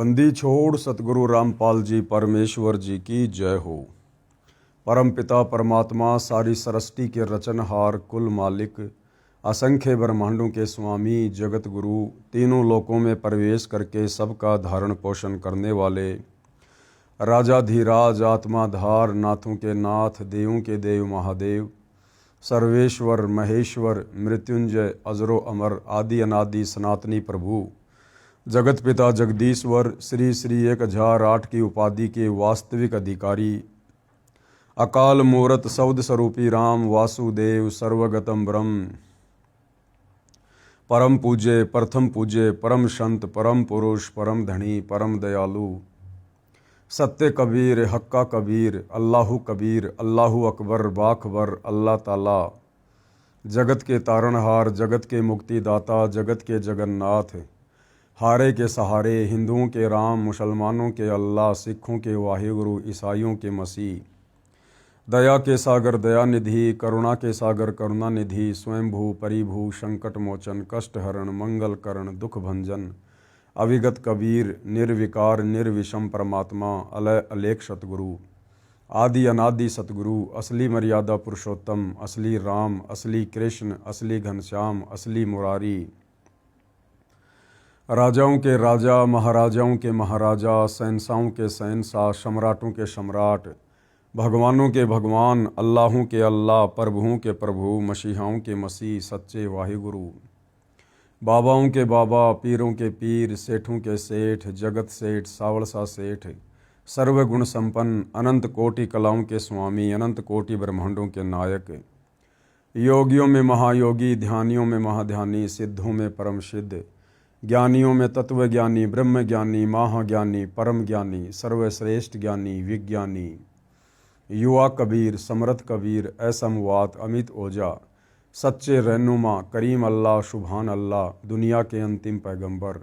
बंदी छोड़ सतगुरु रामपाल जी परमेश्वर जी की जय हो। परम पिता परमात्मा सारी सृष्टि के रचनहार कुल मालिक असंख्य ब्रह्मांडों के स्वामी जगत गुरु तीनों लोकों में प्रवेश करके सबका धारण पोषण करने वाले राजाधीराज आत्माधार नाथों के नाथ देवों के देव महादेव सर्वेश्वर महेश्वर मृत्युंजय अजरो अमर आदि अनादि सनातनी प्रभु जगत पिता जगदीश्वर श्री श्री 1008 की उपाधि के वास्तविक अधिकारी अकाल मूरत सौद स्वरूपी राम वासुदेव सर्वगतम ब्रह्म परम पूज्य प्रथम पूज्य परम संत परम पुरुष परम धनी परम दयालु सत्य कबीर हक्का कबीर अल्लाहु कबीर अल्लाहु अकबर बाखबर अल्लाह ताला जगत के तारणहार जगत के मुक्तिदाता जगत के जगन्नाथ हारे के सहारे हिंदुओं के राम मुसलमानों के अल्लाह सिखों के वाहिगुरु ईसाइयों के मसीह दया के सागर दया निधि करुणा के सागर करुणा निधि स्वयंभू परिभू संकट मोचन कष्ट हरण मंगल करण दुख भंजन अविगत कबीर निर्विकार निर्विषम परमात्मा अलय अलेख सतगुरु आदि अनादि सतगुरु असली मर्यादा पुरुषोत्तम असली राम असली कृष्ण असली घनश्याम असली मुरारी राजाओं के राजा महाराजाओं के महाराजा शहंशाहों के शहंशाह सम्राटों के सम्राट भगवानों के भगवान अल्लाहों के अल्लाह प्रभुओं के प्रभु मसीहाओं के मसीह सच्चे वाहिगुरु बाबाओं के बाबा पीरों के पीर सेठों के सेठ जगत सेठ सावड़सा सेठ सर्वगुण संपन्न अनंत कोटि कलाओं के स्वामी अनंत कोटि ब्रह्मांडों के नायक योगियों में महायोगी ध्यानियों में महाध्यानी सिद्धों में परम सिद्ध ज्ञानियों में तत्व ज्ञानी ब्रह्म ज्ञानी महाज्ञानी परम ज्ञानी सर्वश्रेष्ठ ज्ञानी विज्ञानी युवा कबीर समर्थ कबीर असमवात अमित ओझा सच्चे रहनुमा करीम अल्लाह सुभान अल्लाह दुनिया के अंतिम पैगंबर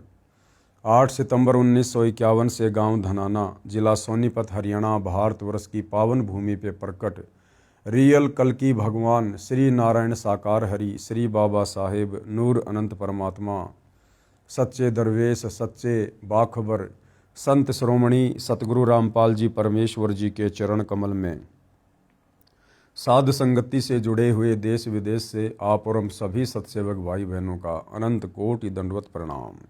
8 सितंबर 1951 से गांव धनाना जिला सोनीपत हरियाणा भारतवर्ष की पावन भूमि पे प्रकट रियल कल्कि भगवान श्री नारायण साकार हरि श्री बाबा साहेब नूर अनंत परमात्मा सच्चे दरवेश सच्चे बाखबर संत श्रोमणी सतगुरु रामपाल जी परमेश्वर जी के चरण कमल में साध संगति से जुड़े हुए देश विदेश से आप और हम सभी सत्सेवक भाई बहनों का अनंत कोटि दंडवत प्रणाम।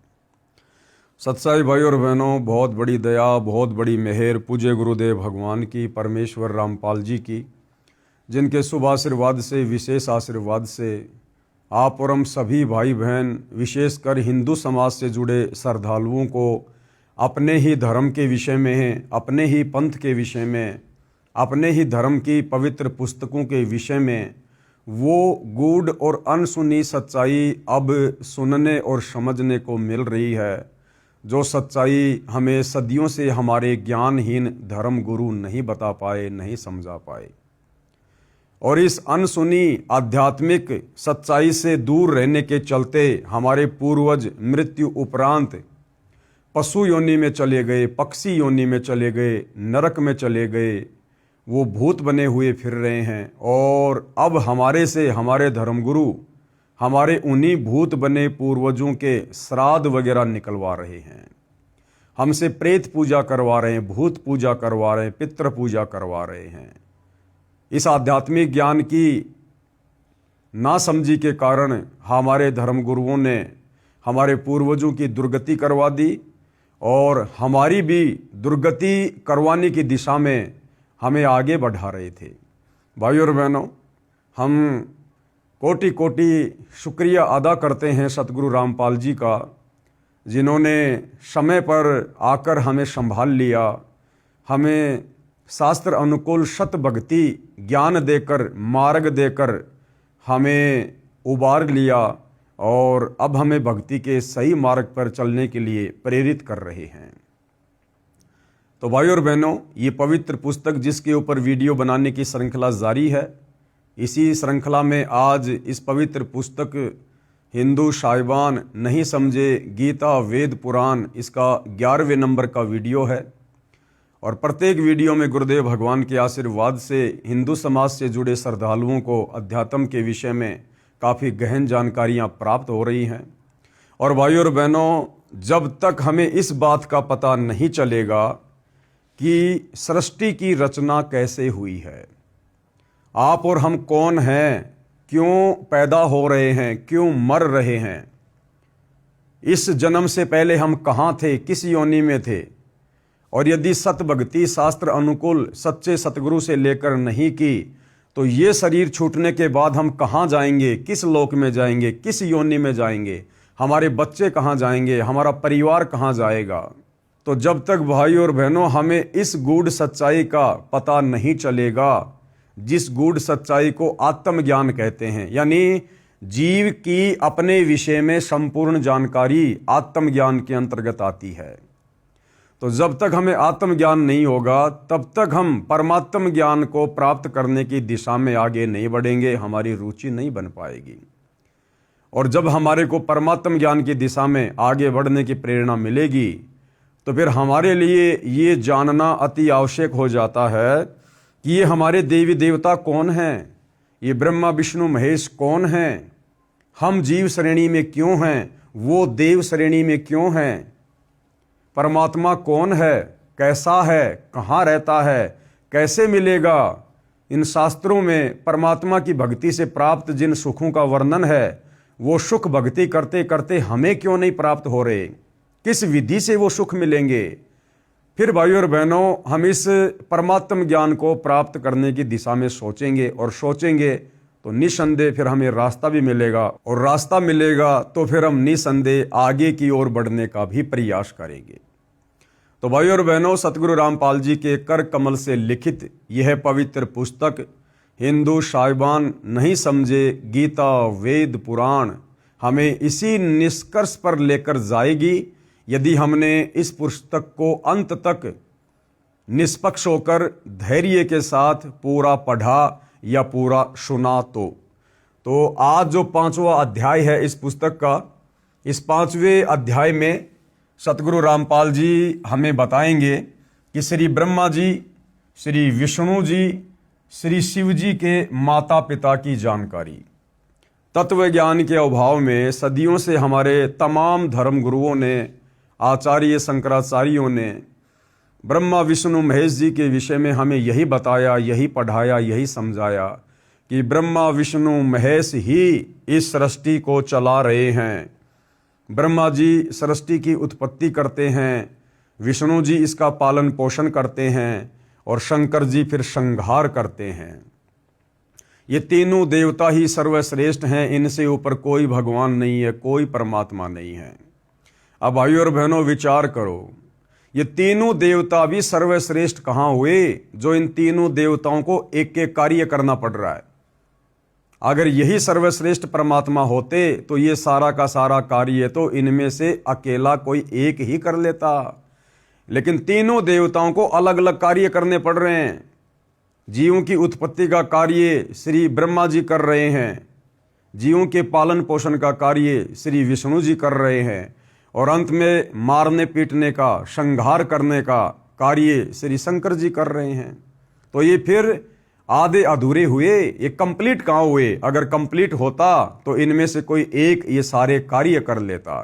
सत्साई भाई और बहनों, बहुत बड़ी दया बहुत बड़ी मेहर पूज्य गुरुदेव भगवान की परमेश्वर रामपाल जी की, जिनके शुभ आशीर्वाद से विशेष आशीर्वाद से आप और हम सभी भाई बहन विशेषकर हिंदू समाज से जुड़े श्रद्धालुओं को अपने ही धर्म के विषय में अपने ही पंथ के विषय में अपने ही धर्म की पवित्र पुस्तकों के विषय में वो गूढ़ और अनसुनी सच्चाई अब सुनने और समझने को मिल रही है, जो सच्चाई हमें सदियों से हमारे ज्ञानहीन धर्म गुरु नहीं बता पाए नहीं समझा पाए। और इस अनसुनी आध्यात्मिक सच्चाई से दूर रहने के चलते हमारे पूर्वज मृत्यु उपरांत पशु योनि में चले गए, पक्षी योनि में चले गए, नरक में चले गए, वो भूत बने हुए फिर रहे हैं। और अब हमारे से हमारे धर्मगुरु हमारे उन्हीं भूत बने पूर्वजों के श्राद्ध वगैरह निकलवा रहे हैं, हमसे प्रेत पूजा करवा रहे हैं, भूत पूजा करवा रहे हैं, पितृ पूजा करवा रहे हैं। इस आध्यात्मिक ज्ञान की नासमझी के कारण हमारे धर्मगुरुओं ने हमारे पूर्वजों की दुर्गति करवा दी और हमारी भी दुर्गति करवाने की दिशा में हमें आगे बढ़ा रहे थे। भाइयों और बहनों, हम कोटि कोटि शुक्रिया अदा करते हैं सतगुरु रामपाल जी का, जिन्होंने समय पर आकर हमें संभाल लिया, हमें शास्त्र अनुकूल सत भक्ति ज्ञान देकर मार्ग देकर हमें उबार लिया और अब हमें भक्ति के सही मार्ग पर चलने के लिए प्रेरित कर रहे हैं। तो भाइयों और बहनों, ये पवित्र पुस्तक जिसके ऊपर वीडियो बनाने की श्रृंखला जारी है, इसी श्रृंखला में आज इस पवित्र पुस्तक हिंदू साहिबान नहीं समझे गीता वेद पुराण, इसका 11वें नंबर का वीडियो है। और प्रत्येक वीडियो में गुरुदेव भगवान के आशीर्वाद से हिंदू समाज से जुड़े श्रद्धालुओं को अध्यात्म के विषय में काफ़ी गहन जानकारियां प्राप्त हो रही हैं। और भाइयों और बहनों, जब तक हमें इस बात का पता नहीं चलेगा कि सृष्टि की रचना कैसे हुई है, आप और हम कौन हैं, क्यों पैदा हो रहे हैं, क्यों मर रहे हैं, इस जन्म से पहले हम कहाँ थे, किस योनि में थे, और यदि सत भक्ति शास्त्र अनुकूल सच्चे सतगुरु से लेकर नहीं की तो ये शरीर छूटने के बाद हम कहाँ जाएंगे, किस लोक में जाएंगे, किस योनि में जाएंगे, हमारे बच्चे कहाँ जाएंगे, हमारा परिवार कहाँ जाएगा। तो जब तक भाई और बहनों हमें इस गूढ़ सच्चाई का पता नहीं चलेगा, जिस गूढ़ सच्चाई को आत्मज्ञान कहते हैं, यानी जीव की अपने विषय में संपूर्ण जानकारी आत्मज्ञान के अंतर्गत आती है। तो जब तक हमें आत्मज्ञान नहीं होगा तब तक हम परमात्म ज्ञान को प्राप्त करने की दिशा में आगे नहीं बढ़ेंगे, हमारी रुचि नहीं बन पाएगी। और जब हमारे को परमात्म ज्ञान की दिशा में आगे बढ़ने की प्रेरणा मिलेगी तो फिर हमारे लिए ये जानना अति आवश्यक हो जाता है कि ये हमारे देवी देवता कौन हैं, ये ब्रह्मा विष्णु महेश कौन हैं, हम जीव श्रेणी में क्यों हैं, वो देव श्रेणी में क्यों हैं, परमात्मा कौन है, कैसा है, कहाँ रहता है, कैसे मिलेगा। इन शास्त्रों में परमात्मा की भक्ति से प्राप्त जिन सुखों का वर्णन है वो सुख भक्ति करते करते हमें क्यों नहीं प्राप्त हो रहे, किस विधि से वो सुख मिलेंगे। फिर भाइयों और बहनों हम इस परमात्म ज्ञान को प्राप्त करने की दिशा में सोचेंगे और सोचेंगे तो निसंदेह फिर हमें रास्ता भी मिलेगा, और रास्ता मिलेगा तो फिर हम निसंदेह आगे की ओर बढ़ने का भी प्रयास करेंगे। तो भाइयों और बहनों, सतगुरु रामपाल जी के कर कमल से लिखित यह पवित्र पुस्तक हिंदू साहिबान नहीं समझे गीता वेद पुराण हमें इसी निष्कर्ष पर लेकर जाएगी यदि हमने इस पुस्तक को अंत तक निष्पक्ष होकर धैर्य के साथ पूरा पढ़ा या पूरा सुना। तो आज जो 5वां अध्याय है इस पुस्तक का, इस 5वें अध्याय में सतगुरु रामपाल जी हमें बताएंगे कि श्री ब्रह्मा जी, श्री विष्णु जी, श्री शिव जी के माता पिता की जानकारी। तत्व ज्ञान के अभाव में सदियों से हमारे तमाम धर्म गुरुओं ने, आचार्य शंकराचार्यों ने ब्रह्मा विष्णु महेश जी के विषय में हमें यही बताया, यही पढ़ाया, यही समझाया कि ब्रह्मा विष्णु महेश ही इस सृष्टि को चला रहे हैं। ब्रह्मा जी सृष्टि की उत्पत्ति करते हैं, विष्णु जी इसका पालन पोषण करते हैं और शंकर जी फिर संहार करते हैं। ये तीनों देवता ही सर्वश्रेष्ठ हैं, इनसे ऊपर कोई भगवान नहीं है, कोई परमात्मा नहीं है। अब भाइयों और बहनों विचार करो, ये तीनों देवता भी सर्वश्रेष्ठ कहाँ हुए जो इन तीनों देवताओं को एक एक कार्य करना पड़ रहा है। अगर यही सर्वश्रेष्ठ परमात्मा होते तो ये सारा का सारा कार्य तो इनमें से अकेला कोई एक ही कर लेता, लेकिन तीनों देवताओं को अलग अलग कार्य करने पड़ रहे हैं। जीवों की उत्पत्ति का कार्य श्री ब्रह्मा जी कर रहे हैं, जीवों के पालन पोषण का कार्य श्री विष्णु जी कर रहे हैं, और अंत में मारने पीटने का, संहार करने का कार्य श्री शंकर जी कर रहे हैं। तो ये फिर आधे अधूरे हुए, ये कंप्लीट कहाँ हुए। अगर कंप्लीट होता तो इनमें से कोई एक ये सारे कार्य कर लेता,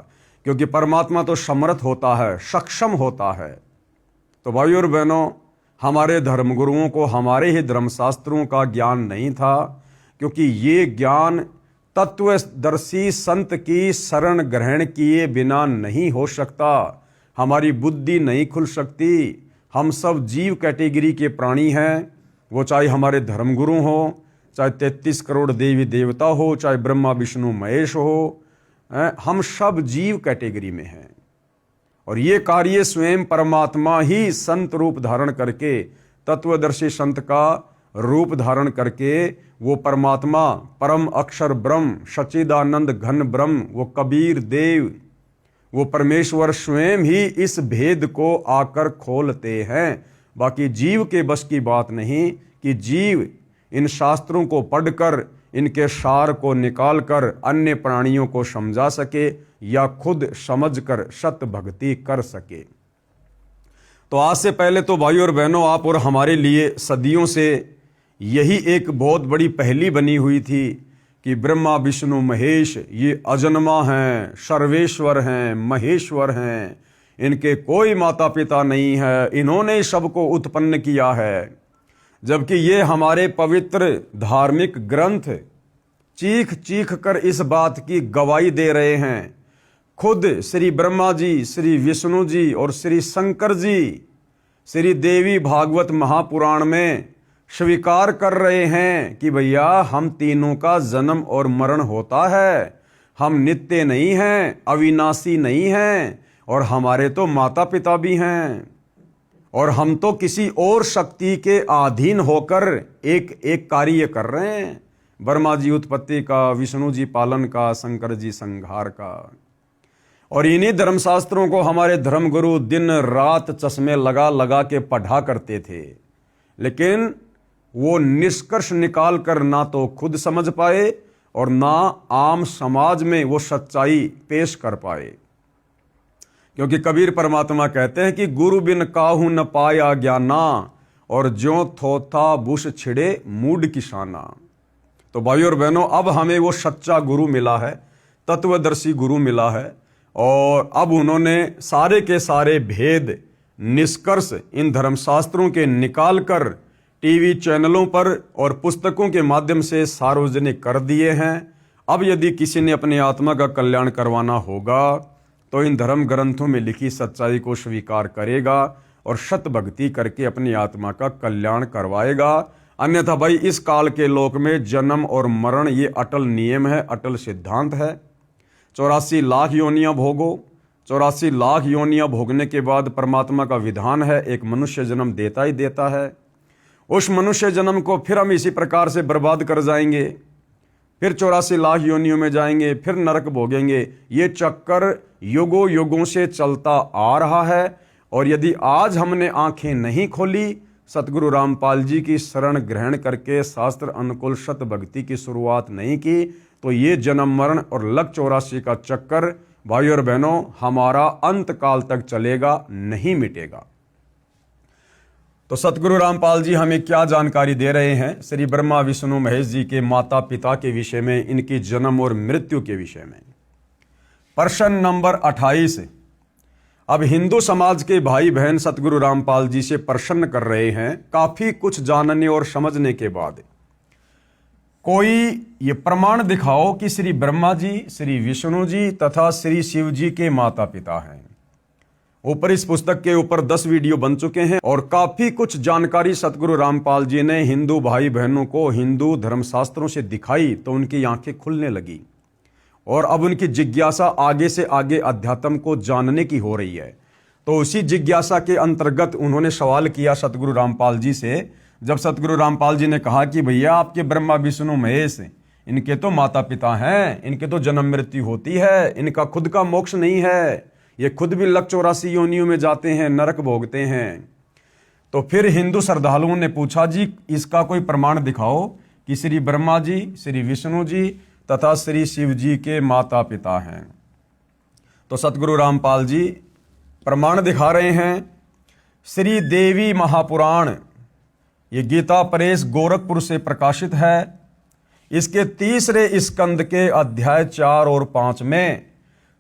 क्योंकि परमात्मा तो समर्थ होता है, सक्षम होता है। तो भाइयों और बहनों, हमारे धर्मगुरुओं को हमारे ही धर्मशास्त्रों का ज्ञान नहीं था, क्योंकि ये ज्ञान तत्वदर्शी संत की शरण ग्रहण किए बिना नहीं हो सकता। हमारी बुद्धि नहीं खुल सकती। हम सब जीव कैटेगरी के प्राणी हैं, वो चाहे हमारे धर्मगुरु हो, चाहे 33 करोड़ देवी देवता हो, चाहे ब्रह्मा विष्णु महेश हो, हम सब जीव कैटेगरी में हैं। और ये कार्य स्वयं परमात्मा ही संत रूप धारण करके, तत्वदर्शी संत का रूप धारण करके, वो परमात्मा परम अक्षर ब्रह्म सच्चिदानंद घन ब्रह्म, वो कबीर देव, वो परमेश्वर स्वयं ही इस भेद को आकर खोलते हैं। बाकी जीव के बस की बात नहीं कि जीव इन शास्त्रों को पढ़कर इनके सार को निकालकर अन्य प्राणियों को समझा सके या खुद समझकर सत भक्ति कर सके। तो आज से पहले तो भाइयों और बहनों, आप और हमारे लिए सदियों से यही एक बहुत बड़ी पहेली बनी हुई थी कि ब्रह्मा विष्णु महेश ये अजन्मा हैं, सर्वेश्वर हैं, महेश्वर हैं, इनके कोई माता पिता नहीं है, इन्होंने सबको उत्पन्न किया है। जबकि ये हमारे पवित्र धार्मिक ग्रंथ चीख चीख कर इस बात की गवाही दे रहे हैं। खुद श्री ब्रह्मा जी, श्री विष्णु जी और श्री शंकर जी श्री देवी भागवत महापुराण में स्वीकार कर रहे हैं कि भैया हम तीनों का जन्म और मरण होता है, हम नित्य नहीं हैं, अविनाशी नहीं हैं, और हमारे तो माता पिता भी हैं, और हम तो किसी और शक्ति के अधीन होकर एक एक कार्य कर रहे हैं। ब्रह्मा जी उत्पत्ति का, विष्णु जी पालन का, शंकर जी संहार का। और इन्हीं धर्मशास्त्रों को हमारे धर्मगुरु दिन रात चश्मे लगा लगा के पढ़ा करते थे, लेकिन वो निष्कर्ष निकाल कर ना तो खुद समझ पाए और ना आम समाज में वो सच्चाई पेश कर पाए। क्योंकि कबीर परमात्मा कहते हैं कि गुरु बिन काहू न पाया ज्ञाना, और ज्यों थोथा बुश छिड़े मूड किसाना। तो भाइयों और बहनों, अब हमें वो सच्चा गुरु मिला है, तत्वदर्शी गुरु मिला है, और अब उन्होंने सारे के सारे भेद निष्कर्ष इन धर्मशास्त्रों के निकाल कर टीवी चैनलों पर और पुस्तकों के माध्यम से सार्वजनिक कर दिए हैं। अब यदि किसी ने अपनी आत्मा का कल्याण करवाना होगा तो इन धर्म ग्रंथों में लिखी सच्चाई को स्वीकार करेगा और सत भक्ति करके अपनी आत्मा का कल्याण करवाएगा। अन्यथा भाई इस काल के लोक में जन्म और मरण ये अटल नियम है, अटल सिद्धांत है। 84 लाख योनियां भोगो, 84 लाख योनियां भोगने के बाद परमात्मा का विधान है एक मनुष्य जन्म देता ही देता है। उस मनुष्य जन्म को फिर हम इसी प्रकार से बर्बाद कर जाएंगे, फिर 84 लाख योनियों में जाएंगे, फिर नरक भोगेंगे। ये चक्कर युगों युगों से चलता आ रहा है। और यदि आज हमने आंखें नहीं खोली, सतगुरु रामपाल जी की शरण ग्रहण करके शास्त्र अनुकूल सत भक्ति की शुरुआत नहीं की, तो ये जन्म मरण और लक 84 का चक्कर भाई और बहनों हमारा अंत काल तक चलेगा, नहीं मिटेगा। तो सतगुरु रामपाल जी हमें क्या जानकारी दे रहे हैं श्री ब्रह्मा विष्णु महेश जी के माता पिता के विषय में, इनकी जन्म और मृत्यु के विषय में। प्रश्न नंबर 28। अब हिंदू समाज के भाई बहन सतगुरु रामपाल जी से प्रश्न कर रहे हैं, काफी कुछ जानने और समझने के बाद, कोई ये प्रमाण दिखाओ कि श्री ब्रह्मा जी, श्री विष्णु जी तथा श्री शिव जी के माता पिता हैं। ऊपर इस पुस्तक के ऊपर 10 वीडियो बन चुके हैं और काफी कुछ जानकारी सतगुरु रामपाल जी ने हिंदू भाई बहनों को हिंदू धर्मशास्त्रों से दिखाई, तो उनकी आंखें खुलने लगी और अब उनकी जिज्ञासा आगे से आगे अध्यात्म को जानने की हो रही है। तो उसी जिज्ञासा के अंतर्गत उन्होंने सवाल किया सतगुरु रामपाल जी से। जब सतगुरु रामपाल जी ने कहा कि भैया आपके ब्रह्मा विष्णु महेश, इनके तो माता पिता हैं, इनके तो जन्म मृत्यु होती है, इनका खुद का मोक्ष नहीं है, ये खुद भी लक 84 योनियों में जाते हैं, नरक भोगते हैं। तो फिर हिंदू श्रद्धालुओं ने पूछा, जी इसका कोई प्रमाण दिखाओ कि श्री ब्रह्मा जी, श्री विष्णु जी तथा श्री शिव जी के माता पिता हैं। तो सतगुरु रामपाल जी प्रमाण दिखा रहे हैं। श्री देवी महापुराण, ये गीता प्रेस गोरखपुर से प्रकाशित है। इसके 3रे स्कंद के अध्याय 4 और 5 में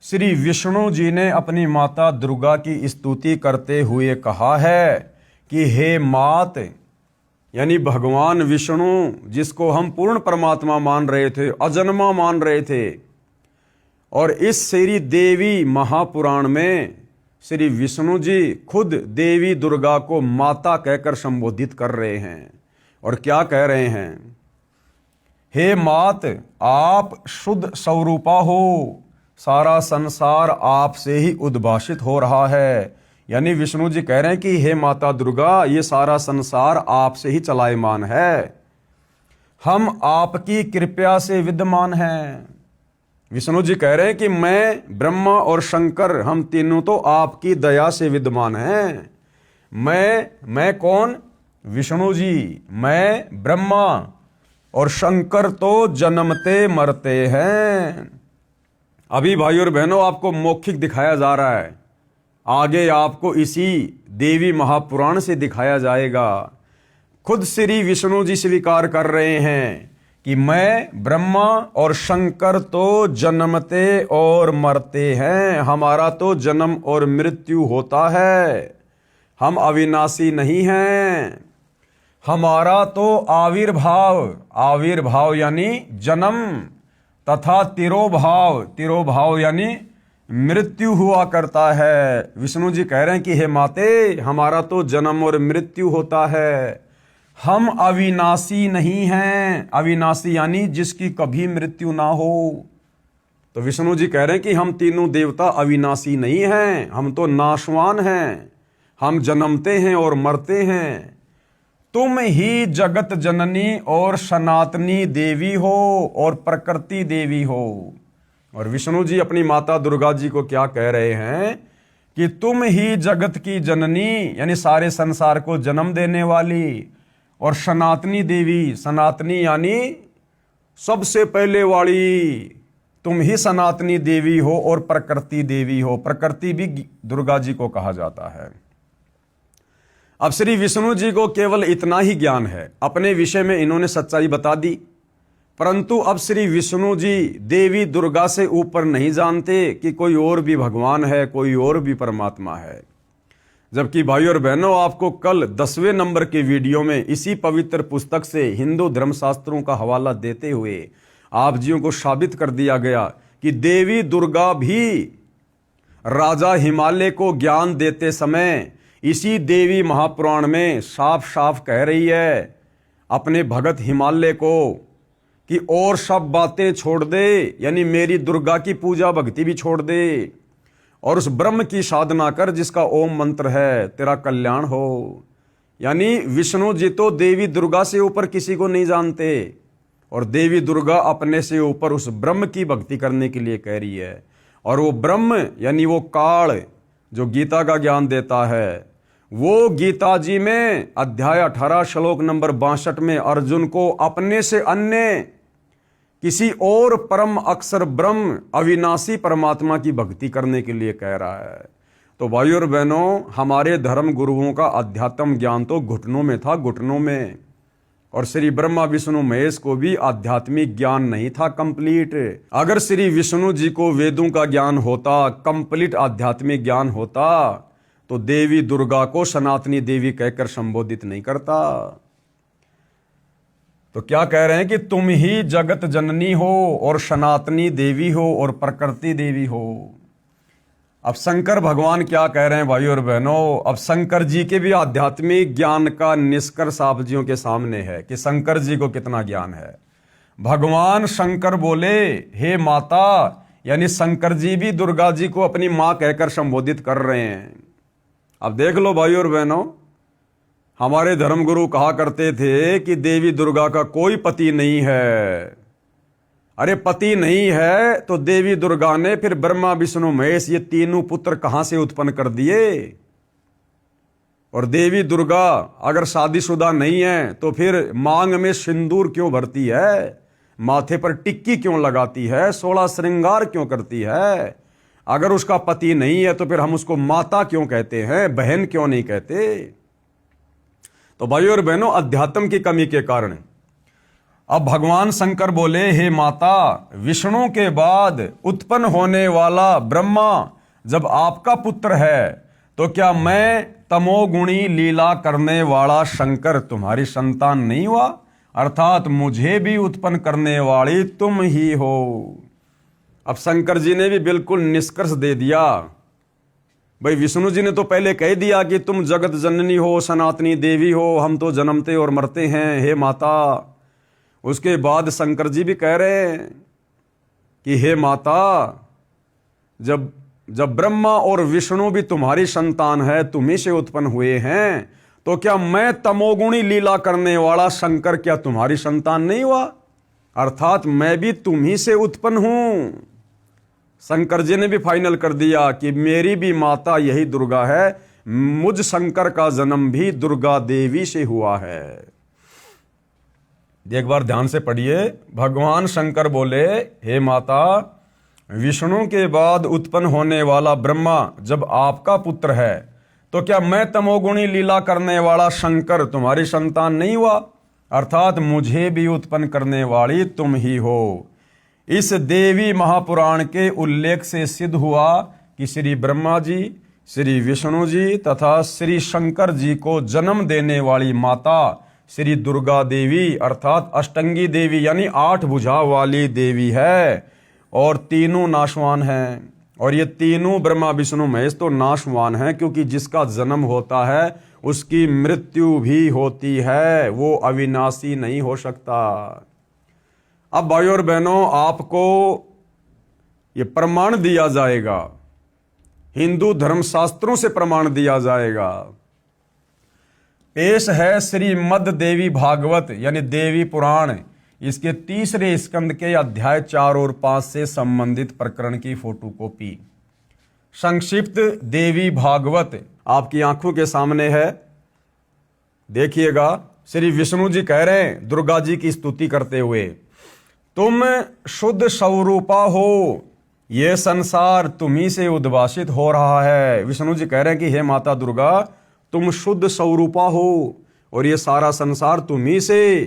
श्री विष्णु जी ने अपनी माता दुर्गा की स्तुति करते हुए कहा है कि हे मात, यानी भगवान विष्णु जिसको हम पूर्ण परमात्मा मान रहे थे, अजन्मा मान रहे थे, और इस श्री देवी महापुराण में श्री विष्णु जी खुद देवी दुर्गा को माता कहकर संबोधित कर रहे हैं। और क्या कह रहे हैं? हे मात, आप शुद्ध स्वरूपा हो, सारा संसार आपसे ही उद्भाषित हो रहा है। यानी विष्णु जी कह रहे हैं कि हे माता दुर्गा, ये सारा संसार आपसे ही चलायमान है, हम आपकी कृपा से विद्यमान हैं। विष्णु जी कह रहे हैं कि मैं, ब्रह्मा और शंकर, हम तीनों तो आपकी दया से विद्यमान हैं। मैं कौन? विष्णु जी। मैं ब्रह्मा और शंकर तो जन्मते मरते हैं। अभी भाई और बहनों आपको मौखिक दिखाया जा रहा है, आगे आपको इसी देवी महापुराण से दिखाया जाएगा। खुद श्री विष्णु जी स्वीकार कर रहे हैं कि मैं ब्रह्मा और शंकर तो जन्मते और मरते हैं, हमारा तो जन्म और मृत्यु होता है, हम अविनाशी नहीं हैं। हमारा तो आविर्भाव यानी जन्म तथा तिरोभाव यानी मृत्यु हुआ करता है। विष्णु जी कह रहे हैं कि हे माते, हमारा तो जन्म और मृत्यु होता है, हम अविनाशी नहीं हैं। अविनाशी यानी जिसकी कभी मृत्यु ना हो। तो विष्णु जी कह रहे हैं कि हम तीनों देवता अविनाशी नहीं हैं, हम तो नाशवान हैं, हम जन्मते हैं और मरते हैं। तुम ही जगत जननी और सनातनी देवी हो और प्रकृति देवी हो। और विष्णु जी अपनी माता दुर्गा जी को क्या कह रहे हैं कि तुम ही जगत की जननी यानी सारे संसार को जन्म देने वाली, और सनातनी देवी, सनातनी यानी सबसे पहले वाली, तुम ही सनातनी देवी हो और प्रकृति देवी हो। प्रकृति भी दुर्गा जी को कहा जाता है। अब श्री विष्णु जी को केवल इतना ही ज्ञान है, अपने विषय में इन्होंने सच्चाई बता दी, परंतु अब श्री विष्णु जी देवी दुर्गा से ऊपर नहीं जानते कि कोई और भी भगवान है, कोई और भी परमात्मा है। जबकि भाई और बहनों, आपको कल 10वें नंबर के वीडियो में इसी पवित्र पुस्तक से हिंदू धर्मशास्त्रों का हवाला देते हुए आप जियों को साबित कर दिया गया कि देवी दुर्गा भी राजा हिमालय को ज्ञान देते समय इसी देवी महापुराण में साफ साफ कह रही है अपने भगत हिमालय को कि और सब बातें छोड़ दे, यानी मेरी दुर्गा की पूजा भक्ति भी छोड़ दे और उस ब्रह्म की साधना कर जिसका ओम मंत्र है, तेरा कल्याण हो। यानी विष्णु जी तो देवी दुर्गा से ऊपर किसी को नहीं जानते और देवी दुर्गा अपने से ऊपर उस ब्रह्म की भक्ति करने के लिए कह रही है। और वो ब्रह्म यानी वो काल जो गीता का ज्ञान देता है, वो गीता जी में अध्याय 18 श्लोक नंबर 62 में अर्जुन को अपने से अन्य किसी और परम अक्षर ब्रह्म अविनाशी परमात्मा की भक्ति करने के लिए कह रहा है। तो भाई और बहनों, हमारे धर्म गुरुओं का अध्यात्म ज्ञान तो घुटनों में था, घुटनों में। और श्री ब्रह्मा विष्णु महेश को भी आध्यात्मिक ज्ञान नहीं था कंप्लीट। अगर श्री विष्णु जी को वेदों का ज्ञान होता, कंप्लीट आध्यात्मिक ज्ञान होता, तो देवी दुर्गा को सनातनी देवी कहकर संबोधित नहीं करता। तो क्या कह रहे हैं कि तुम ही जगत जननी हो और सनातनी देवी हो और प्रकृति देवी हो। अब शंकर भगवान क्या कह रहे हैं भाई और बहनों, अब शंकर जी के भी आध्यात्मिक ज्ञान का निष्कर्ष आप जियों के सामने है कि शंकर जी को कितना ज्ञान है। भगवान शंकर बोले, हे माता, यानी शंकर जी भी दुर्गा जी को अपनी मां कहकर संबोधित कर रहे हैं। अब देख लो भाई और बहनों, हमारे धर्मगुरु कहा करते थे कि देवी दुर्गा का कोई पति नहीं है। अरे पति नहीं है तो देवी दुर्गा ने फिर ब्रह्मा विष्णु महेश ये तीनों पुत्र कहां से उत्पन्न कर दिए। और देवी दुर्गा अगर शादीशुदा नहीं है तो फिर मांग में सिंदूर क्यों भरती है, माथे पर टिक्की क्यों लगाती है, 16 श्रृंगार क्यों करती है। अगर उसका पति नहीं है तो फिर हम उसको माता क्यों कहते हैं, बहन क्यों नहीं कहते। तो भाइयों और बहनों, अध्यात्म की कमी के कारण अब भगवान शंकर बोले, हे माता, विष्णु के बाद उत्पन्न होने वाला ब्रह्मा जब आपका पुत्र है तो क्या मैं तमोगुणी लीला करने वाला शंकर तुम्हारी संतान नहीं हुआ, अर्थात मुझे भी उत्पन्न करने वाली तुम ही हो। अब शंकर जी ने भी बिल्कुल निष्कर्ष दे दिया। भाई विष्णु जी ने तो पहले कह दिया कि तुम जगत जननी हो, सनातनी देवी हो, हम तो जन्मते और मरते हैं, हे माता। उसके बाद शंकर जी भी कह रहे हैं कि हे माता, जब ब्रह्मा और विष्णु भी तुम्हारी संतान है, तुम्ही से उत्पन्न हुए हैं, तो क्या मैं तमोगुणी लीला करने वाला शंकर क्या तुम्हारी संतान नहीं हुआ, अर्थात मैं भी तुम्ही से उत्पन्न हूं। शंकर जी ने भी फाइनल कर दिया कि मेरी भी माता यही दुर्गा है, मुझ शंकर का जन्म भी दुर्गा देवी से हुआ है। एक बार ध्यान से पढ़िए। भगवान शंकर बोले, हे माता, विष्णु के बाद उत्पन्न होने वाला ब्रह्मा जब आपका पुत्र है तो क्या मैं तमोगुणी लीला करने वाला शंकर तुम्हारी संतान नहीं हुआ, अर्थात मुझे भी उत्पन्न करने वाली तुम ही हो। इस देवी महापुराण के उल्लेख से सिद्ध हुआ कि श्री ब्रह्मा जी, श्री विष्णु जी तथा श्री शंकर जी को जन्म देने वाली माता श्री दुर्गा देवी अर्थात अष्टंगी देवी यानी 8 भुजा वाली देवी है और तीनों नाशवान हैं। और ये तीनों ब्रह्मा विष्णु महेश तो नाशवान हैं, क्योंकि जिसका जन्म होता है उसकी मृत्यु भी होती है, वो अविनाशी नहीं हो सकता। अब भाइयों और बहनों, आपको ये प्रमाण दिया जाएगा, हिंदू धर्मशास्त्रों से प्रमाण दिया जाएगा। पेश है श्रीमद् देवी भागवत यानी देवी पुराण, इसके 3रे स्कंद के अध्याय 4 और 5 से संबंधित प्रकरण की फोटोकॉपी। संक्षिप्त देवी भागवत आपकी आंखों के सामने है, देखिएगा। श्री विष्णु जी कह रहे हैं दुर्गा जी की स्तुति करते हुए, तुम शुद्ध स्वरूपा हो, ये संसार तुम्ही से उद्भासित हो रहा है। विष्णु जी कह रहे हैं कि हे माता दुर्गा, तुम शुद्ध स्वरूपा हो और ये सारा संसार तुम्ही से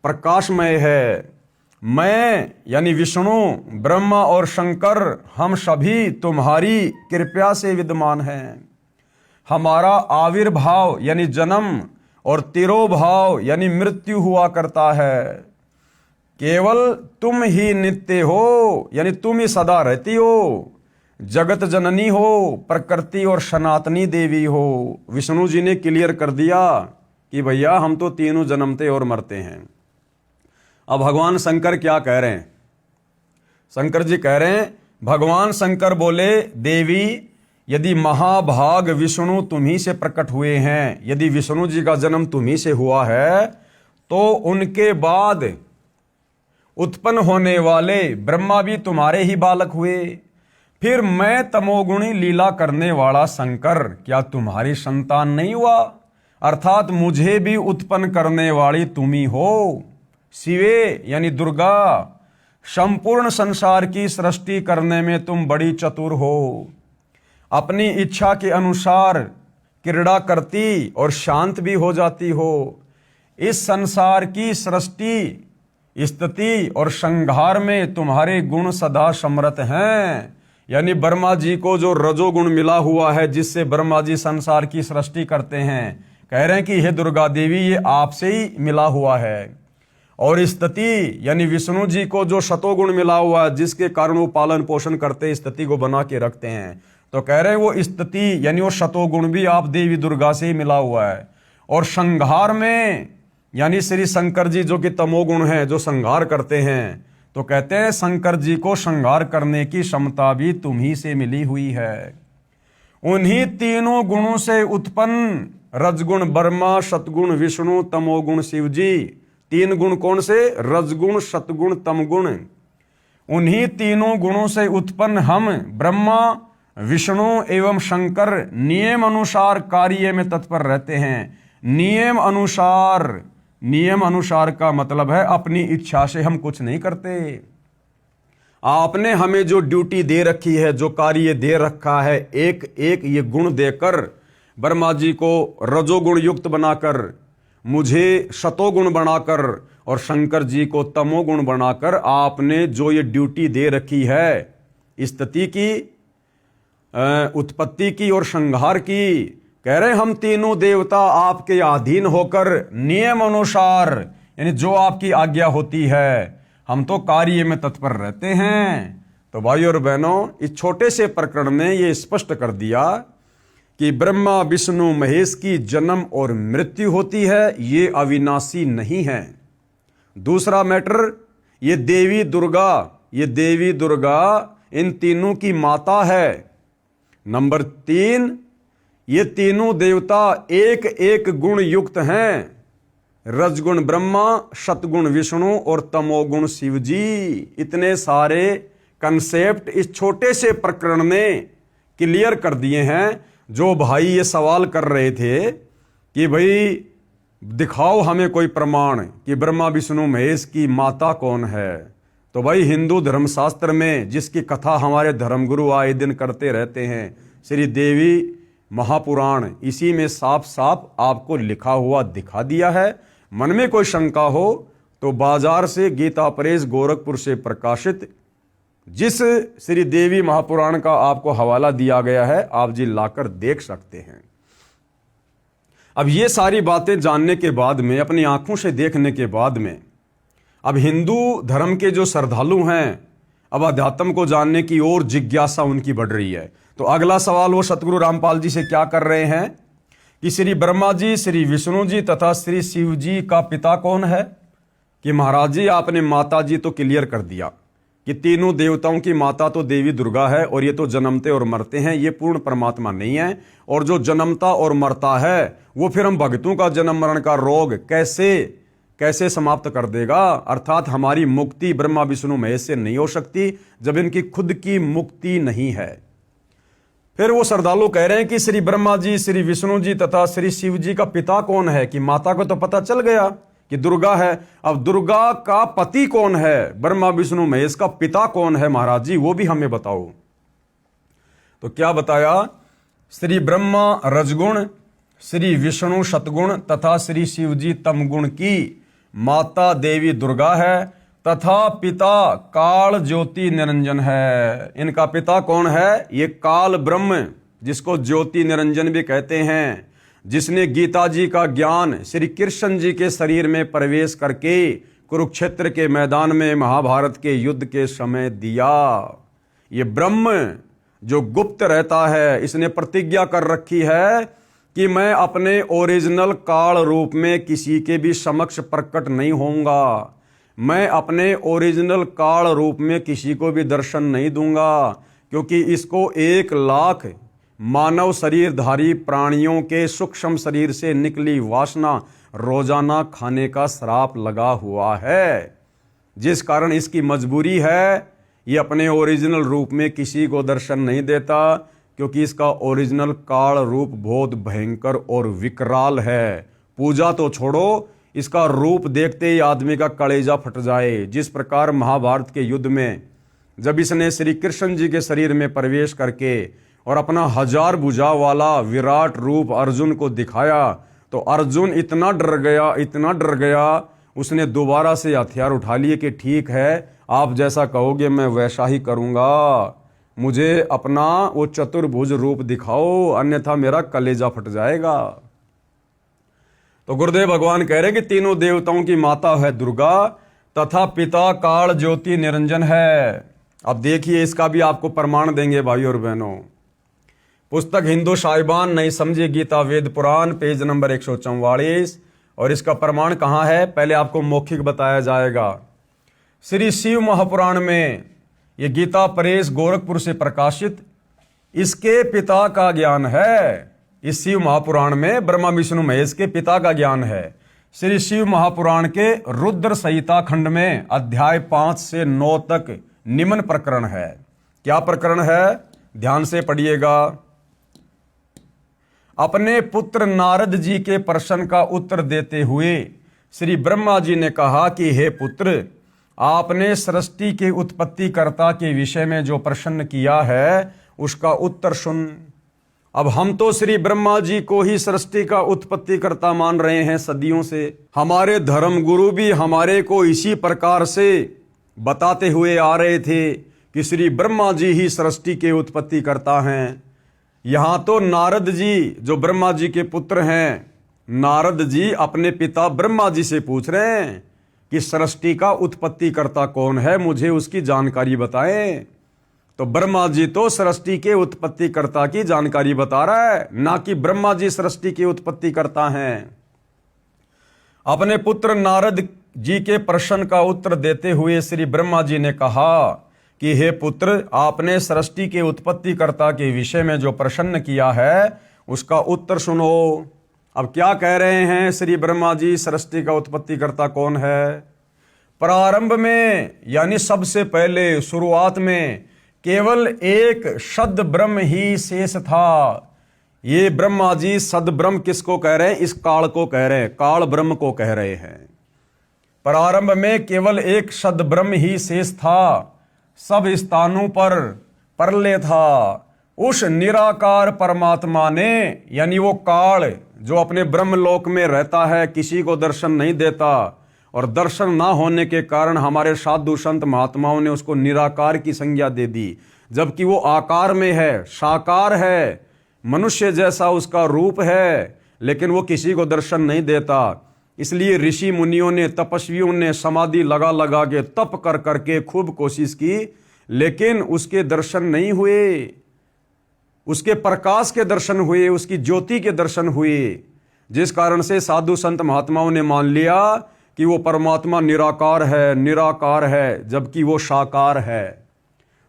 प्रकाशमय है। मैं यानी विष्णु, ब्रह्मा और शंकर हम सभी तुम्हारी कृपा से विद्यमान हैं। हमारा आविर्भाव यानी जन्म और तिरोभाव यानी मृत्यु हुआ करता है। केवल तुम ही नित्य हो यानी तुम ही सदा रहती हो, जगत जननी हो, प्रकृति और सनातनी देवी हो। विष्णु जी ने क्लियर कर दिया कि भैया हम तो तीनों जन्मते और मरते हैं। अब भगवान शंकर क्या कह रहे हैं? शंकर जी कह रहे हैं, भगवान शंकर बोले, देवी यदि महाभाग विष्णु तुम्ही से प्रकट हुए हैं, यदि विष्णु जी का जन्म तुम्ही से हुआ है, तो उनके बाद उत्पन्न होने वाले ब्रह्मा भी तुम्हारे ही बालक हुए। फिर मैं तमोगुणी लीला करने वाला शंकर क्या तुम्हारी संतान नहीं हुआ? अर्थात मुझे भी उत्पन्न करने वाली तुम ही हो। शिवे यानी दुर्गा, संपूर्ण संसार की सृष्टि करने में तुम बड़ी चतुर हो। अपनी इच्छा के अनुसार क्रीड़ा करती और शांत भी हो जाती हो। इस संसार की सृष्टि, स्थिति और संहार में तुम्हारे गुण सदा समृत हैं। यानी ब्रह्मा जी को जो रजोगुण मिला हुआ है, जिससे ब्रह्मा जी संसार की सृष्टि करते हैं, कह रहे हैं कि हे दुर्गा देवी, ये आपसे ही मिला हुआ है। और स्थिति यानी विष्णु जी को जो शतोगुण मिला हुआ है, जिसके कारण वो पालन पोषण करते, स्थिति को बना के रखते हैं, तो कह रहे हैं वो स्थिति यानी वो शतोगुण भी आप देवी दुर्गा से ही मिला हुआ है। और संहार में यानी श्री शंकर जी जो कि तमोगुण है, जो संहार करते हैं, तो कहते हैं शंकर जी को संहार करने की क्षमता भी तुम्ही से मिली हुई है। उन्हीं तीनों गुणों से उत्पन्न रजगुण ब्रह्मा, सतगुण विष्णु, तमोगुण शिव जी। 3 गुण कौन से? रजगुण, सतगुण, तमगुण। उन्हीं तीनों गुणों से उत्पन्न हम ब्रह्मा, विष्णु एवं शंकर नियम अनुसार कार्य में तत्पर रहते हैं। नियम अनुसार का मतलब है अपनी इच्छा से हम कुछ नहीं करते। आपने हमें जो ड्यूटी दे रखी है, जो कार्य दे रखा है, एक एक ये गुण देकर ब्रह्मा जी को रजोगुण युक्त बनाकर, मुझे शतोगुण बनाकर और शंकर जी को तमोगुण बनाकर आपने जो ये ड्यूटी दे रखी है, स्थिति की, उत्पत्ति की और संहार की, कह रहे हम तीनों देवता आपके अधीन होकर नियम अनुसार यानी जो आपकी आज्ञा होती है, हम तो कार्य में तत्पर रहते हैं। तो भाइयों और बहनों, इस छोटे से प्रकरण ने ये स्पष्ट कर दिया कि ब्रह्मा विष्णु महेश की जन्म और मृत्यु होती है, ये अविनाशी नहीं है। दूसरा मैटर, ये देवी दुर्गा इन तीनों की माता है। नंबर 3, ये तीनों देवता एक एक गुण युक्त हैं। रजगुण ब्रह्मा, सतगुण विष्णु और तमोगुण शिव जी। इतने सारे कंसेप्ट इस छोटे से प्रकरण ने क्लियर कर दिए हैं। जो भाई ये सवाल कर रहे थे कि भाई दिखाओ हमें कोई प्रमाण कि ब्रह्मा विष्णु महेश की माता कौन है, तो भाई हिंदू धर्मशास्त्र में जिसकी कथा हमारे धर्मगुरु आए दिन करते रहते हैं, श्री देवी महापुराण, इसी में साफ साफ आपको लिखा हुआ दिखा दिया है। मन में कोई शंका हो तो बाजार से गीता प्रेस गोरखपुर से प्रकाशित जिस श्री देवी महापुराण का आपको हवाला दिया गया है, आप जी लाकर देख सकते हैं। अब ये सारी बातें जानने के बाद में, अपनी आंखों से देखने के बाद में, अब हिंदू धर्म के जो श्रद्धालु हैं, अब अध्यात्म को जानने की ओर जिज्ञासा उनकी बढ़ रही है। तो अगला सवाल वो सतगुरु रामपाल जी से क्या कर रहे हैं कि श्री ब्रह्मा जी, श्री विष्णु जी तथा श्री शिव जी का पिता कौन है? कि महाराज जी आपने माता जी तो क्लियर कर दिया कि तीनों देवताओं की माता तो देवी दुर्गा है और ये तो जन्मते और मरते हैं, ये पूर्ण परमात्मा नहीं है। और जो जन्मता और मरता है वो फिर हम भक्तों का जन्म मरण का रोग कैसे समाप्त कर देगा? अर्थात हमारी मुक्ति ब्रह्मा विष्णु महेश से नहीं हो सकती जब इनकी खुद की मुक्ति नहीं है। फिर वो श्रद्धालु कह रहे हैं कि श्री ब्रह्मा जी, श्री विष्णु जी तथा श्री शिव जी का पिता कौन है? कि माता को तो पता चल गया कि दुर्गा है, अब दुर्गा का पति कौन है? ब्रह्मा विष्णु महेश का पिता कौन है महाराज जी, वो भी हमें बताओ। तो क्या बताया? श्री ब्रह्मा रजगुण, श्री विष्णु सतगुण तथा श्री शिव जी तमगुण की माता देवी दुर्गा है तथा पिता काल ज्योति निरंजन है। इनका पिता कौन है? ये काल ब्रह्म, जिसको ज्योति निरंजन भी कहते हैं, जिसने गीता जी का ज्ञान श्री कृष्ण जी के शरीर में प्रवेश करके कुरुक्षेत्र के मैदान में महाभारत के युद्ध के समय दिया। ये ब्रह्म जो गुप्त रहता है, इसने प्रतिज्ञा कर रखी है कि मैं अपने ओरिजिनल काल रूप में किसी के भी समक्ष प्रकट नहीं होऊंगा, मैं अपने ओरिजिनल काल रूप में किसी को भी दर्शन नहीं दूंगा, क्योंकि इसको 1,00,000 मानव शरीरधारी प्राणियों के सूक्ष्म शरीर से निकली वासना रोजाना खाने का श्राप लगा हुआ है, जिस कारण इसकी मजबूरी है ये अपने ओरिजिनल रूप में किसी को दर्शन नहीं देता, क्योंकि इसका ओरिजिनल काल रूप बहुत भयंकर और विकराल है। पूजा तो छोड़ो, इसका रूप देखते ही आदमी का कलेजा फट जाए। जिस प्रकार महाभारत के युद्ध में जब इसने श्री कृष्ण जी के शरीर में प्रवेश करके और अपना 1000 भुजा वाला विराट रूप अर्जुन को दिखाया, तो अर्जुन इतना डर गया, उसने दोबारा से हथियार उठा लिए कि ठीक है, आप जैसा कहोगे मैं वैसा ही करूंगा, मुझे अपना वो चतुर्भुज रूप दिखाओ, अन्यथा मेरा कलेजा फट जाएगा। तो गुरुदेव भगवान कह रहे कि तीनों देवताओं की माता है दुर्गा तथा पिता काल ज्योति निरंजन है। अब देखिए, इसका भी आपको प्रमाण देंगे भाई और बहनों। पुस्तक हिंदू साहिबान नहीं समझे गीता वेद पुराण, पेज नंबर 144। और इसका प्रमाण कहाँ है? पहले आपको मौखिक बताया जाएगा। श्री शिव महापुराण में, ये गीता प्रेस गोरखपुर से प्रकाशित, इसके पिता का ज्ञान है। इस शिव महापुराण में ब्रह्मा विष्णु महेश के पिता का ज्ञान है। श्री शिव महापुराण के रुद्र संहिता खंड में अध्याय 5 से 9 तक निम्न प्रकरण है। क्या प्रकरण है? ध्यान से पढ़िएगा। अपने पुत्र नारद जी के प्रश्न का उत्तर देते हुए श्री ब्रह्मा जी ने कहा कि हे पुत्र, आपने सृष्टि के उत्पत्तिकर्ता के विषय में जो प्रश्न किया है उसका उत्तर सुन। अब हम तो श्री ब्रह्मा जी को ही सृष्टि का उत्पत्तिकर्ता मान रहे हैं सदियों से। हमारे धर्म गुरु भी हमारे को इसी प्रकार से बताते हुए आ रहे थे कि श्री ब्रह्मा जी ही सृष्टि के उत्पत्तिकर्ता हैं। यहाँ तो नारद जी जो ब्रह्मा जी के पुत्र हैं, नारद जी अपने पिता ब्रह्मा जी से पूछ रहे हैं कि सृष्टि का उत्पत्तिकर्ता कौन है, मुझे उसकी जानकारी बताएं। तो ब्रह्मा जी तो सृष्टि के उत्पत्तिकर्ता की जानकारी बता रहा है, ना कि ब्रह्मा जी सृष्टि के उत्पत्तिकर्ता हैं। अपने पुत्र नारद जी के प्रश्न का उत्तर देते हुए श्री ब्रह्मा जी ने कहा कि हे पुत्र, आपने सृष्टि के उत्पत्तिकर्ता के विषय में जो प्रश्न किया है उसका उत्तर सुनो। अब क्या कह रहे हैं श्री ब्रह्मा जी, सृष्टि का उत्पत्तिकर्ता कौन है? प्रारंभ में, यानी सबसे पहले शुरुआत में केवल एक सद ब्रह्म ही शेष था। ये ब्रह्मा जी सद ब्रह्म किसको कह रहे हैं? इस काल को कह रहे हैं, काल ब्रह्म को कह रहे हैं। प्रारंभ में केवल एक सद ब्रह्म ही शेष था, सब स्थानों पर प्रलय था। उस निराकार परमात्मा ने, यानी वो काल जो अपने ब्रह्मलोक में रहता है किसी को दर्शन नहीं देता, और दर्शन ना होने के कारण हमारे साधु संत महात्माओं ने उसको निराकार की संज्ञा दे दी, जबकि वो आकार में है, साकार है, मनुष्य जैसा उसका रूप है, लेकिन वो किसी को दर्शन नहीं देता। इसलिए ऋषि मुनियों ने, तपस्वियों ने समाधि लगा लगा के, तप कर करके खूब कोशिश की, लेकिन उसके दर्शन नहीं हुए। उसके प्रकाश के दर्शन हुए, उसकी ज्योति के दर्शन हुए, जिस कारण से साधु संत महात्माओं ने मान लिया कि वो परमात्मा निराकार है, निराकार है, जबकि वो साकार है।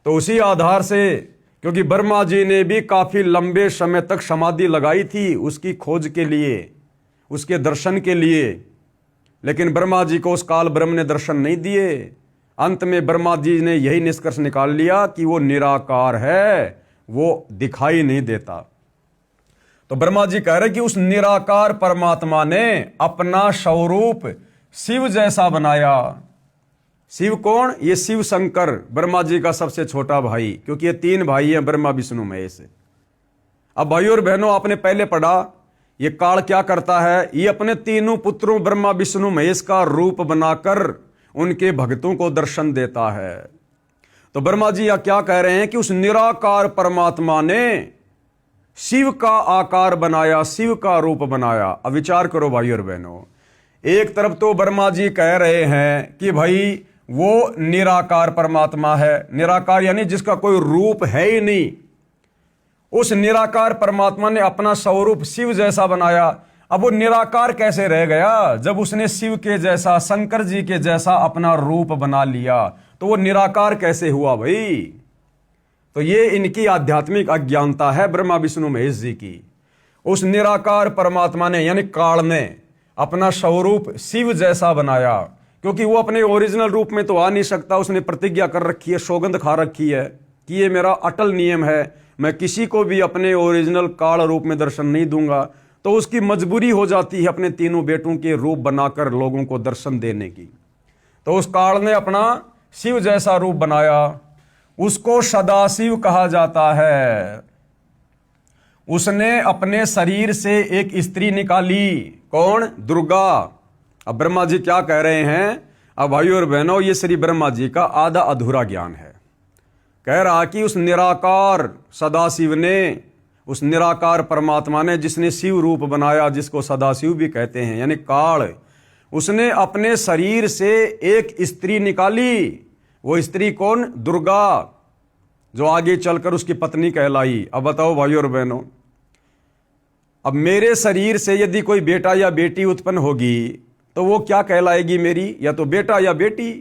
तो उसी आधार से, क्योंकि ब्रह्मा जी ने भी काफी लंबे समय तक समाधि लगाई थी उसकी खोज के लिए, उसके दर्शन के लिए, लेकिन ब्रह्मा जी को उस काल ब्रह्म ने दर्शन नहीं दिए। अंत में ब्रह्मा जी ने यही निष्कर्ष निकाल लिया कि वो निराकार है, वो दिखाई नहीं देता। तो ब्रह्मा जी कह रहे कि उस निराकार परमात्मा ने अपना स्वरूप शिव जैसा बनाया। शिव कौन? ये शिव शंकर, ब्रह्मा जी का सबसे छोटा भाई, क्योंकि ये 3 भाई हैं, ब्रह्मा विष्णु महेश। अब भाइयों और बहनों, आपने पहले पढ़ा ये काल क्या करता है, ये अपने तीनों पुत्रों ब्रह्मा विष्णु महेश का रूप बनाकर उनके भक्तों को दर्शन देता है। तो ब्रह्मा जी या क्या कह रहे हैं कि उस निराकार परमात्मा ने शिव का आकार बनाया, शिव का रूप बनाया। अब विचार करो भाइयों और बहनों, एक तरफ तो ब्रह्मा जी कह रहे हैं कि भाई वो निराकार परमात्मा है, निराकार यानी जिसका कोई रूप है ही नहीं। उस निराकार परमात्मा ने अपना स्वरूप शिव जैसा बनाया। अब वो निराकार कैसे रह गया जब उसने शिव के जैसा, शंकर जी के जैसा अपना रूप बना लिया? तो वो निराकार कैसे हुआ भाई? तो ये इनकी आध्यात्मिक अज्ञानता है ब्रह्मा विष्णु महेश जी की। उस निराकार परमात्मा ने यानी काल ने अपना स्वरूप शिव जैसा बनाया, क्योंकि वो अपने ओरिजिनल रूप में तो आ नहीं सकता। उसने प्रतिज्ञा कर रखी है, सौगंध खा रखी है कि ये मेरा अटल नियम है, मैं किसी को भी अपने ओरिजिनल काल रूप में दर्शन नहीं दूंगा। तो उसकी मजबूरी हो जाती है अपने तीनों बेटों के रूप बनाकर लोगों को दर्शन देने की। तो उस काल ने अपना शिव जैसा रूप बनाया, उसको सदाशिव कहा जाता है। उसने अपने शरीर से एक स्त्री निकाली, कौन? दुर्गा। अब ब्रह्मा जी क्या कह रहे हैं? अब भाइयों और बहनों, ये श्री ब्रह्मा जी का आधा अधूरा ज्ञान है। कह रहा कि उस निराकार सदाशिव ने, उस निराकार परमात्मा ने जिसने शिव रूप बनाया, जिसको सदाशिव भी कहते हैं यानी काल, उसने अपने शरीर से एक स्त्री निकाली। वो स्त्री कौन? दुर्गा, जो आगे चलकर उसकी पत्नी कहलाई। अब बताओ भाइयों और बहनों, अब मेरे शरीर से यदि कोई बेटा या बेटी उत्पन्न होगी तो वो क्या कहलाएगी मेरी? या तो बेटा या बेटी।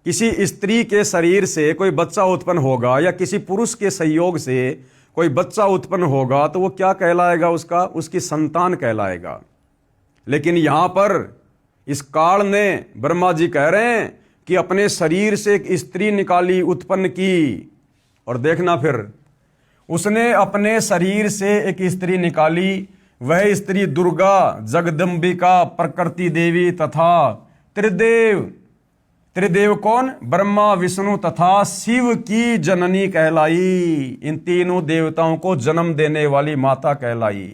किसी स्त्री के शरीर से कोई बच्चा उत्पन्न होगा या किसी पुरुष के सहयोग से कोई बच्चा उत्पन्न होगा तो वो क्या कहलाएगा? उसकी संतान कहलाएगा। लेकिन यहां पर इस काल ने, ब्रह्मा जी कह रहे हैं कि अपने शरीर से एक स्त्री निकाली, उत्पन्न की। और देखना फिर, उसने अपने शरीर से एक स्त्री निकाली, वह स्त्री दुर्गा, जगदम्बिका, प्रकृति देवी तथा त्रिदेव। त्रिदेव कौन? ब्रह्मा विष्णु तथा शिव की जननी कहलाई। इन तीनों देवताओं को जन्म देने वाली माता कहलाई,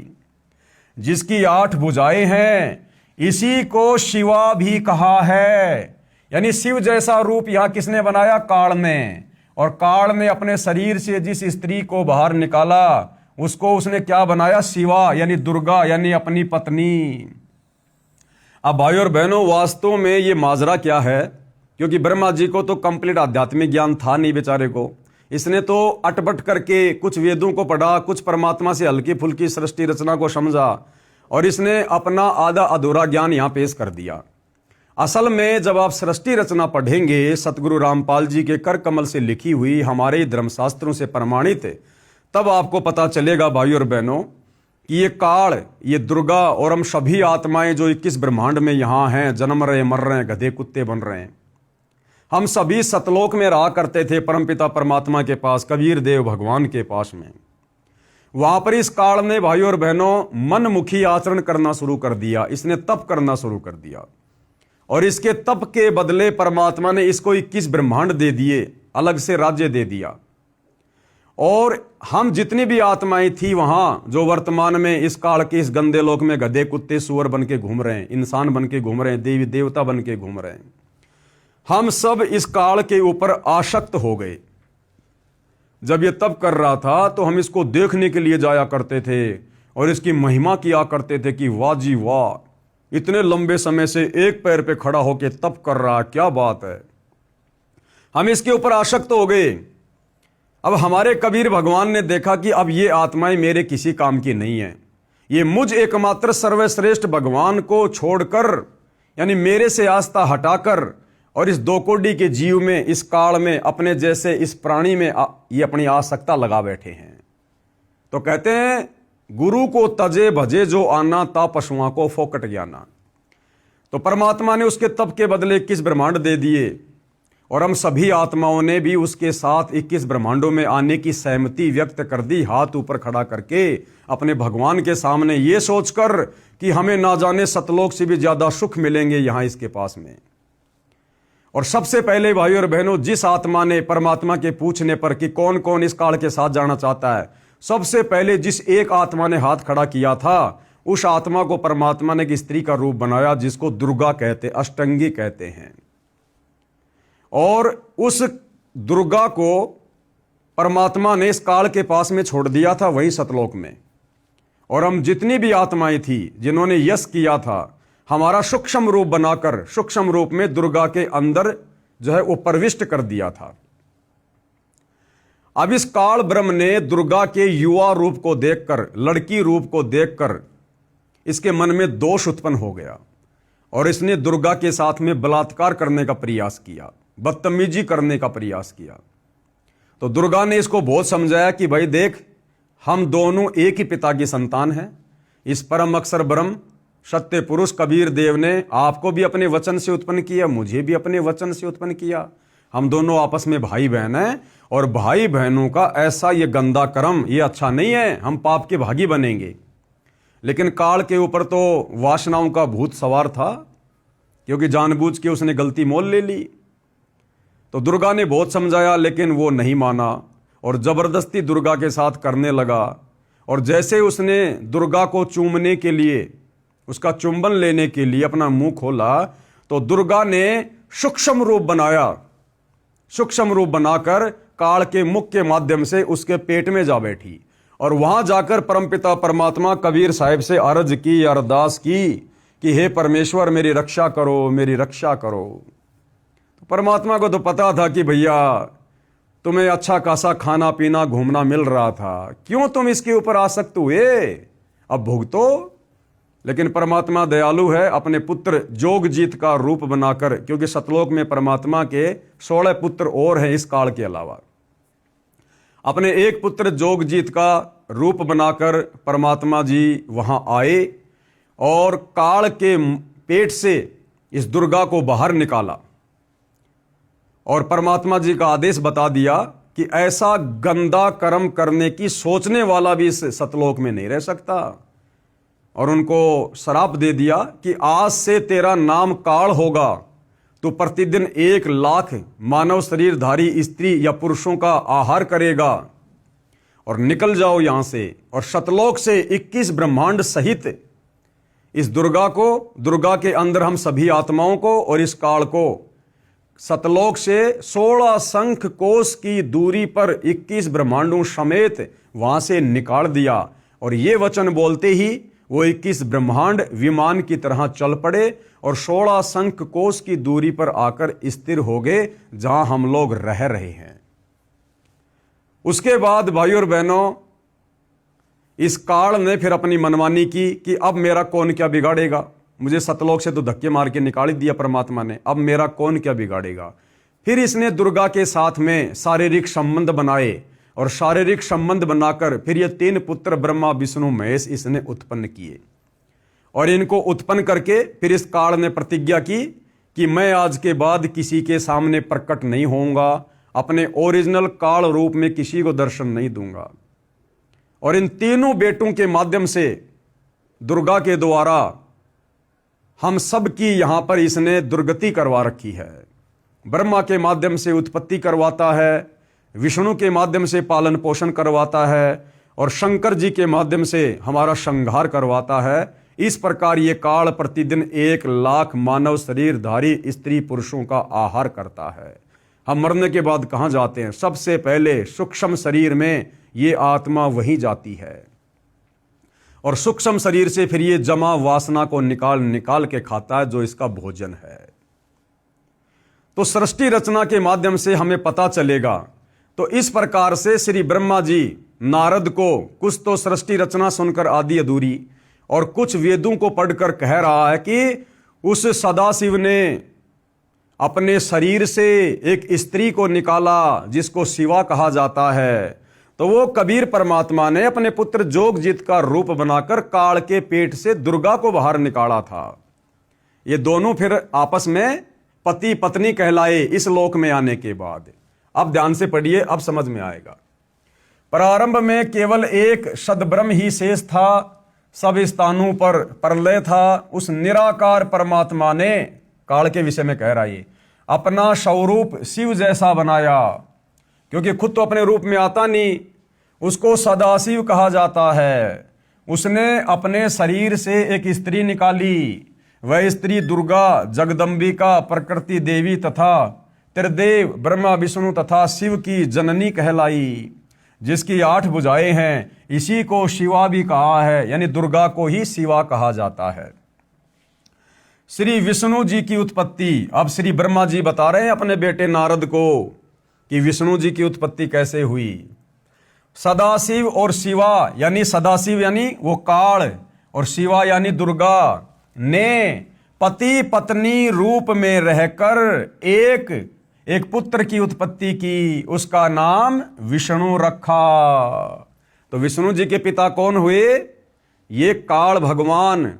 जिसकी 8 भुजाएं हैं। इसी को शिवा भी कहा है। यानी शिव जैसा रूप यहां किसने बनाया? काल ने। और काल ने अपने शरीर से जिस स्त्री को बाहर निकाला उसको उसने क्या बनाया? शिवा यानी दुर्गा, यानी अपनी पत्नी। अब भाइयों और बहनों, वास्तव में ये माजरा क्या है? क्योंकि ब्रह्मा जी को तो कंप्लीट आध्यात्मिक ज्ञान था नहीं बेचारे को। इसने तो अटपट करके कुछ वेदों को पढ़ा, कुछ परमात्मा से हल्की फुल्की सृष्टि रचना को समझा, और इसने अपना आधा अधूरा ज्ञान यहां पेश कर दिया। असल में जब आप सृष्टि रचना पढ़ेंगे, सतगुरु रामपाल जी के कर कमल से लिखी हुई, हमारे धर्मशास्त्रों से प्रमाणित, तब आपको पता चलेगा भाइयों और बहनों कि ये काल, ये दुर्गा और हम सभी आत्माएं जो 21 ब्रह्मांड में यहाँ हैं, जन्म रहे, मर रहे हैं, गधे कुत्ते बन रहे हैं, हम सभी सतलोक में रहा करते थे परमपिता परमात्मा के पास, कबीर देव भगवान के पास में। वहां पर इस काल ने भाइयों और बहनों मनमुखी आचरण करना शुरू कर दिया। इसने तप करना शुरू कर दिया, और इसके तप के बदले परमात्मा ने इसको 21 ब्रह्मांड दे दिए, अलग से राज्य दे दिया। और हम जितनी भी आत्माएं थी वहां, जो वर्तमान में इस काल के इस गंदे लोक में गधे कुत्ते सूअर बन के घूम रहे हैं, इंसान बन के घूम रहे हैं, देवी देवता बन के घूम रहे हैं, हम सब इस काल के ऊपर आसक्त हो गए। जब ये तप कर रहा था तो हम इसको देखने के लिए जाया करते थे और इसकी महिमा किया करते थे कि वाह जी वाह, इतने लंबे समय से एक पैर पे खड़ा होकर तप कर रहा, क्या बात है। हम इसके ऊपर आसक्त हो गए। अब हमारे कबीर भगवान ने देखा कि अब ये आत्माएं मेरे किसी काम की नहीं है, ये मुझ एकमात्र सर्वश्रेष्ठ भगवान को छोड़कर, यानी मेरे से आस्था हटाकर और इस दो कोडी के जीव में, इस काल में, अपने जैसे इस प्राणी में ये अपनी आसक्ता लगा बैठे हैं। तो कहते हैं गुरु को तजे भजे जो आना, ता पशुओं को फोकट ज्ञाना। तो परमात्मा ने उसके तप के बदले 21 ब्रह्मांड दे दिए और हम सभी आत्माओं ने भी उसके साथ 21 ब्रह्मांडों में आने की सहमति व्यक्त कर दी, हाथ ऊपर खड़ा करके अपने भगवान के सामने, ये सोचकर कि हमें ना जाने सतलोक से भी ज्यादा सुख मिलेंगे यहां इसके पास में। और सबसे पहले भाई और बहनों, जिस आत्मा ने परमात्मा के पूछने पर कि कौन कौन इस काल के साथ जाना चाहता है, सबसे पहले जिस एक आत्मा ने हाथ खड़ा किया था, उस आत्मा को परमात्मा ने एक स्त्री का रूप बनाया जिसको दुर्गा कहते, अष्टंगी कहते हैं। और उस दुर्गा को परमात्मा ने इस काल के पास में छोड़ दिया था, वही सतलोक में। और हम जितनी भी आत्माएं थी जिन्होंने यश किया था, हमारा सूक्ष्म रूप बनाकर सूक्ष्म रूप में दुर्गा के अंदर जो है वो प्रविष्ट कर दिया था। अब इस काल ब्रह्म ने दुर्गा के युवा रूप को देखकर, लड़की रूप को देखकर इसके मन में दोष उत्पन्न हो गया और इसने दुर्गा के साथ में बलात्कार करने का प्रयास किया, बदतमीजी करने का प्रयास किया। तो दुर्गा ने इसको बहुत समझाया कि भाई देख, हम दोनों एक ही पिता की संतान हैं। इस परम अक्षर ब्रह्म सत्य पुरुष कबीर देव ने आपको भी अपने वचन से उत्पन्न किया, मुझे भी अपने वचन से उत्पन्न किया। हम दोनों आपस में भाई बहन हैं और भाई बहनों का ऐसा ये गंदा कर्म ये अच्छा नहीं है, हम पाप के भागी बनेंगे। लेकिन काल के ऊपर तो वासनाओं का भूत सवार था, क्योंकि जानबूझ के उसने गलती मोल ले ली। तो दुर्गा ने बहुत समझाया लेकिन वो नहीं माना और जबरदस्ती दुर्गा के साथ करने लगा। और जैसे उसने दुर्गा को चूमने के लिए, उसका चुंबन लेने के लिए अपना मुंह खोला, तो दुर्गा ने सूक्ष्म रूप बनाया, सूक्ष्म रूप बनाकर काल के मुख के माध्यम से उसके पेट में जा बैठी और वहां जाकर परमपिता परमात्मा कबीर साहिब से अर्ज की, अरदास की कि हे परमेश्वर मेरी रक्षा करो, मेरी रक्षा करो। तो परमात्मा को तो पता था कि भैया तुम्हें अच्छा खासा खाना पीना घूमना मिल रहा था, क्यों तुम इसके ऊपर आसक्त हुए, अब भुगतो। लेकिन परमात्मा दयालु है, अपने पुत्र जोगजीत का रूप बनाकर, क्योंकि सतलोक में परमात्मा के 16 पुत्र और हैं इस काल के अलावा, अपने एक पुत्र जोगजीत का रूप बनाकर परमात्मा जी वहां आए और काल के पेट से इस दुर्गा को बाहर निकाला और परमात्मा जी का आदेश बता दिया कि ऐसा गंदा कर्म करने की सोचने वाला भी इस सतलोक में नहीं रह सकता। और उनको श्राप दे दिया कि आज से तेरा नाम काल होगा, तो प्रतिदिन 1 लाख मानव शरीरधारी स्त्री या पुरुषों का आहार करेगा और निकल जाओ यहां से। और सतलोक से 21 ब्रह्मांड सहित इस दुर्गा को, दुर्गा के अंदर हम सभी आत्माओं को और इस काल को सतलोक से 16 शंख कोश की दूरी पर 21 ब्रह्मांडों समेत वहां से निकाल दिया। और ये वचन बोलते ही वो 21 ब्रह्मांड विमान की तरह चल पड़े और 16 शंख कोश की दूरी पर आकर स्थिर हो गए जहां हम लोग रह रहे हैं। उसके बाद भाई और बहनों, इस काल ने फिर अपनी मनमानी की कि अब मेरा कौन क्या बिगाड़ेगा, मुझे सतलोक से तो धक्के मार के निकाल ही दिया परमात्मा ने, अब मेरा कौन क्या बिगाड़ेगा। फिर इसने दुर्गा के साथ में शारीरिक संबंध बनाए और शारीरिक संबंध बनाकर फिर ये 3 पुत्र ब्रह्मा विष्णु महेश इसने उत्पन्न किए। और इनको उत्पन्न करके फिर इस काल ने प्रतिज्ञा की कि मैं आज के बाद किसी के सामने प्रकट नहीं होऊंगा, अपने ओरिजिनल काल रूप में किसी को दर्शन नहीं दूंगा। और इन तीनों बेटों के माध्यम से दुर्गा के द्वारा हम सब की यहां पर इसने दुर्गति करवा रखी है। ब्रह्मा के माध्यम से उत्पत्ति करवाता है, विष्णु के माध्यम से पालन पोषण करवाता है और शंकर जी के माध्यम से हमारा संहार करवाता है। इस प्रकार ये काल प्रतिदिन 1 लाख मानव शरीरधारी स्त्री पुरुषों का आहार करता है। हम मरने के बाद कहाँ जाते हैं? सबसे पहले सूक्ष्म शरीर में ये आत्मा वहीं जाती है और सूक्ष्म शरीर से फिर ये जमा वासना को निकाल के खाता है, जो इसका भोजन है। तो सृष्टि रचना के माध्यम से हमें पता चलेगा। तो इस प्रकार से श्री ब्रह्मा जी नारद को कुछ तो सृष्टि रचना सुनकर आधी अधूरी और कुछ वेदों को पढ़कर कह रहा है कि उस सदाशिव ने अपने शरीर से एक स्त्री को निकाला जिसको शिवा कहा जाता है। तो वो कबीर परमात्मा ने अपने पुत्र जोगजीत का रूप बनाकर काल के पेट से दुर्गा को बाहर निकाला था। ये दोनों फिर आपस में पति पत्नी कहलाए इस लोक में आने के बाद। अब ध्यान से पढ़िए, अब समझ में आएगा। प्रारंभ में केवल एक सद्ब्रह्म ही शेष था, सब स्थानों पर प्रलय था। उस निराकार परमात्मा ने, काल के विषय में कह रहा है, अपना स्वरूप शिव जैसा बनाया, क्योंकि खुद तो अपने रूप में आता नहीं, उसको सदाशिव कहा जाता है। उसने अपने शरीर से एक स्त्री निकाली, वह स्त्री दुर्गा, जगदम्बिका, प्रकृति देवी तथा त्रिदेव ब्रह्मा विष्णु तथा शिव की जननी कहलाई, जिसकी 8 भुजाएं हैं। इसी को शिवा भी कहा है, यानी दुर्गा को ही शिवा कहा जाता है। श्री विष्णु जी की उत्पत्ति, अब श्री ब्रह्मा जी बता रहे हैं अपने बेटे नारद को कि विष्णु जी की उत्पत्ति कैसे हुई। सदाशिव और शिवा, यानी सदाशिव यानी वो काल और शिवा यानी दुर्गा ने पति पत्नी रूप में रहकर एक पुत्र की उत्पत्ति की, उसका नाम विष्णु रखा। तो विष्णु जी के पिता कौन हुए? ये काल भगवान,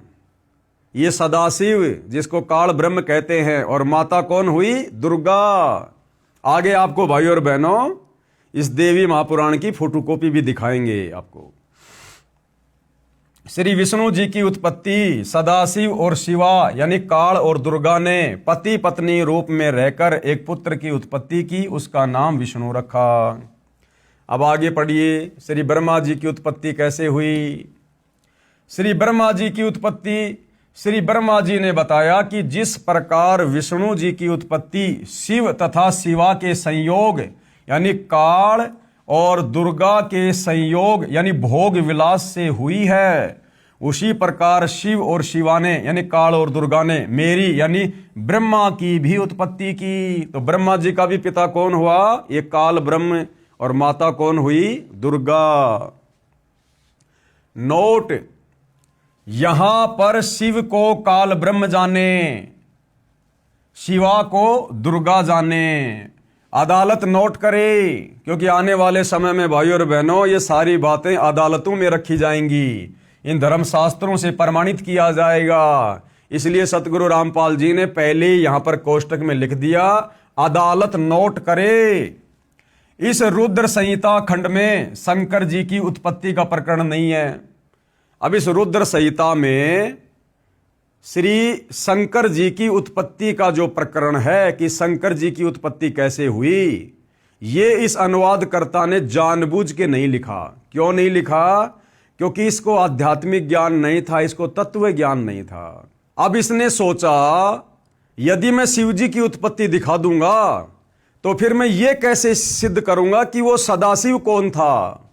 ये सदाशिव जिसको काल ब्रह्म कहते हैं, और माता कौन हुई? दुर्गा। आगे आपको भाई और बहनों इस देवी महापुराण की फोटोकॉपी भी दिखाएंगे आपको। श्री विष्णु जी की उत्पत्ति सदाशिव और शिवा यानी काल और दुर्गा ने पति पत्नी रूप में रहकर एक पुत्र की उत्पत्ति की, उसका नाम विष्णु रखा। अब आगे पढ़िए, श्री ब्रह्मा जी की उत्पत्ति कैसे हुई। श्री ब्रह्मा जी की उत्पत्ति, श्री ब्रह्मा जी ने बताया कि जिस प्रकार विष्णु जी की उत्पत्ति शिव तथा शिवा के संयोग यानी काल और दुर्गा के संयोग यानी भोग विलास से हुई है, उसी प्रकार शिव और शिवा ने यानी काल और दुर्गा ने मेरी यानी ब्रह्मा की भी उत्पत्ति की। तो ब्रह्मा जी का भी पिता कौन हुआ? ये काल ब्रह्म, और माता कौन हुई? दुर्गा। नोट, यहां पर शिव को काल ब्रह्म जाने, शिवा को दुर्गा जाने। अदालत नोट करे, क्योंकि आने वाले समय में भाई और बहनों ये सारी बातें अदालतों में रखी जाएंगी, इन धर्म शास्त्रों से प्रमाणित किया जाएगा। इसलिए सतगुरु रामपाल जी ने पहले यहां पर कोष्टक में लिख दिया, अदालत नोट करे। इस रुद्र संहिता खंड में शंकर जी की उत्पत्ति का प्रकरण नहीं है। अब इस रुद्र संहिता में श्री शंकर जी की उत्पत्ति का जो प्रकरण है कि शंकर जी की उत्पत्ति कैसे हुई, ये इस अनुवादकर्ता ने जानबूझ के नहीं लिखा। क्यों नहीं लिखा? क्योंकि इसको आध्यात्मिक ज्ञान नहीं था, इसको तत्व ज्ञान नहीं था। अब इसने सोचा यदि मैं शिव जी की उत्पत्ति दिखा दूंगा तो फिर मैं ये कैसे सिद्ध करूंगा कि वो सदाशिव कौन था,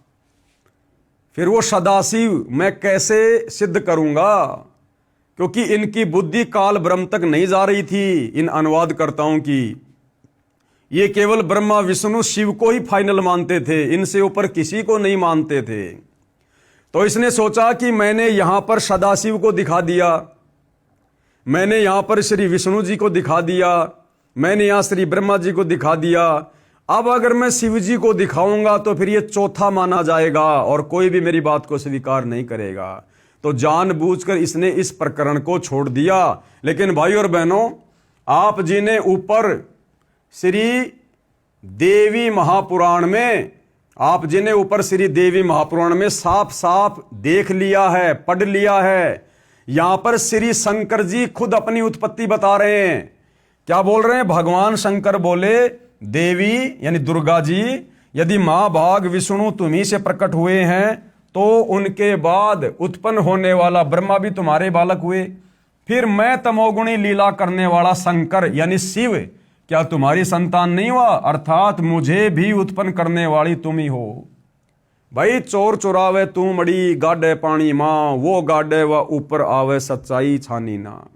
फिर वो सदाशिव मैं कैसे सिद्ध करूंगा, क्योंकि इनकी बुद्धि काल ब्रह्म तक नहीं जा रही थी। इन अनुवादकर्ताओं की ये केवल ब्रह्मा विष्णु शिव को ही फाइनल मानते थे, इनसे ऊपर किसी को नहीं मानते थे। तो इसने सोचा कि मैंने यहां पर सदाशिव को दिखा दिया, मैंने यहां पर श्री विष्णु जी को दिखा दिया, मैंने यहां श्री ब्रह्मा जी को दिखा दिया। अब अगर मैं शिव जी को दिखाऊंगा तो फिर ये चौथा माना जाएगा और कोई भी मेरी बात को स्वीकार नहीं करेगा। तो जानबूझकर इसने इस प्रकरण को छोड़ दिया। लेकिन भाई और बहनों, आप जी ने ऊपर श्री देवी महापुराण में, आप जी ने ऊपर श्री देवी महापुराण में साफ साफ देख लिया है, पढ़ लिया है। यहां पर श्री शंकर जी खुद अपनी उत्पत्ति बता रहे हैं। क्या बोल रहे हैं? भगवान शंकर बोले देवी यानी दुर्गा जी यदि महाभाग विष्णु तुम्ही से प्रकट हुए हैं तो उनके बाद उत्पन्न होने वाला ब्रह्मा भी तुम्हारे बालक हुए। फिर मैं तमोगुणी लीला करने वाला शंकर यानी शिव क्या तुम्हारी संतान नहीं हुआ? अर्थात मुझे भी उत्पन्न करने वाली तुम ही हो। भाई चोर चुरावे तू मड़ी, गाडे पानी मां, वो गाडे व ऊपर आवे, सच्चाई छानी ना।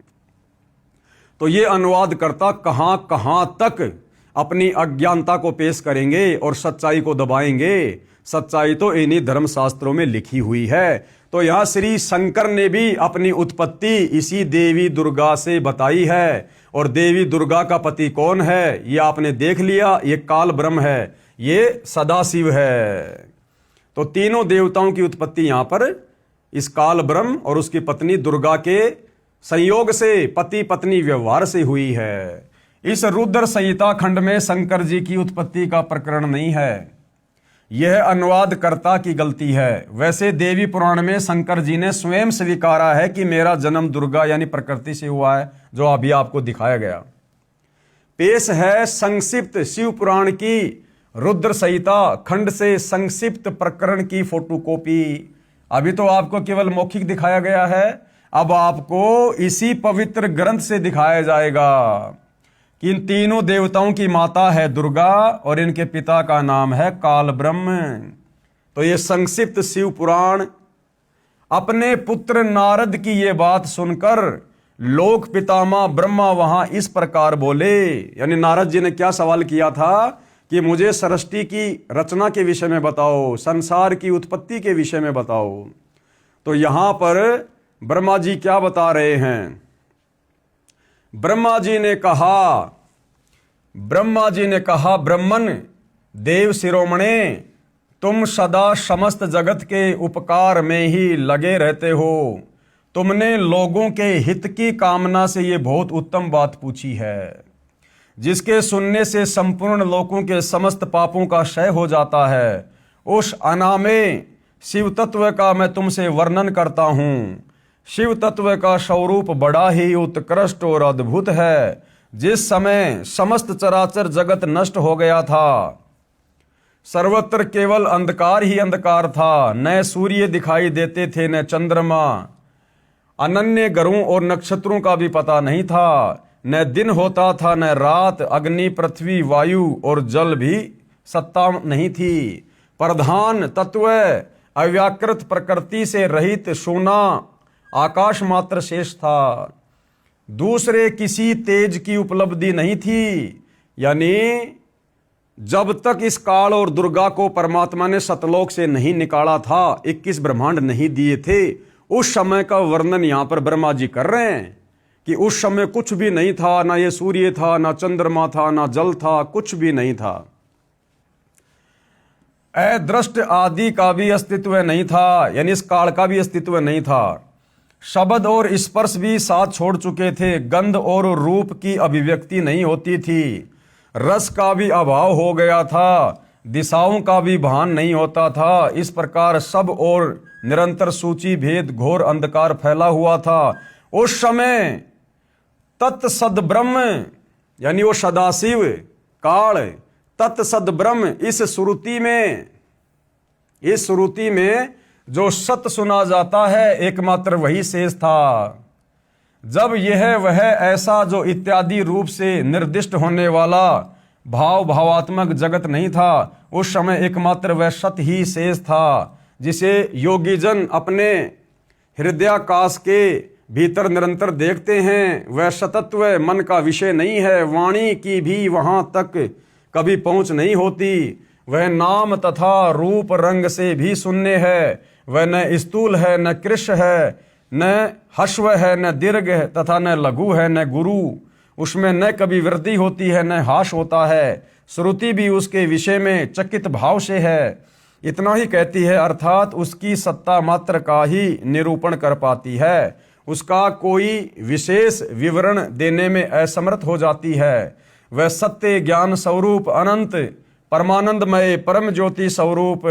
तो ये अनुवाद करता कहां कहां तक अपनी अज्ञानता को पेश करेंगे और सच्चाई को दबाएंगे। सच्चाई तो इन्हीं धर्मशास्त्रों में लिखी हुई है। तो यहां श्री शंकर ने भी अपनी उत्पत्ति इसी देवी दुर्गा से बताई है। और देवी दुर्गा का पति कौन है ये आपने देख लिया, ये काल ब्रह्म है, ये सदाशिव है। तो तीनों देवताओं की उत्पत्ति यहां पर इस काल ब्रह्म और उसकी पत्नी दुर्गा के संयोग से, पति पत्नी व्यवहार से हुई है। इस रुद्र संहिता खंड में शंकर जी की उत्पत्ति का प्रकरण नहीं है, यह अनुवादकर्ता की गलती है। वैसे देवी पुराण में शंकर जी ने स्वयं स्वीकारा है कि मेरा जन्म दुर्गा यानी प्रकृति से हुआ है, जो अभी आपको दिखाया गया। पेश है संक्षिप्त शिव पुराण की रुद्र संहिता खंड से संक्षिप्त प्रकरण की फोटोकॉपी। अभी तो आपको केवल मौखिक दिखाया गया है, अब आपको इसी पवित्र ग्रंथ से दिखाया जाएगा कि इन तीनों देवताओं की माता है दुर्गा और इनके पिता का नाम है काल ब्रह्म। तो ये संक्षिप्त शिव पुराण अपने पुत्र नारद की ये बात सुनकर लोक पितामह ब्रह्मा वहां इस प्रकार बोले, यानी नारद जी ने क्या सवाल किया था कि मुझे सृष्टि की रचना के विषय में बताओ, संसार की उत्पत्ति के विषय में बताओ। तो यहां पर ब्रह्मा जी क्या बता रहे हैं? ब्रह्मा जी ने कहा ब्रह्मन देव शिरोमणे, तुम सदा समस्त जगत के उपकार में ही लगे रहते हो। तुमने लोगों के हित की कामना से ये बहुत उत्तम बात पूछी है, जिसके सुनने से संपूर्ण लोगों के समस्त पापों का क्षय हो जाता है। उस अनामे शिव तत्व का मैं तुमसे वर्णन करता हूं। शिव तत्व का स्वरूप बड़ा ही उत्कृष्ट और अद्भुत है। जिस समय समस्त चराचर जगत नष्ट हो गया था, सर्वत्र केवल अंधकार ही अंधकार था, न सूर्य दिखाई देते थे न चंद्रमा, अनन्य ग्रहों और नक्षत्रों का भी पता नहीं था, न दिन होता था न रात, अग्नि पृथ्वी वायु और जल भी सत्ता नहीं थी। प्रधान तत्व अव्याकृत प्रकृति से रहित सोना आकाश मात्र शेष था। दूसरे किसी तेज की उपलब्धि नहीं थी। यानी जब तक इस काल और दुर्गा को परमात्मा ने सतलोक से नहीं निकाला था, 21 ब्रह्मांड नहीं दिए थे, उस समय का वर्णन यहां पर ब्रह्मा जी कर रहे हैं कि उस समय कुछ भी नहीं था, ना ये सूर्य था, ना चंद्रमा था, ना जल था, कुछ भी नहीं था। अदृष्ट आदि का भी अस्तित्व नहीं था, यानी इस काल का भी अस्तित्व नहीं था। शब्द और स्पर्श भी साथ छोड़ चुके थे। गंध और रूप की अभिव्यक्ति नहीं होती थी। रस का भी अभाव हो गया था। दिशाओं का भी भान नहीं होता था। इस प्रकार सब और निरंतर सूची भेद घोर अंधकार फैला हुआ था। उस समय तत्सद ब्रह्म, यानी वो सदाशिव काल तत्सद ब्रह्म, इस श्रुति में जो सत्य सुना जाता है एकमात्र वही शेष था। जब यह वह ऐसा जो इत्यादि रूप से निर्दिष्ट होने वाला भावात्मक जगत नहीं था, उस समय एकमात्र वह सत्य ही शेष था, जिसे योगीजन अपने हृदयाकाश के भीतर निरंतर देखते हैं। वह सतत्व मन का विषय नहीं है। वाणी की भी वहां तक कभी पहुंच नहीं होती। वह नाम तथा रूप रंग से भी शून्य है। वह न स्थूल है, न कृश है, न हश्व है, न दीर्घ है तथा न लघु है, न गुरु। उसमें न कभी वृद्धि होती है, न हास होता है। श्रुति भी उसके विषय में चकित भाव से है। इतना ही कहती है, अर्थात उसकी सत्ता मात्र का ही निरूपण कर पाती है। उसका कोई विशेष विवरण देने में असमर्थ हो जाती है। वह सत्य ज्ञान स्वरूप अनंत परमानंदमय परम ज्योति स्वरूप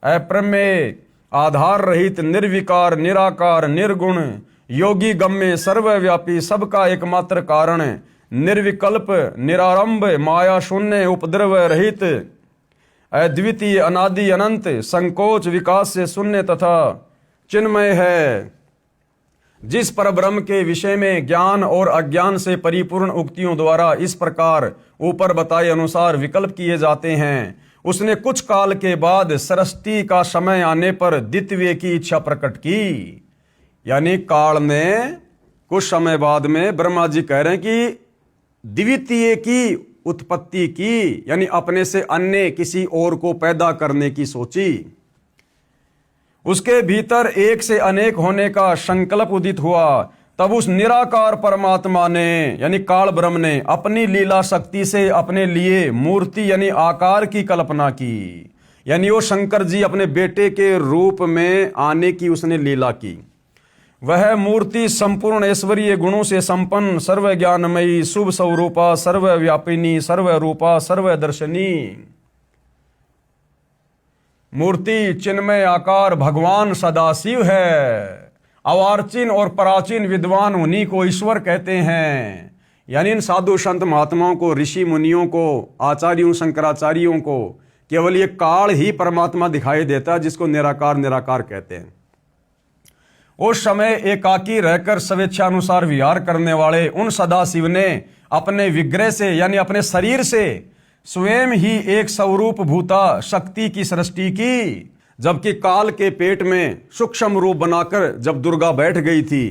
अप्रमेय आधार रहित निर्विकार निराकार निर्गुण योगी गम्य सर्वव्यापी सबका एकमात्र कारण निर्विकल्प निरारंभ माया शून्य उपद्रव रहित अद्वितीय अनादि अनंत संकोच विकास से शून्य तथा चिन्मय है। जिस परब्रह्म के विषय में ज्ञान और अज्ञान से परिपूर्ण उक्तियों द्वारा इस प्रकार ऊपर बताए अनुसार विकल्प किए जाते हैं, उसने कुछ काल के बाद सृष्टि का समय आने पर द्वितीय की इच्छा प्रकट की। यानी काल ने कुछ समय बाद में ब्रह्मा जी कह रहे हैं कि द्वितीय की उत्पत्ति की, यानी अपने से अन्य किसी और को पैदा करने की सोची। उसके भीतर एक से अनेक होने का संकल्प उदित हुआ। तब उस निराकार परमात्मा ने यानी काल ब्रह्म ने अपनी लीला शक्ति से अपने लिए मूर्ति यानी आकार की कल्पना की। यानी वो शंकर जी अपने बेटे के रूप में आने की उसने लीला की। वह मूर्ति संपूर्ण ऐश्वर्य गुणों से संपन्न, सर्व ज्ञानमयी, शुभ स्वरूपा, सर्वव्यापिनी, सर्वरूपा, सर्वदर्शनी मूर्ति चिन्मय आकार भगवान सदाशिव है। अवार्चिन और प्राचीन विद्वान उन्हीं को ईश्वर कहते हैं। यानी इन साधु संत महात्माओं को, ऋषि मुनियों को, आचार्यों शंकराचार्यों को केवल ये काल ही परमात्मा दिखाई देता है, जिसको निराकार निराकार कहते हैं। उस समय एकाकी रहकर स्वेच्छानुसार विहार करने वाले उन सदाशिव ने अपने विग्रह से यानी अपने शरीर से स्वयं ही एक स्वरूप भूता शक्ति की सृष्टि की। जबकि काल के पेट में सूक्ष्म रूप बनाकर जब दुर्गा बैठ गई थी,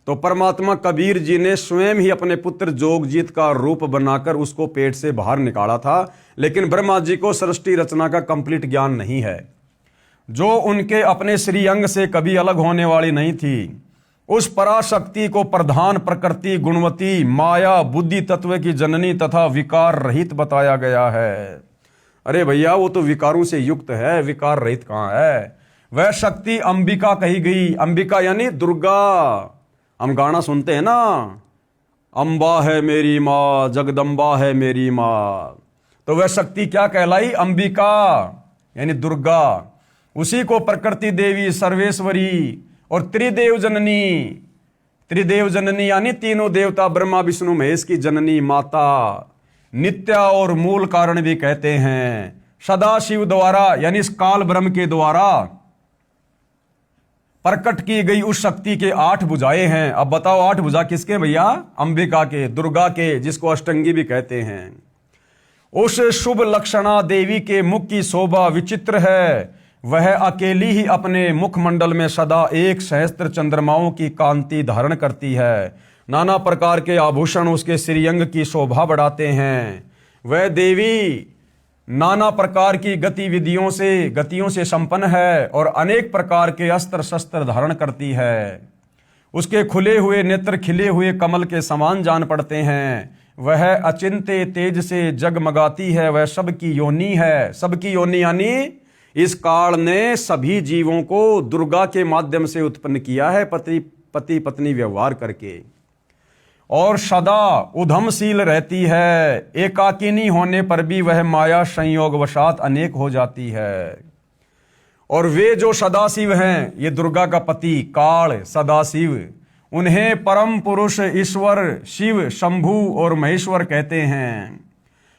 तो परमात्मा कबीर जी ने स्वयं ही अपने पुत्र जोगजीत का रूप बनाकर उसको पेट से बाहर निकाला था। लेकिन ब्रह्मा जी को सृष्टि रचना का कंप्लीट ज्ञान नहीं है, जो उनके अपने श्रीअंग से कभी अलग होने वाली नहीं थी। उस पराशक्ति को प्रधान प्रकृति गुणवती माया बुद्धि तत्व की जननी तथा विकार रहित बताया गया है। अरे भैया, वो तो विकारों से युक्त है, विकार रहित कहाँ है? वह शक्ति अंबिका कही गई। अंबिका यानी दुर्गा। हम गाना सुनते हैं ना, अंबा है मेरी माँ, जगदम्बा है मेरी माँ। तो वह शक्ति क्या कहलाई? अंबिका यानी दुर्गा। उसी को प्रकृति देवी, सर्वेश्वरी और त्रिदेव जननी, त्रिदेव जननी यानी तीनों देवता ब्रह्मा विष्णु महेश की जननी माता, नित्या और मूल कारण भी कहते हैं। सदाशिव द्वारा यानी इस काल ब्रह्म के द्वारा प्रकट की गई उस शक्ति के 8 भुजाएं हैं। अब बताओ 8 भुजा किसके भैया? अंबिका के, दुर्गा के, जिसको अष्टंगी भी कहते हैं। उस शुभ लक्षणा देवी के मुख की शोभा विचित्र है। वह अकेली ही अपने मुखमंडल में सदा 1 सहस्त्र चंद्रमाओं की कांति धारण करती है। नाना प्रकार के आभूषण उसके श्रीअंग की शोभा बढ़ाते हैं। वह देवी नाना प्रकार की गतियों से संपन्न है और अनेक प्रकार के अस्त्र शस्त्र धारण करती है। उसके खुले हुए नेत्र खिले हुए कमल के समान जान पड़ते हैं। वह अचिंत्य तेज से जगमगाती है। वह सबकी योनि है। सबकी योनि यानी इस काल ने सभी जीवों को दुर्गा के माध्यम से उत्पन्न किया है, पति पत्नी व्यवहार करके, और सदा उधमशील रहती है। एकाकिनी होने पर भी वह माया संयोगवशात अनेक हो जाती है। और वे जो सदाशिव हैं, ये दुर्गा का पति काल सदाशिव, उन्हें परम पुरुष ईश्वर शिव शंभु और महेश्वर कहते हैं।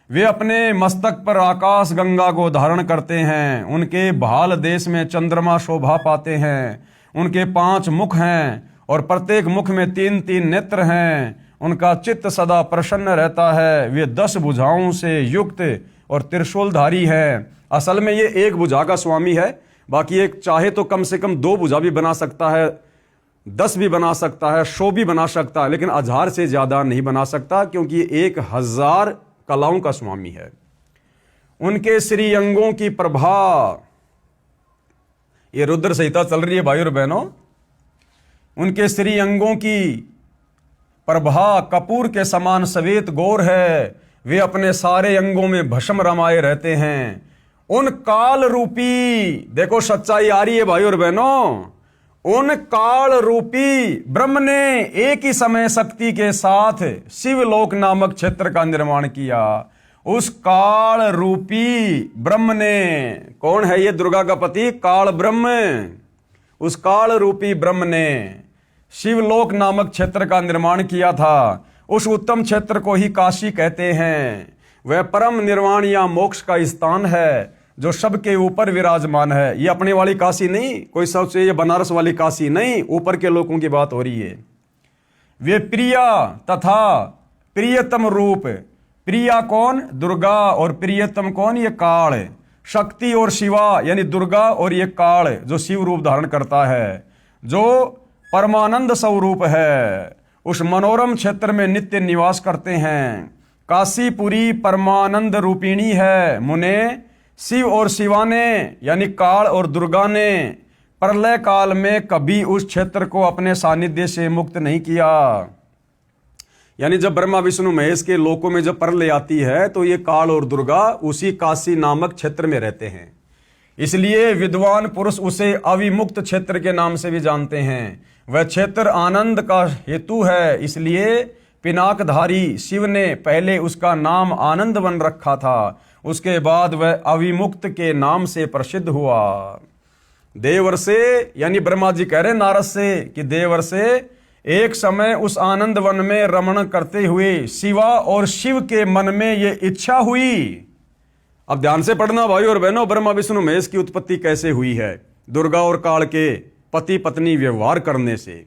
वे अपने मस्तक पर आकाश गंगा को धारण करते हैं। उनके भाल देश में चंद्रमा शोभा पाते हैं। उनके 5 मुख हैं और प्रत्येक मुख में 3-3 नेत्र हैं। उनका चित्त सदा प्रसन्न रहता है। वे 10 भुजाओं से युक्त और त्रिशूलधारी है। असल में ये 1 भुजा का स्वामी है, बाकी एक चाहे तो कम से कम 2 भुजा भी बना सकता है, 10 भी बना सकता है, 100 भी बना सकता है, लेकिन 1000 से ज्यादा नहीं बना सकता, क्योंकि ये 1000 कलाओं का स्वामी है। उनके श्रीअंगों की प्रभा, ये रुद्र संहिता चल रही है भाई और बहनों, उनके श्रीअंगों की प्रभा कपूर के समान श्वेत गौर है। वे अपने सारे अंगों में भस्म रमाए रहते हैं। उन काल रूपी, देखो सच्चाई आ रही है भाई और बहनों, उन काल रूपी ब्रह्म ने एक ही समय शक्ति के साथ शिवलोक नामक क्षेत्र का निर्माण किया। उस काल रूपी ब्रह्म ने, कौन है ये? दुर्गा का पति काल ब्रह्म। उस काल रूपी ब्रह्म ने शिवलोक नामक क्षेत्र का निर्माण किया था। उस उत्तम क्षेत्र को ही काशी कहते हैं। वह परम निर्वाण या मोक्ष का स्थान है, जो सबके ऊपर विराजमान है। ये अपने वाली काशी नहीं, कोई सोचे ये बनारस वाली काशी नहीं, ऊपर के लोगों की बात हो रही है। वे प्रिया तथा प्रियतम रूप, प्रिया कौन? दुर्गा, और प्रियतम कौन? ये काल। शक्ति और शिवा यानी दुर्गा और ये काल जो शिव रूप धारण करता है, जो परमानंद स्वरूप है, उस मनोरम क्षेत्र में नित्य निवास करते हैं। काशीपुरी परमानंद रूपिणी है मुने, शिव और शिवा ने यानी काल और दुर्गा ने प्रलय काल में कभी उस क्षेत्र को अपने सानिध्य से मुक्त नहीं किया। यानी जब ब्रह्मा विष्णु महेश के लोकों में जब प्रलय आती है तो ये काल और दुर्गा उसी काशी नामक क्षेत्र में रहते हैं। इसलिए विद्वान पुरुष उसे अविमुक्त क्षेत्र के नाम से भी जानते हैं। वह क्षेत्र आनंद का हेतु है, इसलिए पिनाकधारी शिव ने पहले उसका नाम आनंद वन रखा था, उसके बाद वह अविमुक्त के नाम से प्रसिद्ध हुआ। देवर्षे यानी ब्रह्मा जी कह रहे नारद से कि देवर्षे एक समय उस आनंद वन में रमण करते हुए शिवा और शिव के मन में ये इच्छा हुई। अब ध्यान से पढ़ना भाई और बहनों, ब्रह्मा विष्णु महेश की उत्पत्ति कैसे हुई है? दुर्गा और काल के पति पत्नी व्यवहार करने से।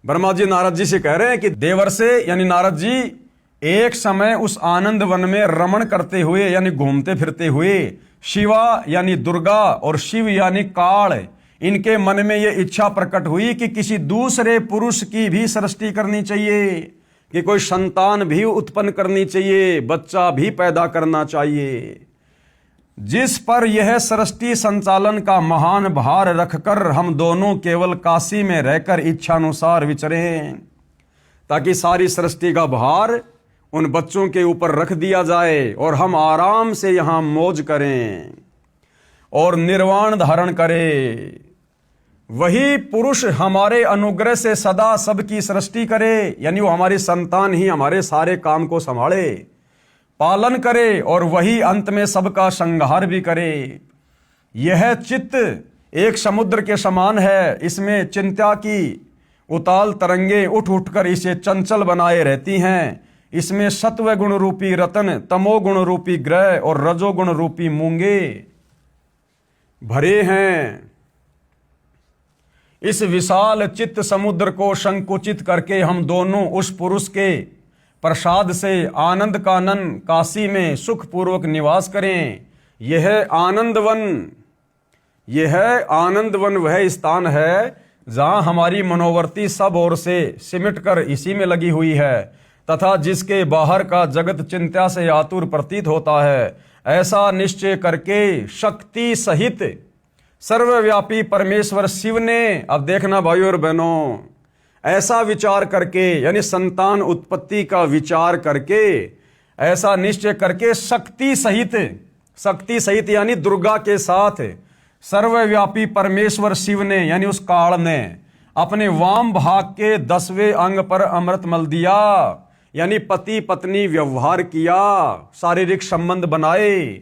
ब्रह्मा जी नारद जी से कह रहे हैं कि देवर्षे यानी नारद जी एक समय उस आनंद वन में रमण करते हुए यानी घूमते फिरते हुए शिवा यानी दुर्गा और शिव यानी काल, इनके मन में ये इच्छा प्रकट हुई कि किसी दूसरे पुरुष की भी सृष्टि करनी चाहिए, कि कोई संतान भी उत्पन्न करनी चाहिए, बच्चा भी पैदा करना चाहिए। जिस पर यह सृष्टि संचालन का महान भार रखकर हम दोनों केवल काशी में रहकर इच्छानुसार विचरें, ताकि सारी सृष्टि का भार उन बच्चों के ऊपर रख दिया जाए और हम आराम से यहां मौज करें और निर्वाण धारण करें। वही पुरुष हमारे अनुग्रह से सदा सबकी सृष्टि करे, यानी वो हमारी संतान ही हमारे सारे काम को संभाले, पालन करे और वही अंत में सबका संहार भी करे। यह चित्त एक समुद्र के समान है, इसमें चिंता की उताल तरंगे उठ उठकर इसे चंचल बनाए रहती हैं। इसमें सत्व गुण रूपी रतन, तमोगुण रूपी ग्रह और रजोगुण रूपी मूंगे भरे हैं। इस विशाल चित्त समुद्र को संकुचित करके हम दोनों उस पुरुष के प्रसाद से आनंद कानन काशी में सुखपूर्वक निवास करें। यह आनंद वन वह स्थान है जहां हमारी मनोवर्ती सब ओर से सिमट कर इसी में लगी हुई है, तथा जिसके बाहर का जगत चिंता से आतुर प्रतीत होता है। ऐसा निश्चय करके शक्ति सहित सर्वव्यापी परमेश्वर शिव ने, अब देखना भाइयों और बहनों, ऐसा विचार करके यानी संतान उत्पत्ति का विचार करके, ऐसा निश्चय करके शक्ति सहित यानी दुर्गा के साथ सर्वव्यापी परमेश्वर शिव ने यानी उस काल ने अपने वाम भाग के 10वें अंग पर अमृत मल दिया, यानी पति पत्नी व्यवहार किया, शारीरिक संबंध बनाए।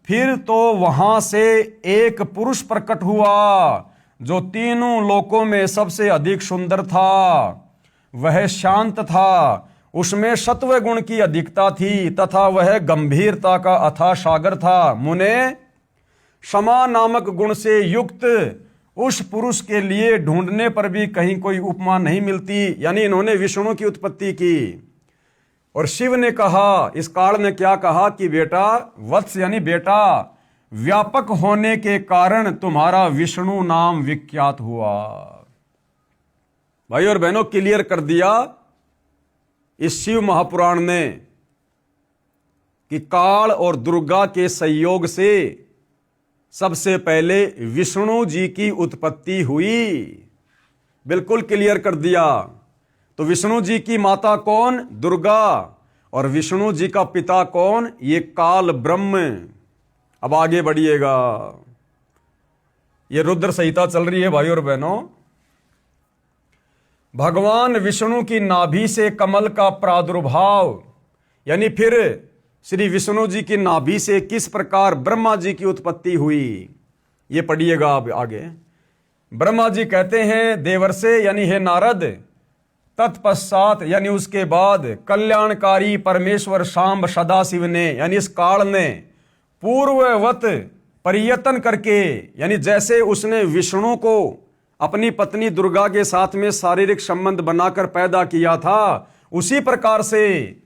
फिर तो वहां से एक पुरुष प्रकट हुआ जो तीनों लोकों में सबसे अधिक सुंदर था। वह शांत था, उसमें सत्व गुण की अधिकता थी तथा वह गंभीरता का अथाह सागर था। मुने क्षमा नामक गुण से युक्त उस पुरुष के लिए ढूंढने पर भी कहीं कोई उपमा नहीं मिलती। यानी इन्होंने विष्णु की उत्पत्ति की और शिव ने कहा, इस काल ने क्या कहा कि बेटा, वत्स यानी बेटा, व्यापक होने के कारण तुम्हारा विष्णु नाम विख्यात हुआ। भाई और बहनों, क्लियर कर दिया इस शिव महापुराण ने कि काल और दुर्गा के संयोग से सबसे पहले विष्णु जी की उत्पत्ति हुई। बिल्कुल क्लियर कर दिया। तो विष्णु जी की माता कौन? दुर्गा। और विष्णु जी का पिता कौन? ये काल ब्रह्म। अब आगे बढ़िएगा, ये रुद्र संहिता चल रही है भाई और बहनों। भगवान विष्णु की नाभि से कमल का प्रादुर्भाव, यानी फिर श्री विष्णु जी की नाभि से किस प्रकार ब्रह्मा जी की उत्पत्ति हुई, ये पढ़िएगा आप आगे। ब्रह्मा जी कहते हैं, देवर्षे यानी हे नारद, तत्पश्चात यानी उसके बाद कल्याणकारी परमेश्वर शांब सदाशिव ने यानी इस काल ने पूर्ववत परियतन करके, यानी जैसे उसने विष्णु को अपनी पत्नी दुर्गा के साथ में शारीरिक संबंध बनाकर पैदा किया था, उसी प्रकार से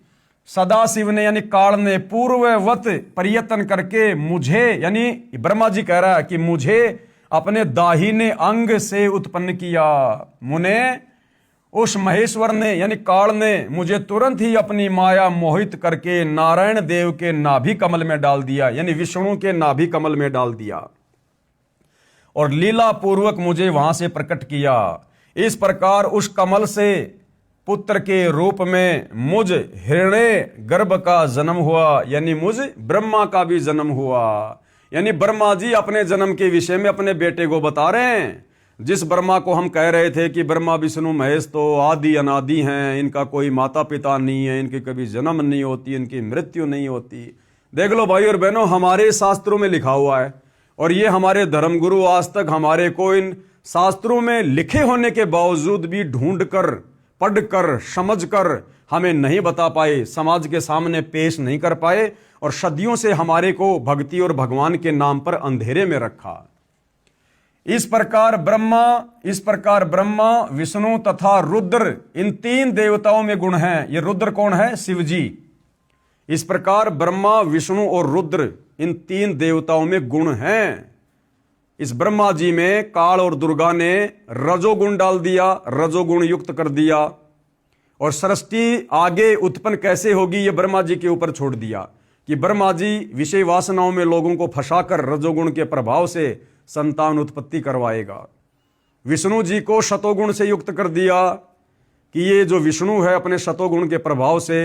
सदाशिव ने यानी काल ने पूर्ववत परियतन करके मुझे, यानी ब्रह्मा जी कह रहा है कि मुझे अपने दाहिने अंग से उत्पन्न किया। मुने उस महेश्वर ने यानी काल ने मुझे तुरंत ही अपनी माया मोहित करके नारायण देव के नाभि कमल में डाल दिया, यानी विष्णु के नाभि कमल में डाल दिया और लीला पूर्वक मुझे वहां से प्रकट किया। इस प्रकार उस कमल से पुत्र के रूप में मुझ हिरण्य गर्भ का जन्म हुआ, यानी मुझ ब्रह्मा का भी जन्म हुआ। यानी ब्रह्मा जी अपने जन्म के विषय में अपने बेटे को बता रहे हैं। जिस ब्रह्मा को हम कह रहे थे कि ब्रह्मा विष्णु महेश तो आदि अनादि हैं, इनका कोई माता पिता नहीं है, इनकी कभी जन्म नहीं होती, इनकी मृत्यु नहीं होती। देख लो भाई और बहनों, हमारे शास्त्रों में लिखा हुआ है और ये हमारे धर्मगुरु आज तक हमारे को इन शास्त्रों में लिखे होने के बावजूद भी ढूंढकर, पढ़कर, समझकर हमें नहीं बता पाए, समाज के सामने पेश नहीं कर पाए और सदियों से हमारे को भक्ति और भगवान के नाम पर अंधेरे में रखा। इस प्रकार ब्रह्मा विष्णु तथा रुद्र इन तीन देवताओं में गुण हैं। ये रुद्र कौन है? शिव जी। इस प्रकार ब्रह्मा विष्णु और रुद्र इन तीन देवताओं में गुण हैं। इस ब्रह्मा जी में काल और दुर्गा ने रजोगुण डाल दिया, रजोगुण युक्त कर दिया और सृष्टि आगे उत्पन्न कैसे होगी ये ब्रह्मा जी के ऊपर छोड़ दिया कि ब्रह्मा जी विषय वासनाओं में लोगों को फंसाकर रजोगुण के प्रभाव से संतान उत्पत्ति करवाएगा। विष्णु जी को शतोगुण से युक्त कर दिया कि ये जो विष्णु है अपने शतोगुण के प्रभाव से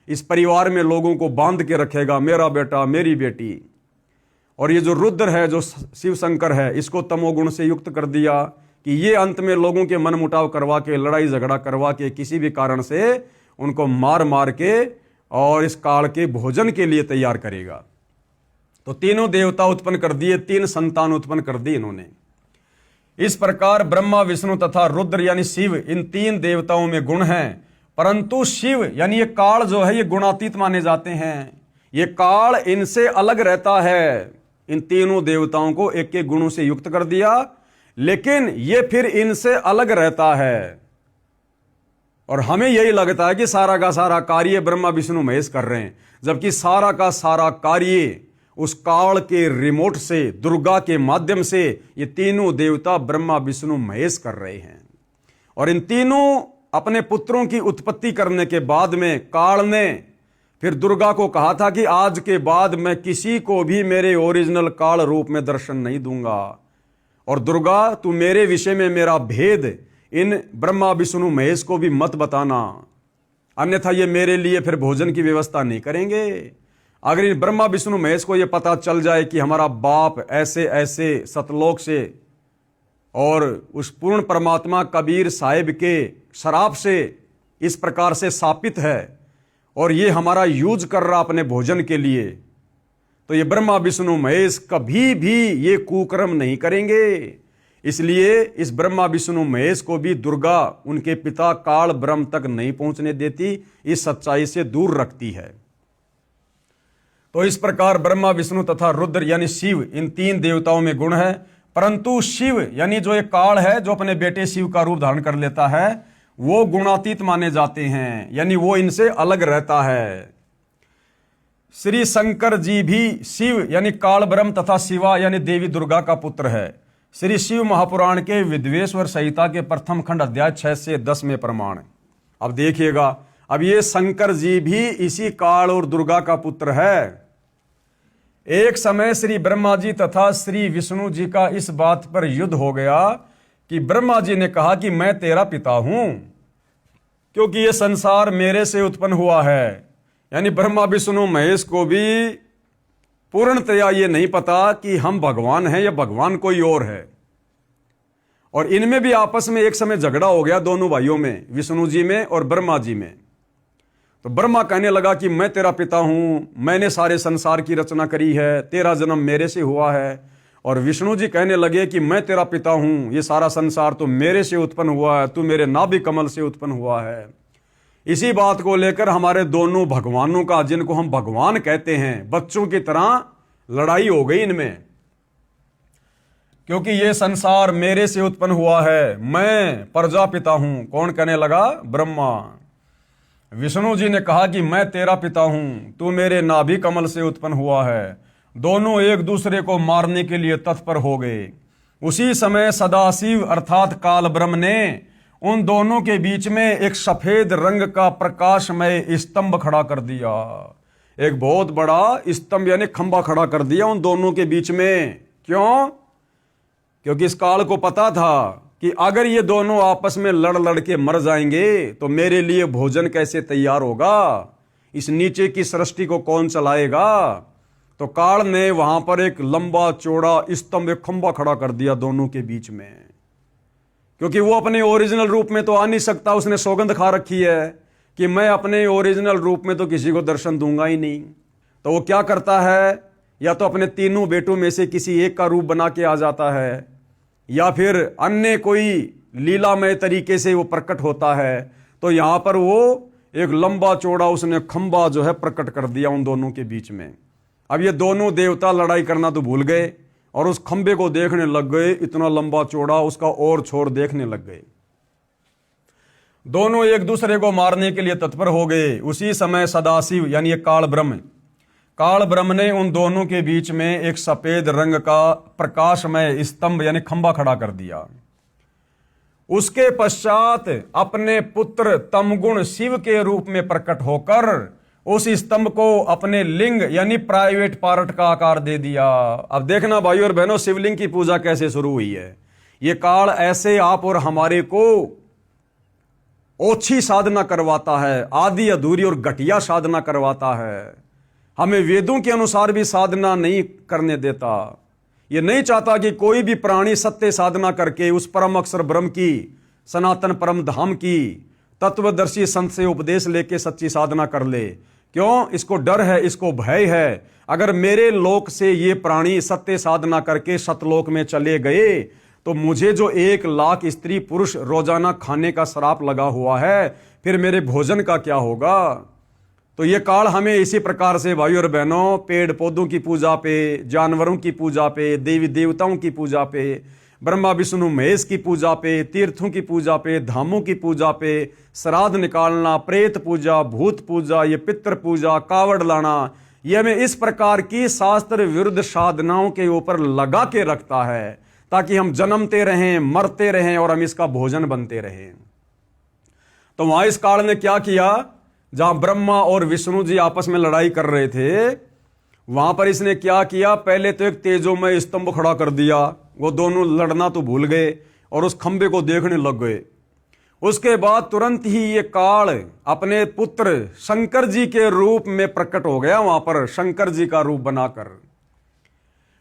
इस परिवार में लोगों को बांध के रखेगा, मेरा बेटा मेरी बेटी। और ये जो रुद्र है, जो शिव शंकर है, इसको तमोगुण से युक्त कर दिया कि ये अंत में लोगों के मन मुटाव करवा के, लड़ाई झगड़ा करवा के, किसी भी कारण से उनको मार मार के और इस काल के भोजन के लिए तैयार करेगा। तो तीनों देवता उत्पन्न कर दिए, तीन संतान उत्पन्न कर दी इन्होंने। इस प्रकार ब्रह्मा विष्णु तथा रुद्र यानी शिव इन तीन देवताओं में गुण हैं, परंतु शिव यानी ये काल जो है ये गुणातीत माने जाते हैं। ये काल इनसे अलग रहता है। इन तीनों देवताओं को एक एक गुणों से युक्त कर दिया, लेकिन ये फिर इनसे अलग रहता है और हमें यही लगता है कि सारा का सारा कार्य ब्रह्मा विष्णु महेश कर रहे हैं, जबकि सारा का सारा कार्य उस काल के रिमोट से, दुर्गा के माध्यम से ये तीनों देवता ब्रह्मा विष्णु महेश कर रहे हैं। और इन तीनों अपने पुत्रों की उत्पत्ति करने के बाद में काल ने फिर दुर्गा को कहा था कि आज के बाद मैं किसी को भी मेरे ओरिजिनल काल रूप में दर्शन नहीं दूंगा और दुर्गा तू मेरे विषय में मेरा भेद इन ब्रह्मा विष्णु महेश को भी मत बताना, अन्यथा ये मेरे लिए फिर भोजन की व्यवस्था नहीं करेंगे। अगर इन ब्रह्मा विष्णु महेश को ये पता चल जाए कि हमारा बाप ऐसे ऐसे सतलोक से और उस पूर्ण परमात्मा कबीर साहिब के शराब से इस प्रकार से शापित है और ये हमारा यूज कर रहा अपने भोजन के लिए, तो ये ब्रह्मा विष्णु महेश कभी भी ये कुकर्म नहीं करेंगे। इसलिए इस ब्रह्मा विष्णु महेश को भी दुर्गा उनके पिता काल ब्रह्म तक नहीं पहुंचने देती, इस सच्चाई से दूर रखती है। तो इस प्रकार ब्रह्मा विष्णु तथा रुद्र यानी शिव इन तीन देवताओं में गुण है, परंतु शिव यानी जो एक काल है जो अपने बेटे शिव का रूप धारण कर लेता है वो गुणातीत माने जाते हैं, यानी वो इनसे अलग रहता है। श्री शंकर जी भी शिव यानी काल ब्रह्म तथा शिवा यानी देवी दुर्गा का पुत्र है। श्री शिव महापुराण के विद्वेश्वर संहिता के प्रथम खंड अध्याय 6 से 10 में प्रमाण। अब देखिएगा, अब ये शंकर जी भी इसी काल और दुर्गा का पुत्र है। एक समय श्री ब्रह्मा जी तथा श्री विष्णु जी का इस बात पर युद्ध हो गया कि ब्रह्मा जी ने कहा कि मैं तेरा पिता हूं क्योंकि ये संसार मेरे से उत्पन्न हुआ है। यानी ब्रह्मा विष्णु महेश को भी पूर्णतया ये नहीं पता कि हम भगवान हैं या भगवान कोई और है। और इनमें भी आपस में एक समय झगड़ा हो गया दोनों भाइयों में, विष्णु जी में और ब्रह्मा जी में। तो ब्रह्मा कहने लगा कि मैं तेरा पिता हूं, मैंने सारे संसार की रचना करी है, तेरा जन्म मेरे से हुआ है। और विष्णु जी कहने लगे कि मैं तेरा पिता हूं, ये सारा संसार तो मेरे से उत्पन्न हुआ है, तू मेरे नाभि कमल से उत्पन्न हुआ है। इसी बात को लेकर हमारे दोनों भगवानों का, जिनको हम भगवान कहते हैं, बच्चों की तरह लड़ाई हो गई इनमें। क्योंकि ये संसार मेरे से उत्पन्न हुआ है, मैं प्रजापिता हूं। कौन कहने लगा? ब्रह्मा। विष्णु जी ने कहा कि मैं तेरा पिता हूं, तू मेरे नाभि कमल से उत्पन्न हुआ है। दोनों एक दूसरे को मारने के लिए तत्पर हो गए। उसी समय सदाशिव अर्थात काल ब्रह्म ने उन दोनों के बीच में एक सफेद रंग का प्रकाशमय स्तंभ खड़ा कर दिया। एक बहुत बड़ा स्तंभ यानी खंबा खड़ा कर दिया उन दोनों के बीच में। क्यों? क्योंकि इस काल को पता था कि अगर ये दोनों आपस में लड़ लड़ के मर जाएंगे तो मेरे लिए भोजन कैसे तैयार होगा, इस नीचे की सृष्टि को कौन चलाएगा। तो काल ने वहां पर एक लंबा चौड़ा स्तंभ, एक खंबा खड़ा कर दिया दोनों के बीच में। क्योंकि वो अपने ओरिजिनल रूप में तो आ नहीं सकता, उसने सौगंध खा रखी है कि मैं अपने ओरिजिनल रूप में तो किसी को दर्शन दूंगा ही नहीं। तो वो क्या करता है, या तो अपने तीनों बेटों में से किसी एक का रूप बना के आ जाता है, या फिर अन्य कोई लीलामय तरीके से वो प्रकट होता है। तो यहां पर वो एक लंबा चौड़ा उसने खंबा जो है प्रकट कर दिया उन दोनों के बीच में। अब ये दोनों देवता लड़ाई करना तो भूल गए और उस खंबे को देखने लग गए, इतना लंबा चौड़ा, उसका और छोर देखने लग गए। दोनों एक दूसरे को मारने के लिए तत्पर हो गए। उसी समय सदाशिव यानी काल ब्रह्म ने उन दोनों के बीच में एक सफेद रंग का प्रकाशमय स्तंभ यानी खंबा खड़ा कर दिया। उसके पश्चात अपने पुत्र तमगुण शिव के रूप में प्रकट होकर उस स्तंभ को अपने लिंग यानी प्राइवेट पार्ट का आकार दे दिया। अब देखना भाई और बहनों, शिवलिंग की पूजा कैसे शुरू हुई है। ये काल ऐसे आप और हमारे को ओछी साधना करवाता है, आधी अधूरी और घटिया साधना करवाता है। हमें वेदों के अनुसार भी साधना नहीं करने देता। ये नहीं चाहता कि कोई भी प्राणी सत्य साधना करके उस परम अक्षर ब्रह्म की, सनातन परम धाम की तत्वदर्शी संत से उपदेश लेके सच्ची साधना कर ले। क्यों? इसको डर है, इसको भय है। अगर मेरे लोक से ये प्राणी सत्य साधना करके सतलोक में चले गए तो मुझे जो 1 लाख स्त्री पुरुष रोजाना खाने का श्राप लगा हुआ है, फिर मेरे भोजन का क्या होगा। तो ये काल हमें इसी प्रकार से भाई और बहनों पेड़ पौधों की पूजा पे, जानवरों की पूजा पे, देवी देवताओं की पूजा पे, ब्रह्मा विष्णु महेश की पूजा पे, तीर्थों की पूजा पे, धामों की पूजा पे, श्राद्ध निकालना, प्रेत पूजा, भूत पूजा, ये पितृ पूजा, कावड़ लाना, ये हमें इस प्रकार की शास्त्र विरुद्ध साधनाओं के ऊपर लगा के रखता है ताकि हम जन्मते रहें, मरते रहें और हम इसका भोजन बनते रहें। तो वहां इस काल ने क्या किया, जहां ब्रह्मा और विष्णु जी आपस में लड़ाई कर रहे थे, वहां पर इसने क्या किया, पहले तो एक तेजोमय स्तंभ खड़ा कर दिया। वो दोनों लड़ना तो भूल गए और उस खंबे को देखने लग गए। उसके बाद तुरंत ही ये काल अपने पुत्र शंकर जी के रूप में प्रकट हो गया वहां पर, शंकर जी का रूप बनाकर।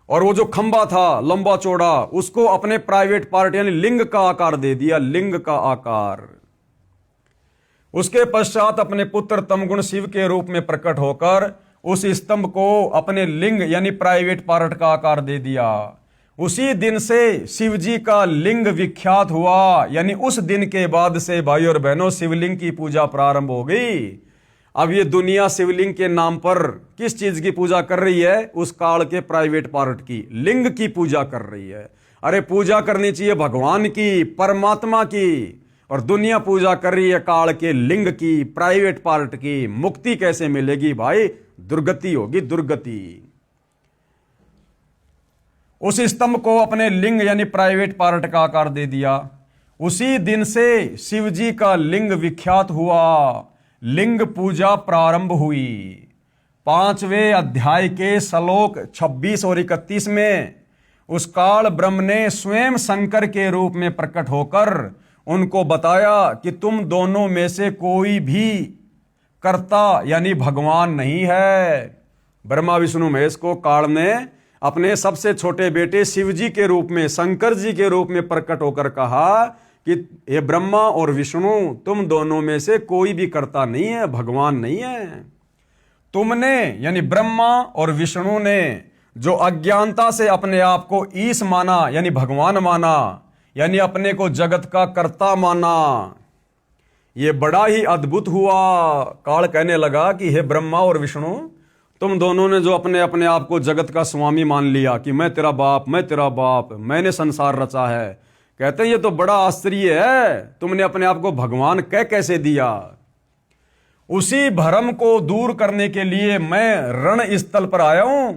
और वो जो खंबा था लंबा चौड़ा, उसको अपने प्राइवेट पार्ट यानी लिंग का आकार दे दिया, लिंग का आकार। उसके पश्चात अपने पुत्र तमगुण शिव के रूप में प्रकट होकर उस स्तंभ को अपने लिंग यानी प्राइवेट पार्ट का आकार दे दिया। उसी दिन से शिव जी का लिंग विख्यात हुआ, यानी उस दिन के बाद से भाई और बहनों शिवलिंग की पूजा प्रारंभ हो गई। अब ये दुनिया शिवलिंग के नाम पर किस चीज की पूजा कर रही है? उस काल के प्राइवेट पार्ट की, लिंग की पूजा कर रही है। अरे पूजा करनी चाहिए भगवान की, परमात्मा की, और दुनिया पूजा कर रही है काल के लिंग की, प्राइवेट पार्ट की। मुक्ति कैसे मिलेगी भाई? दुर्गति होगी, दुर्गति। उस स्तंभ को अपने लिंग यानी प्राइवेट पार्ट का आकार दे दिया। उसी दिन से शिव जी का लिंग विख्यात हुआ, लिंग पूजा प्रारंभ हुई। 5वें अध्याय के श्लोक 26 और 31 में उस काल ब्रह्म ने स्वयं शंकर के रूप में प्रकट होकर उनको बताया कि तुम दोनों में से कोई भी कर्ता यानी भगवान नहीं है। ब्रह्मा विष्णु महेश को काल ने अपने सबसे छोटे बेटे शिव जी के रूप में, शंकर जी के रूप में प्रकट होकर कहा कि ये ब्रह्मा और विष्णु, तुम दोनों में से कोई भी कर्ता नहीं है, भगवान नहीं है। तुमने यानी ब्रह्मा और विष्णु ने जो अज्ञानता से अपने आप को ईश माना यानी भगवान माना, यानी अपने को जगत का कर्ता माना, ये बड़ा ही अद्भुत हुआ। काल कहने लगा कि हे ब्रह्मा और विष्णु, तुम दोनों ने जो अपने अपने आप को जगत का स्वामी मान लिया कि मैं तेरा बाप, मैंने संसार रचा है, कहते हैं ये तो बड़ा आश्चर्य है, तुमने अपने आप को भगवान कह कैसे दिया। उसी भ्रम को दूर करने के लिए मैं रण स्थल पर आया हूं।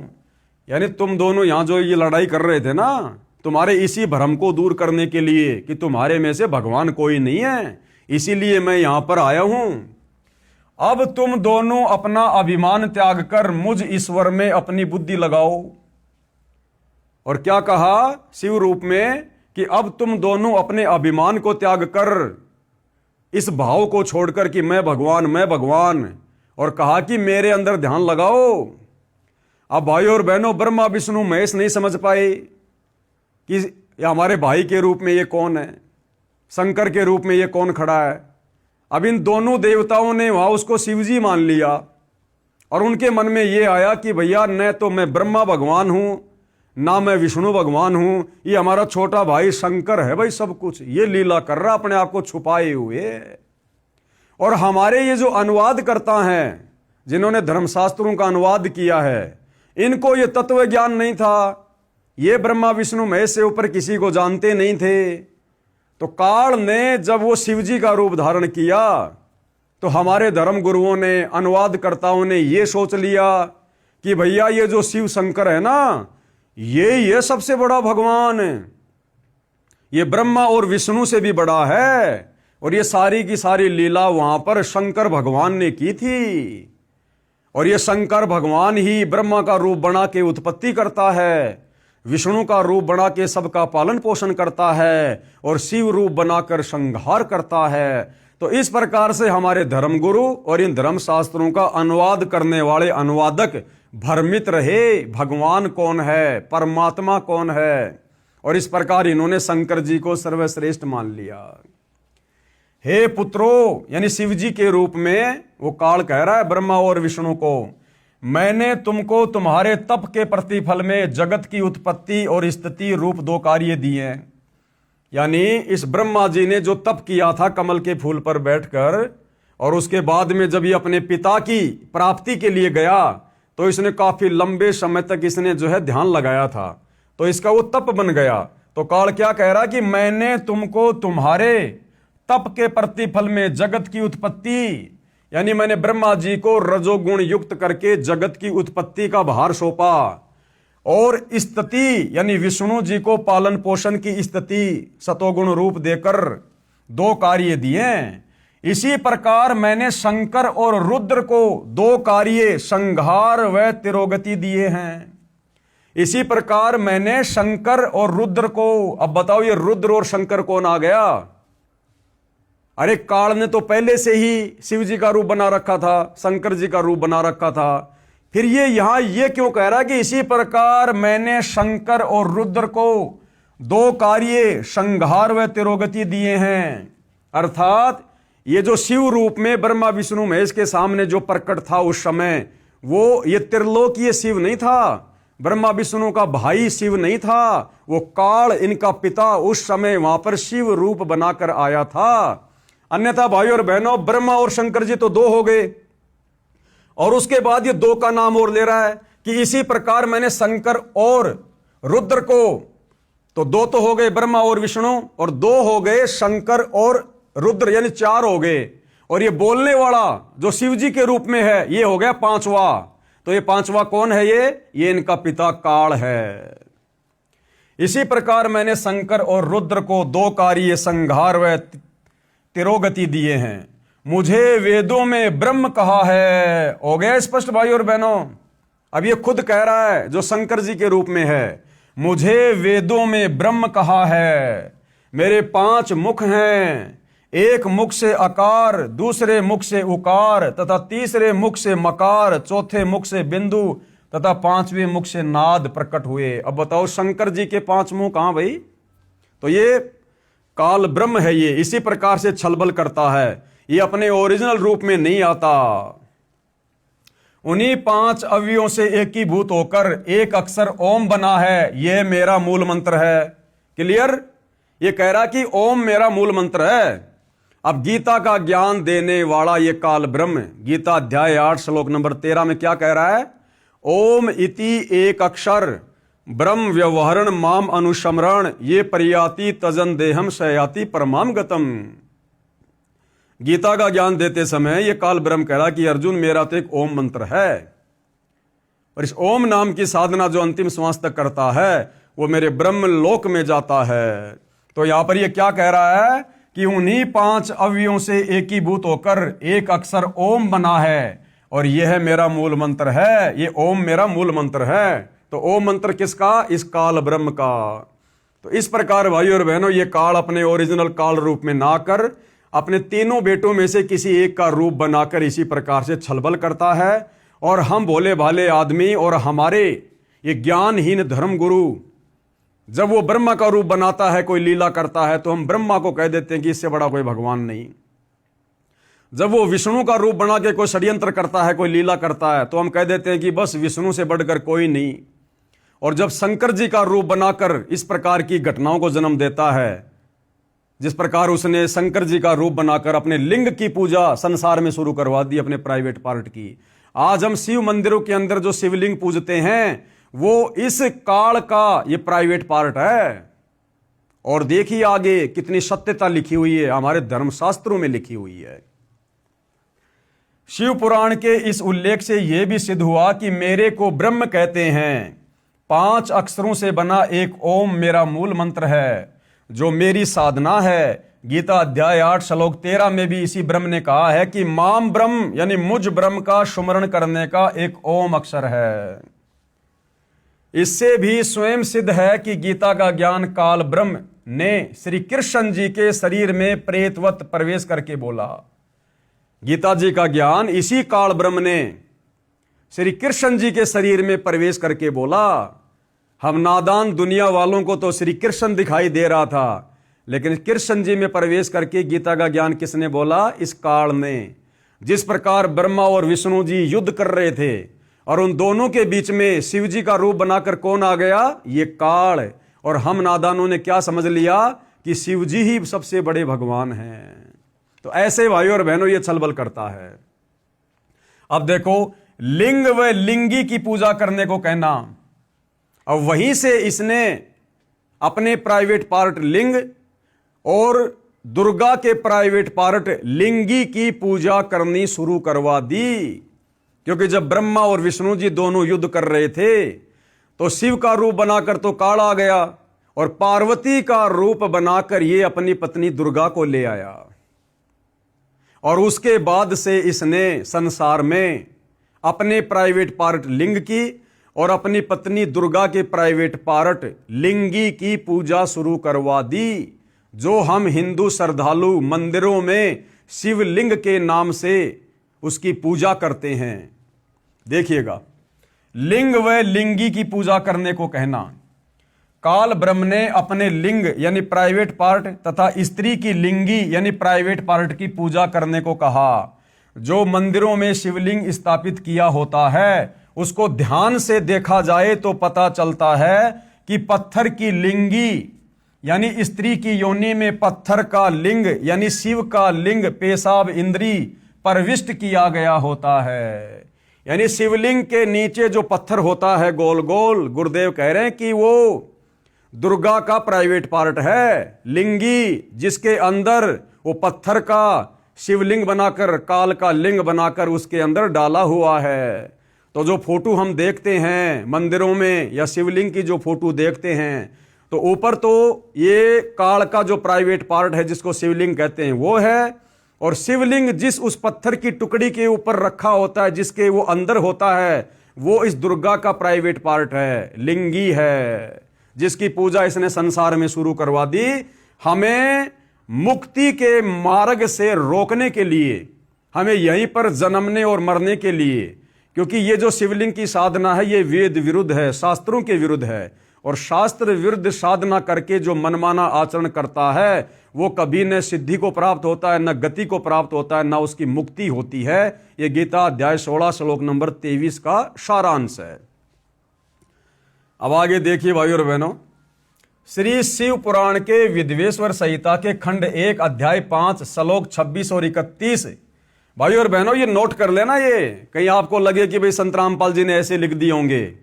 यानी तुम दोनों यहां जो ये लड़ाई कर रहे थे ना, तुम्हारे इसी भ्रम को दूर करने के लिए कि तुम्हारे में से भगवान कोई नहीं है, इसीलिए मैं यहां पर आया हूं। अब तुम दोनों अपना अभिमान त्याग कर मुझ ईश्वर में अपनी बुद्धि लगाओ। और क्या कहा शिव रूप में कि अब तुम दोनों अपने अभिमान को त्याग कर, इस भाव को छोड़कर कि मैं भगवान, और कहा कि मेरे अंदर ध्यान लगाओ। अब भाइयों और बहनों, ब्रह्मा विष्णु महेश नहीं समझ पाए कि ये हमारे भाई के रूप में ये कौन है, शंकर के रूप में ये कौन खड़ा है। अब इन दोनों देवताओं ने वहां उसको शिवजी मान लिया, और उनके मन में ये आया कि भैया न तो मैं ब्रह्मा भगवान हूं, ना मैं विष्णु भगवान हूं, ये हमारा छोटा भाई शंकर है भाई सब कुछ, ये लीला कर रहा अपने आप को छुपाए हुए। और हमारे ये जो अनुवाद करता है, जिन्होंने धर्मशास्त्रों का अनुवाद किया है, इनको ये तत्व ज्ञान नहीं था, ये ब्रह्मा विष्णु महेश से ऊपर किसी को जानते नहीं थे। तो काल ने जब वो शिवजी का रूप धारण किया, तो हमारे धर्म गुरुओं ने, अनुवादकर्ताओं ने ये सोच लिया कि भैया ये जो शिव शंकर है ना, ये सबसे बड़ा भगवान है, ये ब्रह्मा और विष्णु से भी बड़ा है, और ये सारी की सारी लीला वहां पर शंकर भगवान ने की थी। और ये शंकर भगवान ही ब्रह्मा का रूप बना के उत्पत्ति करता है, विष्णु का रूप बना के सबका पालन पोषण करता है, और शिव रूप बनाकर संहार करता है। तो इस प्रकार से हमारे धर्मगुरु और इन धर्म शास्त्रों का अनुवाद करने वाले अनुवादक भ्रमित रहे, भगवान कौन है, परमात्मा कौन है, और इस प्रकार इन्होंने शंकर जी को सर्वश्रेष्ठ मान लिया। हे पुत्रो, यानी शिव जी के रूप में वो काल कह रहा है ब्रह्मा और विष्णु को, मैंने तुमको तुम्हारे तप के प्रतिफल में जगत की उत्पत्ति और स्थिति रूप 2 कार्य दिए हैं। यानी इस ब्रह्मा जी ने जो तप किया था कमल के फूल पर बैठकर, और उसके बाद में जब ये अपने पिता की प्राप्ति के लिए गया, तो इसने काफी लंबे समय तक इसने जो है ध्यान लगाया था, तो इसका वो तप बन गया। तो काल क्या कह रहा कि मैंने तुमको तुम्हारे तप के प्रतिफल में जगत की उत्पत्ति, यानी मैंने ब्रह्मा जी को रजोगुण युक्त करके जगत की उत्पत्ति का भार सौंपा, और स्थिति यानी विष्णु जी को पालन पोषण की स्थिति सतोगुण रूप देकर 2 कार्य दिए। इसी प्रकार मैंने शंकर और रुद्र को 2 कार्य संहार व तिरोगति दिए हैं। इसी प्रकार मैंने शंकर और रुद्र को, अब बताओ ये रुद्र और शंकर कौन आ गया? अरे काल ने तो पहले से ही शिव जी का रूप बना रखा था, शंकर जी का रूप बना रखा था, फिर ये यहां ये क्यों कह रहा कि इसी प्रकार मैंने शंकर और रुद्र को 2 कार्य संहार व तिरोगति दिए हैं। अर्थात ये जो शिव रूप में ब्रह्मा विष्णु महेश के सामने जो प्रकट था उस समय, वो ये त्रिलोकीय शिव नहीं था, ब्रह्मा विष्णु का भाई शिव नहीं था, वो काल इनका पिता उस समय वहां पर शिव रूप बनाकर आया था। अन्यथा भाइयों और बहनों, ब्रह्मा और शंकर जी तो 2 हो गए, और उसके बाद ये 2 का नाम और ले रहा है कि इसी प्रकार मैंने शंकर और रुद्र को, तो 2 तो हो गए ब्रह्मा और विष्णु, और 2 हो गए शंकर और रुद्र, यानी 4 हो गए। और ये बोलने वाला जो शिव जी के रूप में है, ये हो गया 5वां। तो ये 5वां कौन है? ये इनका पिता काल है। इसी प्रकार मैंने शंकर और रुद्र को 2 कार्य संहार व तिरोगति दिए हैं। मुझे वेदों में ब्रह्म कहा है। हो गया स्पष्ट भाई और बहनों? अब ये खुद कह रहा है जो शंकर जी के रूप में है, मुझे वेदों में ब्रह्म कहा है। मेरे 5 मुख हैं, एक मुख से अकार, दूसरे मुख से उकार, तथा तीसरे मुख से मकार, चौथे मुख से बिंदु, तथा 5वें मुख से नाद प्रकट हुए। अब बताओ शंकर जी के 5 मुंह कहां भाई? तो ये काल ब्रह्म है, ये इसी प्रकार से छलबल करता है, ये अपने ओरिजिनल रूप में नहीं आता। उन्हीं 5 अवयवों से एकीभूत होकर एक अक्षर ओम बना है, यह मेरा मूल मंत्र है। क्लियर? ये कह रहा कि ओम मेरा मूल मंत्र है। अब गीता का ज्ञान देने वाला ये काल ब्रह्म, गीता अध्याय 8 श्लोक नंबर 13 में क्या कह रहा है? ओम इति एक अक्षर ब्रह्म व्यवहरण माम अनुशमरण ये परियाति तजन देहम शयाति परमाम गतम। गीता का ज्ञान देते समय ये काल ब्रह्म कह रहा कि अर्जुन मेरा तो एक ओम मंत्र है, और इस ओम नाम की साधना जो अंतिम श्वास तक करता है वो मेरे ब्रह्म लोक में जाता है। तो यहां पर ये क्या कह रहा है कि उन्हीं 5 अवयवों से एकीभूत होकर एक अक्षर ओम बना है, और यह मेरा मूल मंत्र है। ये ओम मेरा मूल मंत्र है। तो ओम मंत्र किसका? इस काल ब्रह्म का। तो इस प्रकार भाइयों और बहनों, ये काल अपने ओरिजिनल काल रूप में ना कर अपने तीनों बेटों में से किसी एक का रूप बनाकर इसी प्रकार से छलबल करता है। और हम भोले भाले आदमी और हमारे ये ज्ञानहीन धर्म गुरु जब वो ब्रह्मा का रूप बनाता है, कोई लीला करता है, तो हम ब्रह्मा को कह देते हैं कि इससे बड़ा कोई भगवान नहीं। जब वो विष्णु का रूप बना के कोई षड्यंत्र करता है, कोई लीला करता है, तो हम कह देते हैं कि बस विष्णु से बढ़कर कोई नहीं। और जब शंकर जी का रूप बनाकर इस प्रकार की घटनाओं को जन्म देता है, जिस प्रकार उसने शंकर जी का रूप बनाकर अपने लिंग की पूजा संसार में शुरू करवा दी, अपने प्राइवेट पार्ट की। आज हम शिव मंदिरों के अंदर जो शिवलिंग पूजते हैं वो इस काल का ये प्राइवेट पार्ट है। और देखिए आगे कितनी सत्यता लिखी हुई है, हमारे धर्मशास्त्रों में लिखी हुई है। शिव पुराण के इस उल्लेख से यह भी सिद्ध हुआ कि मेरे को ब्रह्म कहते हैं। 5 अक्षरों से बना एक ओम मेरा मूल मंत्र है, जो मेरी साधना है। गीता अध्याय 8 श्लोक 13 में भी इसी ब्रह्म ने कहा है कि माम ब्रह्म यानी मुझ ब्रह्म का सुमरण करने का एक ओम अक्षर है। इससे भी स्वयं सिद्ध है कि गीता का ज्ञान काल ब्रह्म ने श्री कृष्ण जी के शरीर में प्रेतवत प्रवेश करके बोला। गीता जी का ज्ञान इसी काल ब्रह्म ने श्री कृष्ण जी के शरीर में प्रवेश करके बोला। हम नादान दुनिया वालों को तो श्री कृष्ण दिखाई दे रहा था, लेकिन कृष्ण जी में प्रवेश करके गीता का ज्ञान किसने बोला? इस काल ने। जिस प्रकार ब्रह्मा और विष्णु जी युद्ध कर रहे थे और उन दोनों के बीच में शिव जी का रूप बनाकर कौन आ गया? ये काल। और हम नादानों ने क्या समझ लिया कि शिव जी ही सबसे बड़े भगवान हैं। तो ऐसे भाइयों और बहनों ये छलबल करता है। अब देखो, लिंग व लिंगी की पूजा करने को कहना, अब वहीं से इसने अपने प्राइवेट पार्ट लिंग और दुर्गा के प्राइवेट पार्ट लिंगी की पूजा करनी शुरू करवा दी। क्योंकि जब ब्रह्मा और विष्णु जी दोनों युद्ध कर रहे थे तो शिव का रूप बनाकर तो काल आ गया, और पार्वती का रूप बनाकर ये अपनी पत्नी दुर्गा को ले आया। और उसके बाद से इसने संसार में अपने प्राइवेट पार्ट लिंग की और अपनी पत्नी दुर्गा के प्राइवेट पार्ट लिंगी की पूजा शुरू करवा दी, जो हम हिंदू श्रद्धालु मंदिरों में शिवलिंग के नाम से उसकी पूजा करते हैं। देखिएगा, लिंग व लिंगी की पूजा करने को कहना, काल ब्रह्म ने अपने लिंग यानी प्राइवेट पार्ट तथा स्त्री की लिंगी यानी प्राइवेट पार्ट की पूजा करने को कहा। जो मंदिरों में शिवलिंग स्थापित किया होता है उसको ध्यान से देखा जाए तो पता चलता है कि पत्थर की लिंगी यानी स्त्री की योनि में पत्थर का लिंग यानी शिव का लिंग पेशाब इंद्री प्रविष्ट किया गया होता है। यानी शिवलिंग के नीचे जो पत्थर होता है गोल गोल, गुरुदेव कह रहे हैं कि वो दुर्गा का प्राइवेट पार्ट है। लिंगी जिसके अंदर वो पत्थर का शिवलिंग बनाकर, काल का लिंग बनाकर उसके अंदर डाला हुआ है। तो जो फोटो हम देखते हैं मंदिरों में या शिवलिंग की जो फोटो देखते हैं, तो ऊपर तो ये काल का जो प्राइवेट पार्ट है जिसको शिवलिंग कहते हैं वो है, और शिवलिंग जिस उस पत्थर की टुकड़ी के ऊपर रखा होता है जिसके वो अंदर होता है वो इस दुर्गा का प्राइवेट पार्ट है, लिंगी है, जिसकी पूजा इसने संसार में शुरू करवा दी। हमें मुक्ति के मार्ग से रोकने के लिए, हमें यहीं पर जन्मने और मरने के लिए, क्योंकि ये जो शिवलिंग की साधना है ये वेद विरुद्ध है, शास्त्रों के विरुद्ध है। और शास्त्र विरुद्ध साधना करके जो मनमाना आचरण करता है वो कभी न सिद्धि को प्राप्त होता है, न गति को प्राप्त होता है, न उसकी मुक्ति होती है। ये गीता अध्याय 16 श्लोक नंबर 23 का सारांश है। अब आगे देखिए भाइयों और बहनों, श्री शिव पुराण के विद्वेश्वर संहिता के खंड 1 अध्याय 5 श्लोक 26 और 31 भाई और बहनों ये नोट कर लेना, ये कहीं आपको लगे कि भाई संत रामपाल जी ने ऐसे लिख दिए होंगे।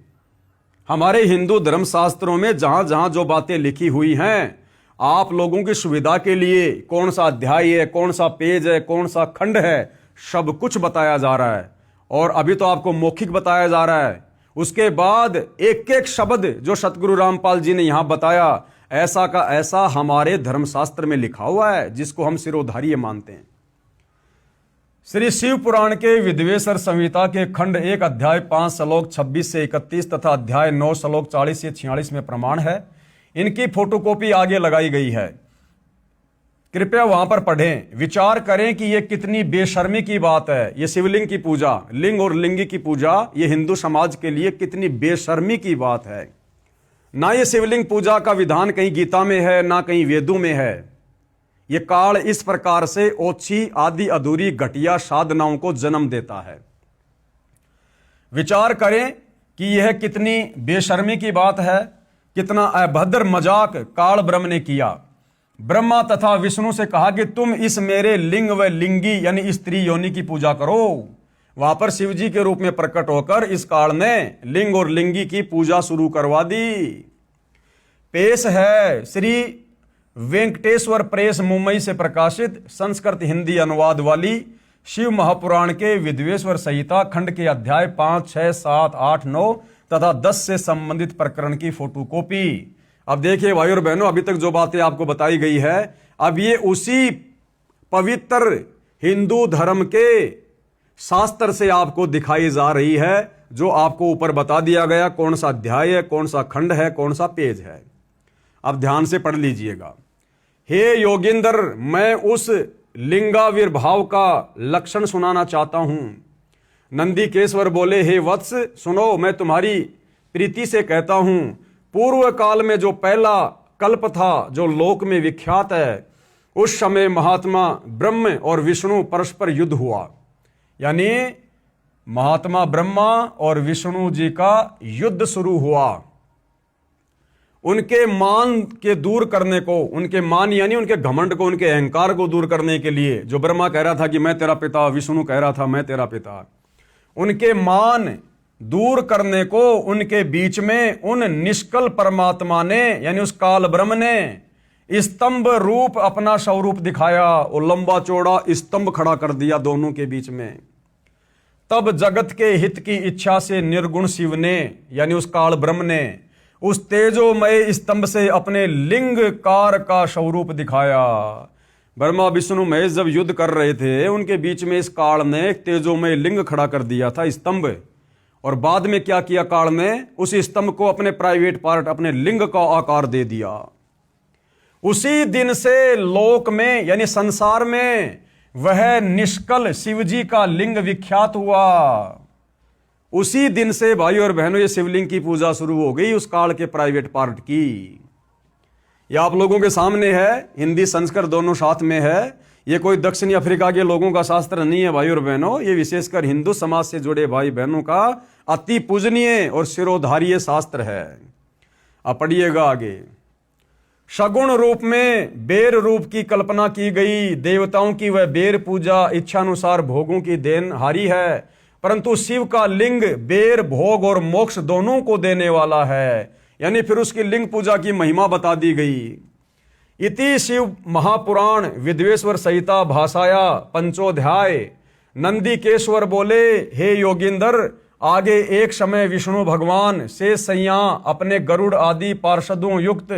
हमारे हिंदू धर्म शास्त्रों में जहां जहां जो बातें लिखी हुई हैं, आप लोगों की सुविधा के लिए कौन सा अध्याय है, कौन सा पेज है, कौन सा खंड है, सब कुछ बताया जा रहा है। और अभी तो आपको मौखिक बताया जा रहा है, उसके बाद एक एक शब्द जो सतगुरु रामपाल जी ने यहां बताया, ऐसा का ऐसा हमारे धर्मशास्त्र में लिखा हुआ है, जिसको हम सिरोधार्य मानते हैं। श्री शिव पुराण के विद्वेश्वर संहिता के खंड 1 अध्याय 5 श्लोक 26 से 31 तथा अध्याय 9 श्लोक 40 से 46 में प्रमाण है। इनकी फोटोकॉपी आगे लगाई गई है, कृपया वहां पर पढ़ें, विचार करें कि यह कितनी बेशर्मी की बात है। यह शिवलिंग की पूजा, लिंग और लिंगी की पूजा, यह हिंदू समाज के लिए कितनी बेशर्मी की बात है। ना यह शिवलिंग पूजा का विधान कहीं गीता में है, ना कहीं वेदों में है। यह काल इस प्रकार से ओछी आदि अधूरी घटिया साधनाओं को जन्म देता है। विचार करें कि यह कितनी बेशर्मी की बात है, कितना अभद्र मजाक काल ब्रह्म ने किया। ब्रह्मा तथा विष्णु से कहा कि तुम इस मेरे लिंग व लिंगी यानी स्त्री योनि की पूजा करो। वहां पर शिव जी के रूप में प्रकट होकर इस काल ने लिंग और लिंगी की पूजा शुरू करवा दी। पेश है श्री वेंकटेश्वर प्रेस मुंबई से प्रकाशित संस्कृत हिंदी अनुवाद वाली शिव महापुराण के विद्वेश्वर संहिता खंड के अध्याय 5, 6, 7, 8, 9 तथा 10 से संबंधित प्रकरण की फोटोकॉपी। अब देखिए भाई और बहनों, अभी तक जो बातें आपको बताई गई है, अब ये उसी पवित्र हिंदू धर्म के शास्त्र से आपको दिखाई जा रही है, जो आपको ऊपर बता दिया गया, कौन सा अध्याय है, कौन सा खंड है, कौन सा पेज है। अब ध्यान से पढ़ लीजिएगा। हे योगेंद्र, मैं उस लिंगाविर्भाव का लक्षण सुनाना चाहता हूं। नंदीकेश्वर बोले, हे वत्स सुनो, मैं तुम्हारी प्रीति से कहता हूं, पूर्व काल में जो पहला कल्प था, जो लोक में विख्यात है, उस समय महात्मा ब्रह्म और विष्णु परस्पर युद्ध हुआ। यानी महात्मा ब्रह्मा और विष्णु जी का युद्ध शुरू हुआ। उनके मान के दूर करने को, उनके मान यानी उनके घमंड को, उनके अहंकार को दूर करने के लिए, जो ब्रह्मा कह रहा था कि मैं तेरा पिता, विष्णु कह रहा था मैं तेरा पिता, उनके मान दूर करने को उनके बीच में उन निष्कल परमात्मा ने यानी उस काल ब्रह्म ने स्तंभ रूप अपना स्वरूप दिखाया और लंबा चौड़ा स्तंभ खड़ा कर दिया दोनों के बीच में। तब जगत के हित की इच्छा से निर्गुण शिव ने यानी उस काल ब्रह्म ने उस तेजोमय स्तंभ से अपने लिंग कार का स्वरूप दिखाया। ब्रह्मा विष्णु महेश जब युद्ध कर रहे थे, उनके बीच में इस काल ने एक तेजोमय लिंग खड़ा कर दिया था, स्तंभ। और बाद में क्या किया काल ने, उस स्तंभ को अपने प्राइवेट पार्ट, अपने लिंग का आकार दे दिया। उसी दिन से लोक में यानी संसार में वह निष्कल शिवजी का लिंग विख्यात हुआ। उसी दिन से भाई और बहनों ये शिवलिंग की पूजा शुरू हो गई, उस काल के प्राइवेट पार्ट की। यह आप लोगों के सामने है, हिंदी संस्कृत दोनों साथ में है। ये कोई दक्षिणी अफ्रीका के लोगों का शास्त्र नहीं है भाई और बहनों, ये विशेषकर हिंदू समाज से जुड़े भाई बहनों का अति पूजनीय और शिरोधार्य शास्त्र है। अब पढ़िएगा आगे। सगुण रूप में बेर रूप की कल्पना की गई। देवताओं की वह बेर पूजा इच्छानुसार भोगों की देनहारी है, परंतु शिव का लिंग बेर भोग और मोक्ष दोनों को देने वाला है। यानी फिर उसकी लिंग पूजा की महिमा बता दी गई। इति शिव महापुराण विद्वेश्वर संहिता भाषाया पंचोध्याय। नंदीकेश्वर बोले, हे योगींद्र, आगे एक समय विष्णु भगवान शेष सैया अपने गरुड़ आदि पार्षदों युक्त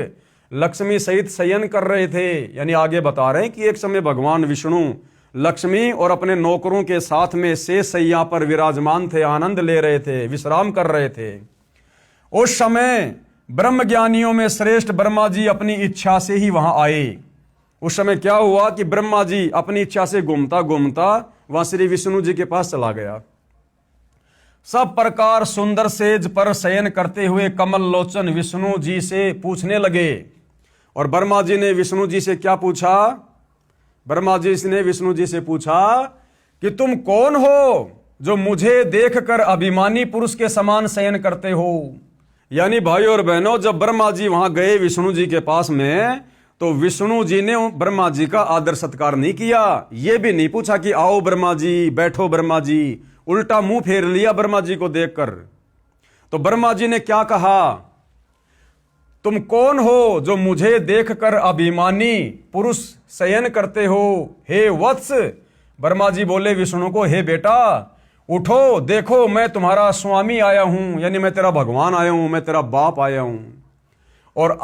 लक्ष्मी सहित शयन कर रहे थे। यानी आगे बता रहे हैं कि एक समय भगवान विष्णु लक्ष्मी और अपने नौकरों के साथ में शेष सैया पर विराजमान थे, आनंद ले रहे थे, विश्राम कर रहे थे। उस समय ब्रह्म ज्ञानियों में श्रेष्ठ ब्रह्मा जी अपनी इच्छा से ही वहां आए। उस समय क्या हुआ कि ब्रह्मा जी अपनी इच्छा से घूमता घूमता वहां श्री विष्णु जी के पास चला गया। सब प्रकार सुंदर सेज पर शयन करते हुए कमल लोचन विष्णु जी से पूछने लगे। और ब्रह्मा जी ने विष्णु जी से क्या पूछा? ब्रह्मा जी ने विष्णु जी से पूछा कि तुम कौन हो जो मुझे देखकर अभिमानी पुरुष के समान शयन करते हो। यानी भाई और बहनों, जब ब्रह्मा जी वहां गए विष्णु जी के पास में, तो विष्णु जी ने ब्रह्मा जी का आदर सत्कार नहीं किया, ये भी नहीं पूछा कि आओ ब्रह्मा जी, बैठो ब्रह्मा जी, उल्टा मुंह फेर लिया ब्रह्मा जी को देखकर। तो ब्रह्मा जी ने क्या कहा, तुम कौन हो जो मुझे देखकर अभिमानी पुरुष शयन करते हो, हे वत्स। ब्रह्मा जी बोले विष्णु को, हे बेटा उठो, देखो मैं तुम्हारा स्वामी आया हूं, यानी मैं तेरा भगवान आया हूं, मैं तेरा बाप आया हूं। और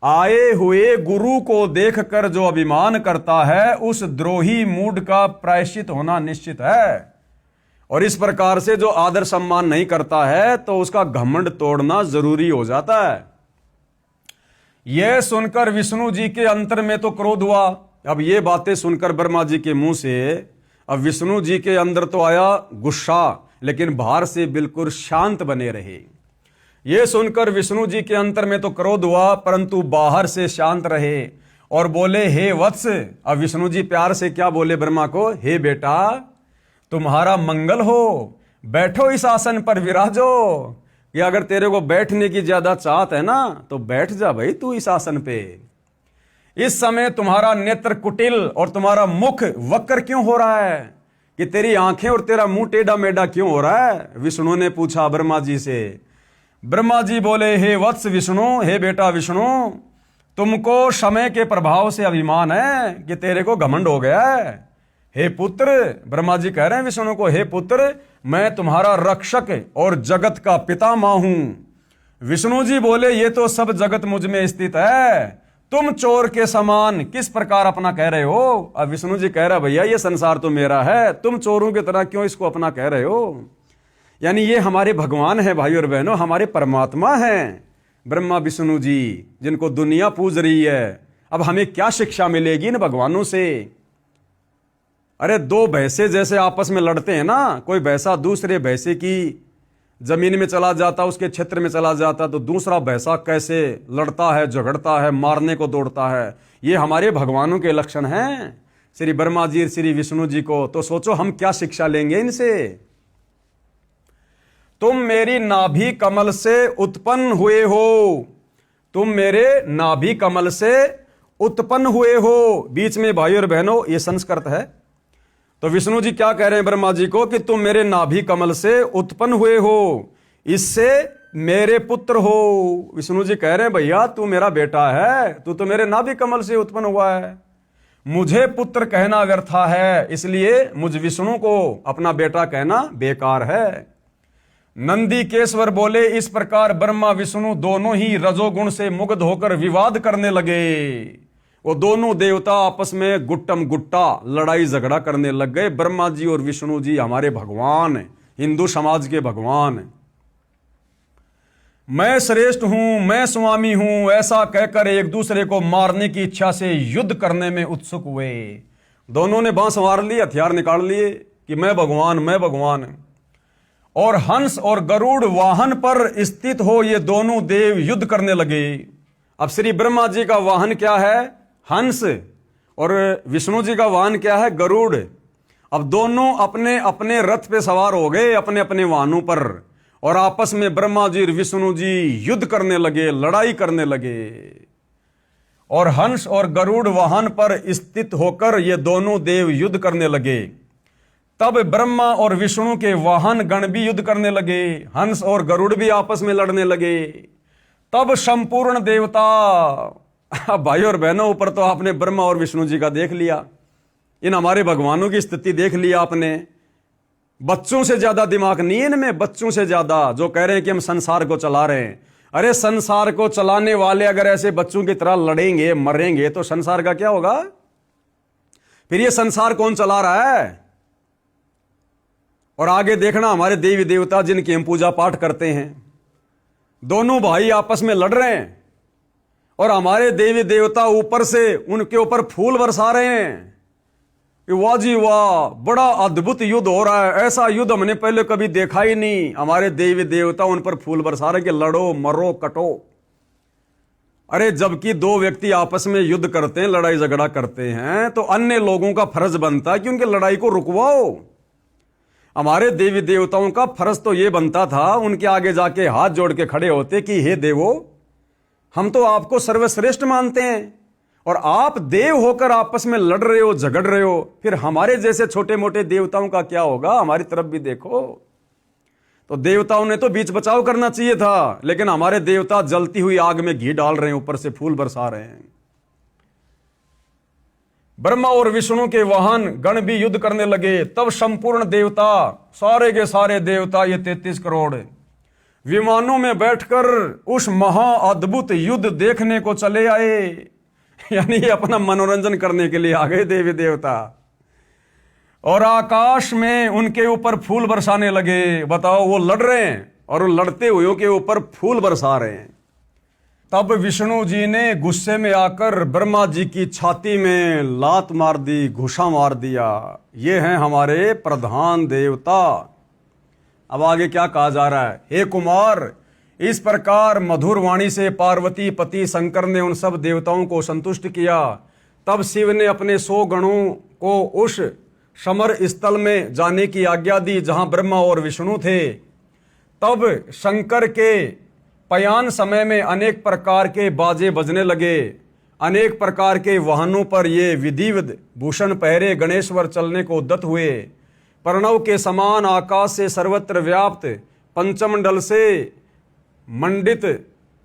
आए हुए गुरु को देखकर जो अभिमान करता है, उस द्रोही मूड का प्रायश्चित होना निश्चित है। और इस प्रकार से जो आदर सम्मान नहीं करता है तो उसका घमंड तोड़ना जरूरी हो जाता है। यह सुनकर विष्णु जी के अंतर में तो क्रोध हुआ। अब ये बातें सुनकर ब्रह्मा जी के मुंह से अब विष्णु जी के अंदर तो आया गुस्सा, लेकिन बाहर से बिल्कुल शांत बने रहे। ये सुनकर विष्णु जी के अंतर में तो क्रोध हुआ, परंतु बाहर से शांत रहे और बोले, हे वत्स। अब विष्णु जी प्यार से क्या बोले ब्रह्मा को, हे बेटा तुम्हारा मंगल हो, बैठो इस आसन पर विराजो। कि अगर तेरे को बैठने की ज्यादा चाहत है ना तो बैठ जा भाई तू इस आसन पे। इस समय तुम्हारा नेत्र कुटिल और तुम्हारा मुख वक्र क्यों हो रहा है, कि तेरी आंखें और तेरा मुंह टेढ़ा मेढ़ा क्यों हो रहा है, विष्णु ने पूछा ब्रह्मा जी से। ब्रह्मा जी बोले, हे वत्स विष्णु, हे बेटा विष्णु, तुमको समय के प्रभाव से अभिमान है कि तेरे को घमंड हो गया है। हे पुत्र, ब्रह्मा जी कह रहे हैं विष्णु को, हे पुत्र मैं तुम्हारा रक्षक और जगत का पितामह हूं। विष्णु जी बोले, ये तो सब जगत मुझ में स्थित है, तुम चोर के समान किस प्रकार अपना कह रहे हो। अब विष्णु जी कह रहे, भैया ये संसार तो मेरा है, तुम चोरों की तरह क्यों इसको अपना कह रहे हो। यानी ये हमारे भगवान है भाई और बहनों, हमारे परमात्मा हैं ब्रह्मा विष्णु जी, जिनको दुनिया पूज रही है। अब हमें क्या शिक्षा मिलेगी इन भगवानों से। अरे दो भैंसे जैसे आपस में लड़ते हैं ना, कोई भैंसा दूसरे भैंसे की जमीन में चला जाता, उसके क्षेत्र में चला जाता, तो दूसरा भैंसा कैसे लड़ता है, झगड़ता है, मारने को दौड़ता है। ये हमारे भगवानों के लक्षण हैं, श्री ब्रह्मा जी श्री विष्णु जी को। तो सोचो हम क्या शिक्षा लेंगे इनसे। तुम मेरी नाभि कमल से उत्पन्न हुए हो, तुम मेरे नाभि कमल से उत्पन्न हुए हो। बीच में भाई और बहनों ये संस्कृत है। तो विष्णु जी क्या कह रहे हैं ब्रह्मा जी को, कि तुम मेरे नाभि कमल से उत्पन्न हुए हो, इससे मेरे पुत्र हो। विष्णु जी कह रहे हैं, भैया तू मेरा बेटा है, तू तो मेरे नाभि कमल से उत्पन्न हुआ है, मुझे पुत्र कहना व्यर्था है, इसलिए मुझ विष्णु को अपना बेटा कहना बेकार है। नंदी केश्वर बोले, इस प्रकार ब्रह्मा विष्णु दोनों ही रजोगुण से मुग्ध होकर विवाद करने लगे। वो दोनों देवता आपस में गुट्टम गुट्टा लड़ाई झगड़ा करने लग गए। ब्रह्मा जी और विष्णु जी हमारे भगवान, हिंदू समाज के भगवान। मैं श्रेष्ठ हूं, मैं स्वामी हूं, ऐसा कहकर एक दूसरे को मारने की इच्छा से युद्ध करने में उत्सुक हुए। दोनों ने बांस मार लिए, हथियार निकाल लिए कि मैं भगवान, मैं भगवान। और हंस और गरुड़ वाहन पर स्थित हो ये दोनों देव युद्ध करने लगे। अब श्री ब्रह्मा जी का वाहन क्या है, हंस, और विष्णु जी का वाहन क्या है, गरुड़। अब दोनों अपने अपने रथ पे सवार हो गए, अपने अपने वाहनों पर, और आपस में ब्रह्मा जी और विष्णु जी युद्ध करने लगे, लड़ाई करने लगे। और हंस और गरुड़ वाहन पर स्थित होकर ये दोनों देव युद्ध करने लगे। तब ब्रह्मा और विष्णु के वाहन गण भी युद्ध करने लगे, हंस और गरुड़ भी आपस में लड़ने लगे। तब संपूर्ण देवता, भाई और बहनों ऊपर तो आपने ब्रह्मा और विष्णु जी का देख लिया, इन हमारे भगवानों की स्थिति देख लिया आपने। बच्चों से ज्यादा दिमाग नहीं है इनमें, बच्चों से ज्यादा, जो कह रहे हैं कि हम संसार को चला रहे हैं। अरे संसार को चलाने वाले अगर ऐसे बच्चों की तरह लड़ेंगे मरेंगे तो संसार का क्या होगा। फिर ये संसार कौन चला रहा है। और आगे देखना, हमारे देवी देवता जिनकी हम पूजा पाठ करते हैं, दोनों भाई आपस में लड़ रहे हैं और हमारे देवी देवता ऊपर से उनके ऊपर फूल बरसा रहे हैं। वाह जी वाह, बड़ा अद्भुत युद्ध हो रहा है, ऐसा युद्ध हमने पहले कभी देखा ही नहीं। हमारे देवी देवता उन पर फूल बरसा रहे कि लड़ो मरो कटो। अरे जबकि दो व्यक्ति आपस में युद्ध करते हैं, लड़ाई झगड़ा करते हैं, तो अन्य लोगों का फर्ज बनता है कि उनकी लड़ाई को रुकवाओ। हमारे देवी देवताओं का फर्ज तो यह बनता था, उनके आगे जाके हाथ जोड़ के खड़े होते कि हे देवो, हम तो आपको सर्वश्रेष्ठ मानते हैं और आप देव होकर आपस में लड़ रहे हो, झगड़ रहे हो, फिर हमारे जैसे छोटे मोटे देवताओं का क्या होगा? हमारी तरफ भी देखो। तो देवताओं ने तो बीच बचाव करना चाहिए था, लेकिन हमारे देवता जलती हुई आग में घी डाल रहे हैं, ऊपर से फूल बरसा रहे हैं। ब्रह्मा और विष्णु के वाहन गण भी युद्ध करने लगे। तब संपूर्ण देवता, सारे के सारे देवता, ये 33 करोड़ विमानों में बैठकर उस महा अद्भुत युद्ध देखने को चले आए। यानी ये अपना मनोरंजन करने के लिए आ गए देवी देवता, और आकाश में उनके ऊपर फूल बरसाने लगे। बताओ, वो लड़ रहे हैं और वो लड़ते हुए के ऊपर फूल बरसा रहे हैं। तब विष्णु जी ने गुस्से में आकर ब्रह्मा जी की छाती में लात मार दी, घुसा मार दिया। ये हैं हमारे प्रधान देवता। अब आगे क्या कहा जा रहा है? हे कुमार, इस प्रकार मधुर वाणी से पार्वती पति शंकर ने उन सब देवताओं को संतुष्ट किया। तब शिव ने अपने 100 गणों को उस समर स्थल में जाने की आज्ञा दी जहां ब्रह्मा और विष्णु थे। तब शंकर के पयान समय में अनेक प्रकार के बाजे बजने लगे। अनेक प्रकार के वाहनों पर ये विधिवत भूषण पहरे गणेश्वर चलने को उद्यत हुए। प्रणव के समान आकाश से सर्वत्र व्याप्त पंचमंडल से मंडित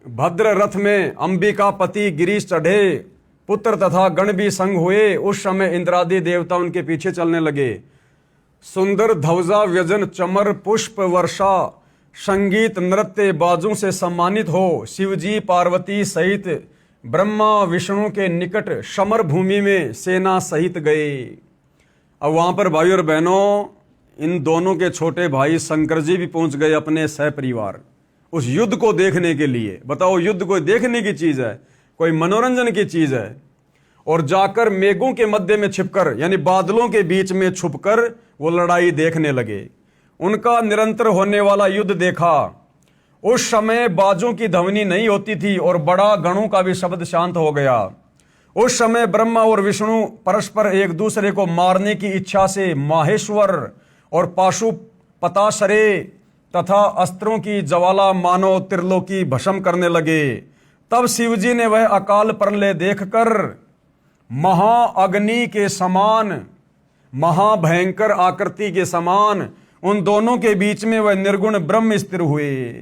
भद्र रथ में अंबिका पति गिरीश चढ़े। पुत्र तथा गण भी संग हुए। उस समय इंद्रादि देवता उनके पीछे चलने लगे। सुंदर ध्वजा व्यजन चमर पुष्प वर्षा संगीत नृत्य बाजों से सम्मानित हो शिवजी पार्वती सहित ब्रह्मा विष्णु के निकट समर भूमि में सेना सहित गए। अब वहां पर भाई और बहनों, इन दोनों के छोटे भाई शंकर जी भी पहुंच गए अपने सहपरिवार उस युद्ध को देखने के लिए। बताओ, युद्ध कोई देखने की चीज है, कोई मनोरंजन की चीज है? और जाकर मेघों के मध्य में छिपकर, यानी बादलों के बीच में छुपकर वो लड़ाई देखने लगे। उनका निरंतर होने वाला युद्ध देखा। उस समय बाजों की ध्वनि नहीं होती थी और बड़ा गणों का भी शब्द शांत हो गया। उस समय ब्रह्मा और विष्णु परस्पर एक दूसरे को मारने की इच्छा से माहेश्वर और पाशुपताशरे तथा अस्त्रों की ज्वाला मानो त्रिलोकी भस्म करने लगे। तब शिवजी ने वह अकाल प्रलय देखकर महाअग्नि के समान, महाभयंकर आकृति के समान उन दोनों के बीच में वह निर्गुण ब्रह्म स्थिर हुए।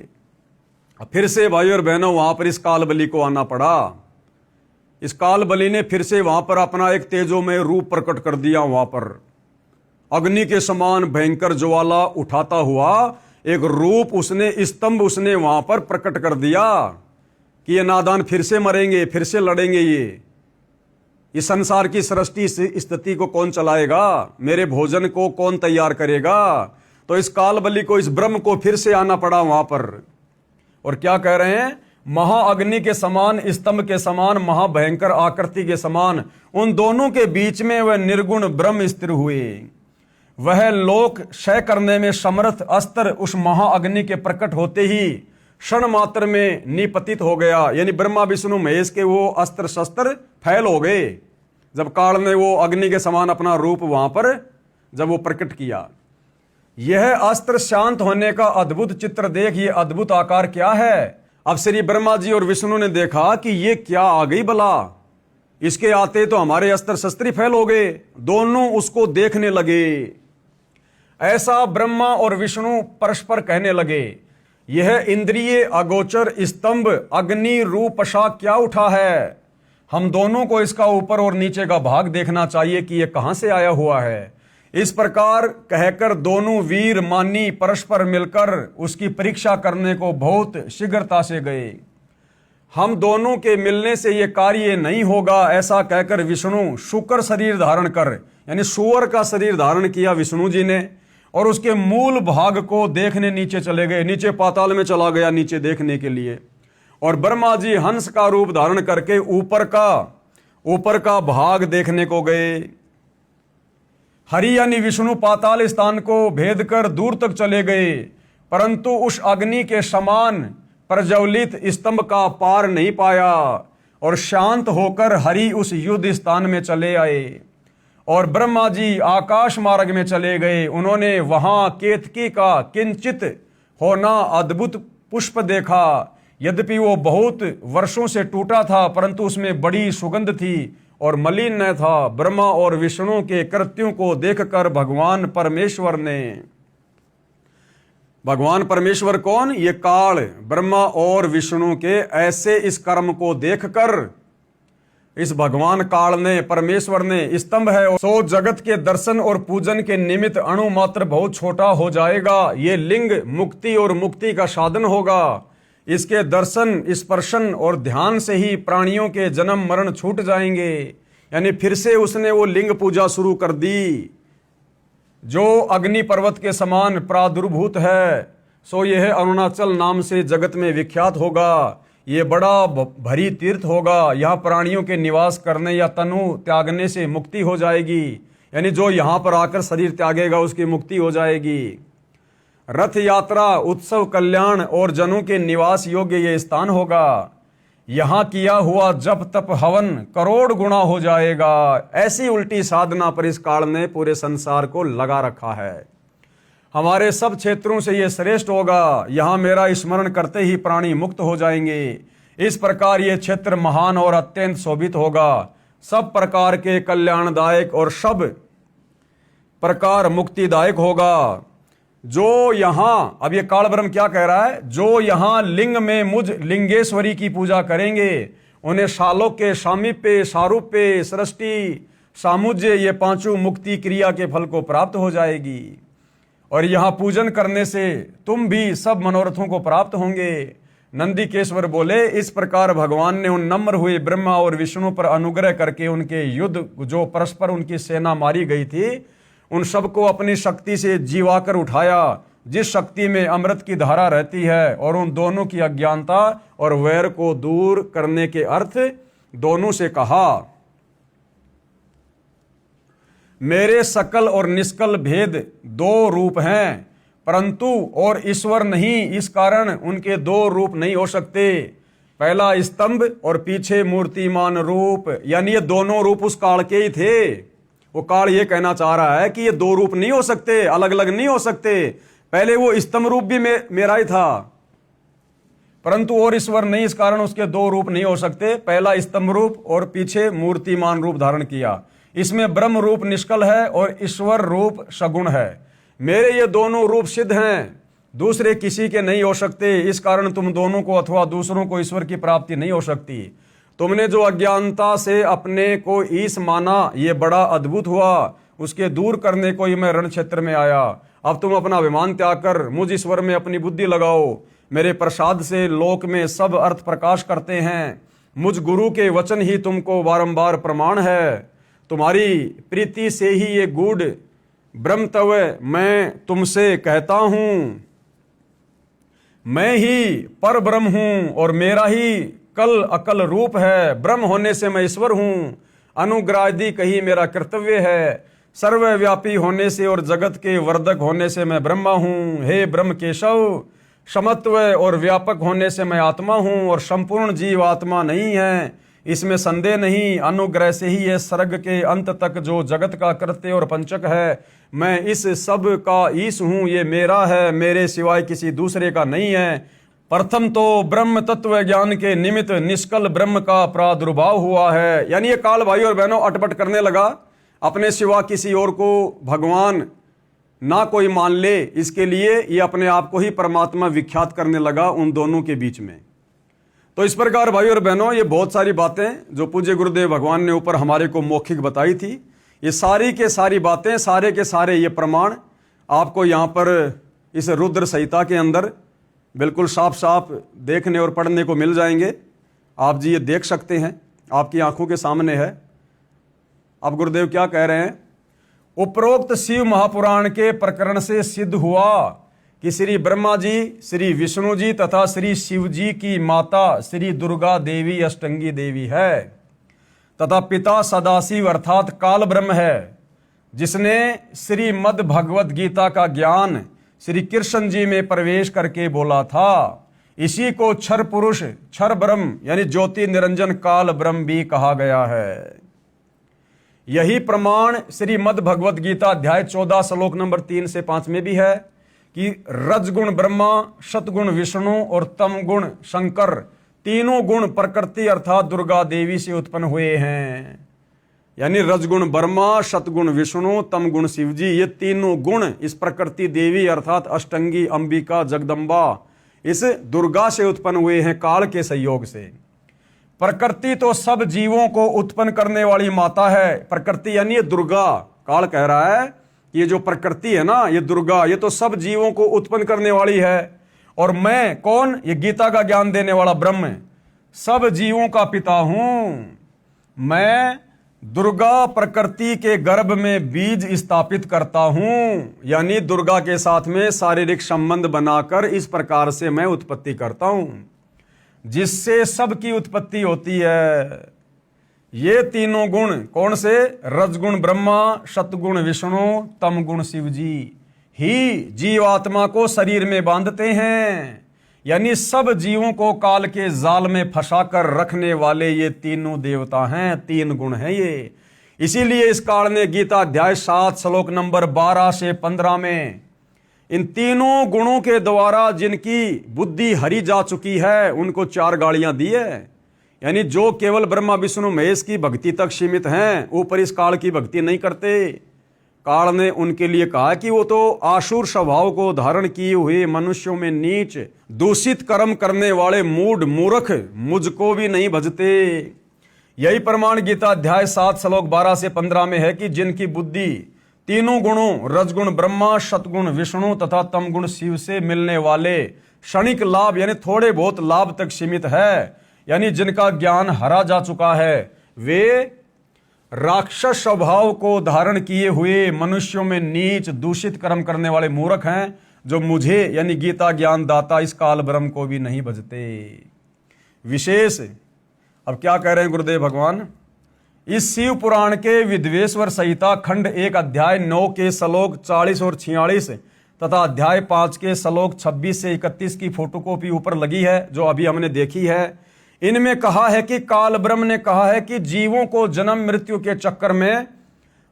फिर से भाई और बहनों, वहां पर इस काल बलि को आना पड़ा। इस काल बलि ने फिर से वहां पर अपना एक तेजोमय रूप प्रकट कर दिया। वहां पर अग्नि के समान भयंकर ज्वाला उठाता हुआ एक रूप उसने, स्तंभ उसने वहां पर प्रकट कर दिया कि ये नादान फिर से मरेंगे, फिर से लड़ेंगे। ये इस संसार की सृष्टि स्थिति को कौन चलाएगा? मेरे भोजन को कौन तैयार करेगा? तो इस काल बलि को, इस ब्रह्म को फिर से आना पड़ा वहां पर। और क्या कह रहे हैं? महाअग्नि के समान, स्तंभ के समान, महाभयंकर आकृति के समान उन दोनों के बीच में वह निर्गुण ब्रह्म स्थिर हुए। वह लोक क्षय करने में समर्थ अस्त्र उस महाअग्नि के प्रकट होते ही क्षण मात्र में निपतित हो गया। यानी ब्रह्मा विष्णु महेश के वो अस्त्र शस्त्र फैल हो गए जब काल ने वो अग्नि के समान अपना रूप वहां पर जब वो प्रकट किया। यह अस्त्र शांत होने का अद्भुत चित्र देख, ये अद्भुत आकार क्या है? अब श्री ब्रह्मा जी और विष्णु ने देखा कि ये क्या आ गई भला, इसके आते तो हमारे अस्त्र शस्त्र फैल हो गए। दोनों उसको देखने लगे। ऐसा ब्रह्मा और विष्णु परस्पर कहने लगे, यह इंद्रिय अगोचर स्तंभ अग्नि रूप सा क्या उठा है? हम दोनों को इसका ऊपर और नीचे का भाग देखना चाहिए कि यह कहां से आया हुआ है। इस प्रकार कहकर दोनों वीर मानी परस्पर मिलकर उसकी परीक्षा करने को बहुत शीघ्रता से गए। हम दोनों के मिलने से यह कार्य नहीं होगा, ऐसा कहकर विष्णु शुकर शरीर धारण कर, यानी सुअर का शरीर धारण किया विष्णु जी ने, और उसके मूल भाग को देखने नीचे चले गए। नीचे पाताल में चला गया नीचे देखने के लिए। और ब्रह्मा जी हंस का रूप धारण करके ऊपर का भाग देखने को गए। हरि यानी विष्णु पाताल स्थान को भेद कर दूर तक चले गए, परंतु उस अग्नि के समान प्रज्वलित स्तंभ का पार नहीं पाया और शांत होकर हरि उस युद्ध स्थान में चले आए। और ब्रह्मा जी आकाश मार्ग में चले गए। उन्होंने वहां केतकी का किंचित होना अद्भुत पुष्प देखा। यद्यपि वो बहुत वर्षों से टूटा था, परंतु उसमें बड़ी सुगंध थी और मलिन न था। ब्रह्मा और विष्णु के कृत्यों को देखकर भगवान परमेश्वर कौन? ये काल, ब्रह्मा और विष्णु के ऐसे इस कर्म को देखकर इस भगवान काल ने, परमेश्वर ने, स्तंभ है सो जगत के दर्शन और पूजन के निमित्त अणु मात्र बहुत छोटा हो जाएगा। ये लिंग मुक्ति और मुक्ति का साधन होगा। इसके दर्शन, स्पर्शन और ध्यान से ही प्राणियों के जन्म मरण छूट जाएंगे। यानी फिर से उसने वो लिंग पूजा शुरू कर दी जो अग्नि पर्वत के समान प्रादुर्भूत है। सो यह अरुणाचल नाम से जगत में विख्यात होगा। ये बड़ा भरी तीर्थ होगा। यहाँ प्राणियों के निवास करने या तनु त्यागने से मुक्ति हो जाएगी। यानी जो यहाँ पर आकर शरीर त्यागेगा उसकी मुक्ति हो जाएगी। रथ यात्रा, उत्सव, कल्याण और जनों के निवास योग्य ये स्थान होगा। यहाँ किया हुआ जप तप हवन करोड़ गुना हो जाएगा। ऐसी उल्टी साधना पर इस काल ने पूरे संसार को लगा रखा है। हमारे सब क्षेत्रों से ये श्रेष्ठ होगा। यहाँ मेरा स्मरण करते ही प्राणी मुक्त हो जाएंगे। इस प्रकार ये क्षेत्र महान और अत्यंत शोभित होगा। सब प्रकार के कल्याणदायक और सब प्रकार मुक्तिदायक होगा। जो यहाँ, अब ये काल ब्रह्म क्या कह रहा है? जो यहाँ लिंग में मुझ लिंगेश्वरी की पूजा करेंगे उन्हें शालोक्य, सामीप्य, सारूप्य, सृष्टि, सामुज्य ये पांचों मुक्ति क्रिया के फल को प्राप्त हो जाएगी। और यहाँ पूजन करने से तुम भी सब मनोरथों को प्राप्त होंगे। नंदीकेश्वर बोले, इस प्रकार भगवान ने उन नम्र हुए ब्रह्मा और विष्णु पर अनुग्रह करके उनके युद्ध, जो परस्पर उनकी सेना मारी गई थी, उन सबको अपनी शक्ति से जीवाकर उठाया, जिस शक्ति में अमृत की धारा रहती है, और उन दोनों की अज्ञानता और वैर को दूर करने के अर्थ दोनों से कहा, मेरे सकल और निष्कल भेद दो रूप हैं, परंतु और ईश्वर नहीं, इस कारण उनके दो रूप नहीं हो सकते। पहला स्तंभ और पीछे मूर्तिमान रूप। यानी ये दोनों रूप उस काल के ही थे। वो काल ये कहना चाह रहा है कि ये दो रूप नहीं हो सकते, अलग अलग नहीं हो सकते। पहले वो स्तंभ रूप भी मेरा ही था, परंतु और ईश्वर नहीं, इस कारण उसके दो रूप नहीं हो सकते। पहला स्तंभ रूप और पीछे मूर्तिमान रूप धारण किया। इसमें ब्रह्म रूप निष्कल है और ईश्वर रूप सगुण है। मेरे ये दोनों रूप सिद्ध हैं, दूसरे किसी के नहीं हो सकते। इस कारण तुम दोनों को अथवा दूसरों को ईश्वर की प्राप्ति नहीं हो सकती। तुमने जो अज्ञानता से अपने को ईश माना, ये बड़ा अद्भुत हुआ। उसके दूर करने को ही मैं रण क्षेत्र में आया। अब तुम अपना अभिमान त्याग कर मुझ ईश्वर में अपनी बुद्धि लगाओ। मेरे प्रसाद से लोक में सब अर्थ प्रकाश करते हैं। मुझ गुरु के वचन ही तुमको बारंबार प्रमाण है। तुम्हारी प्रीति से ही ये गूढ़ ब्रह्म तव मैं तुमसे कहता हूं। मैं ही पर ब्रह्म हूं और मेरा ही कल अकल रूप है। ब्रह्म होने से मैं ईश्वर हूं। अनुग्राही कही मेरा कर्तव्य है। सर्वव्यापी होने से और जगत के वर्धक होने से मैं ब्रह्मा हूं। हे ब्रह्म केशव, समत्व और व्यापक होने से मैं आत्मा हूं और संपूर्ण जीव आत्मा नहीं है, इसमें संदेह नहीं। अनुग्रह से ही यह सर्ग के अंत तक जो जगत का कर्ते और पंचक है, मैं इस सब का ईश हूं। ये मेरा है, मेरे सिवाय किसी दूसरे का नहीं है। प्रथम तो ब्रह्म तत्व ज्ञान के निमित्त निष्कल ब्रह्म का प्रादुर्भाव हुआ है। यानी ये काल भाई और बहनों अटपट करने लगा, अपने सिवा किसी और को भगवान ना कोई मान ले, इसके लिए ये अपने आप को ही परमात्मा विख्यात करने लगा उन दोनों के बीच में। तो इस प्रकार भाई और बहनों, ये बहुत सारी बातें जो पूज्य गुरुदेव भगवान ने ऊपर हमारे को मौखिक बताई थी, ये सारी के सारी बातें, सारे के सारे ये प्रमाण आपको यहाँ पर इस रुद्र संहिता के अंदर बिल्कुल साफ साफ देखने और पढ़ने को मिल जाएंगे। आप जी ये देख सकते हैं, आपकी आंखों के सामने है। अब गुरुदेव क्या कह रहे हैं? उपरोक्त शिव महापुराण के प्रकरण से सिद्ध हुआ कि श्री ब्रह्मा जी, श्री विष्णु जी तथा श्री शिव जी की माता श्री दुर्गा देवी अष्टंगी देवी है तथा पिता सदाशिव अर्थात काल ब्रह्म है, जिसने श्रीमद् भगवद गीता का ज्ञान श्री कृष्ण जी में प्रवेश करके बोला था। इसी को क्षर पुरुष, क्षर ब्रह्म यानी ज्योति निरंजन काल ब्रह्म भी कहा गया है। यही प्रमाण श्रीमद् भगवद गीता अध्याय 14 श्लोक नंबर 3 से 5 में भी है कि रजगुण ब्रह्मा, सतगुण विष्णु और तम गुण शंकर, तीनों गुण प्रकृति अर्थात दुर्गा देवी से उत्पन्न हुए हैं। यानी रजगुण ब्रह्मा, सतगुण विष्णु, तम गुण शिव जी, ये तीनों गुण इस प्रकृति देवी अर्थात अष्टंगी अंबिका जगदम्बा इस दुर्गा से उत्पन्न हुए हैं काल के सहयोग से। प्रकृति तो सब जीवों को उत्पन्न करने वाली माता है। प्रकृति यानी ये दुर्गा, काल कह रहा है ये जो प्रकृति है ना, ये दुर्गा, ये तो सब जीवों को उत्पन्न करने वाली है। और मैं कौन? ये गीता का ज्ञान देने वाला ब्रह्म सब जीवों का पिता हूं। मैं दुर्गा प्रकृति के गर्भ में बीज स्थापित करता हूं, यानी दुर्गा के साथ में शारीरिक संबंध बनाकर इस प्रकार से मैं उत्पत्ति करता हूं, जिससे सबकी उत्पत्ति होती है। ये तीनों गुण कौन से? रजगुण ब्रह्मा, सतगुण विष्णु, तम गुण शिव जी ही जीवात्मा को शरीर में बांधते हैं। यानी सब जीवों को काल के जाल में फंसाकर रखने वाले ये तीनों देवता हैं, तीन गुण हैं ये। इसीलिए इस काल ने गीता अध्याय 7 श्लोक नंबर 12 से 15 में इन तीनों गुणों के द्वारा जिनकी बुद्धि हरी जा चुकी है उनको 4 गालियां दी है। यानी जो केवल ब्रह्मा विष्णु महेश की भक्ति तक सीमित हैं, ऊपर इस काल की भक्ति नहीं करते, काल ने उनके लिए कहा कि वो तो आसुर स्वभाव को धारण किए हुए मनुष्यों में नीच दूषित कर्म करने वाले मूढ़ मूर्ख मुझको भी नहीं भजते। यही प्रमाण गीता अध्याय 7 श्लोक 12 से 15 में है कि जिनकी बुद्धि तीनों गुणों रजगुण ब्रह्मा, सतगुण विष्णु तथा तम गुण शिव से मिलने वाले क्षणिक लाभ यानी थोड़े बहुत लाभ तक सीमित है, यानी जिनका ज्ञान हरा जा चुका है, वे राक्षस स्वभाव को धारण किए हुए मनुष्यों में नीच दूषित कर्म करने वाले मूर्ख हैं, जो मुझे यानी गीता ज्ञान दाता इस काल ब्रह्म को भी नहीं भजते। विशेष अब क्या कह रहे हैं गुरुदेव भगवान? इस शिव पुराण के विद्वेश्वर संहिता खंड 1 अध्याय 9 के श्लोक 40 और 46 तथा अध्याय 5 के श्लोक 26 से 31 की फोटोकॉपी ऊपर लगी है, जो अभी हमने देखी है। इनमें कहा है कि काल ब्रह्म ने कहा है कि जीवों को जन्म मृत्यु के चक्कर में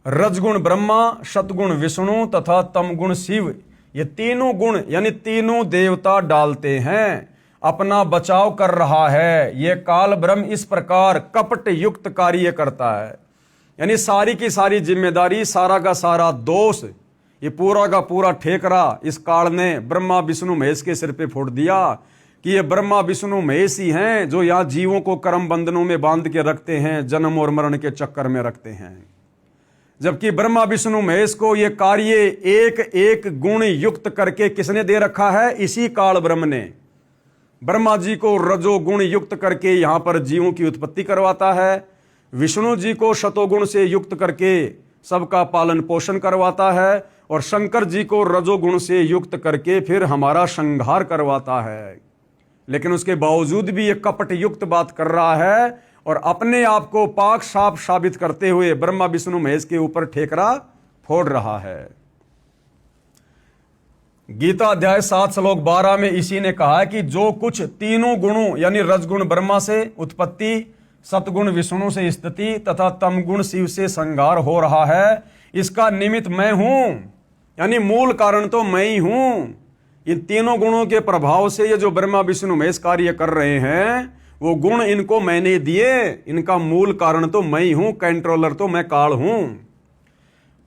रजगुण ब्रह्मा, सतगुण विष्णु तथा तम गुण शिव ये तीनों गुण यानी तीनों देवता डालते हैं, अपना बचाव कर रहा है। ये काल ब्रह्म इस प्रकार कपट युक्त कार्य करता है, यानी सारी की सारी जिम्मेदारी, सारा का सारा दोष, ये पूरा का पूरा ठेकरा इस काल ने ब्रह्मा विष्णु महेश के सिर पे फोड़ दिया कि ये ब्रह्मा विष्णु महेश ही हैं जो यहाँ जीवों को कर्म बंधनों में बांध के रखते हैं, जन्म और मरण के चक्कर में रखते हैं। जबकि ब्रह्मा विष्णु महेश को ये कार्य एक एक गुण युक्त करके किसने दे रखा है? इसी काल ब्रह्म ने ब्रह्मा जी को रजोगुण युक्त करके यहां पर जीवों की उत्पत्ति करवाता है, विष्णु जी को शतोगुण से युक्त करके सबका पालन पोषण करवाता है, और शंकर जी को रजोगुण से युक्त करके फिर हमारा संहार करवाता है। लेकिन उसके बावजूद भी ये कपट युक्त बात कर रहा है और अपने आप को पाक साफ साबित करते हुए ब्रह्मा विष्णु महेश के ऊपर ठेकरा फोड़ रहा है। गीता अध्याय 7 श्लोक 12 में इसी ने कहा है कि जो कुछ तीनों गुणों यानी रजगुण ब्रह्मा से उत्पत्ति, सतगुण विष्णु से स्थिति तथा तमगुण शिव से संहार हो रहा है, इसका निमित्त मैं हूं, यानी मूल कारण तो मैं ही हूं। इन तीनों गुणों के प्रभाव से ये जो ब्रह्मा विष्णु महेश कार्य कर रहे हैं, वो गुण इनको मैंने दिए, इनका मूल कारण तो मैं ही हूं, कंट्रोलर तो मैं काल हूं।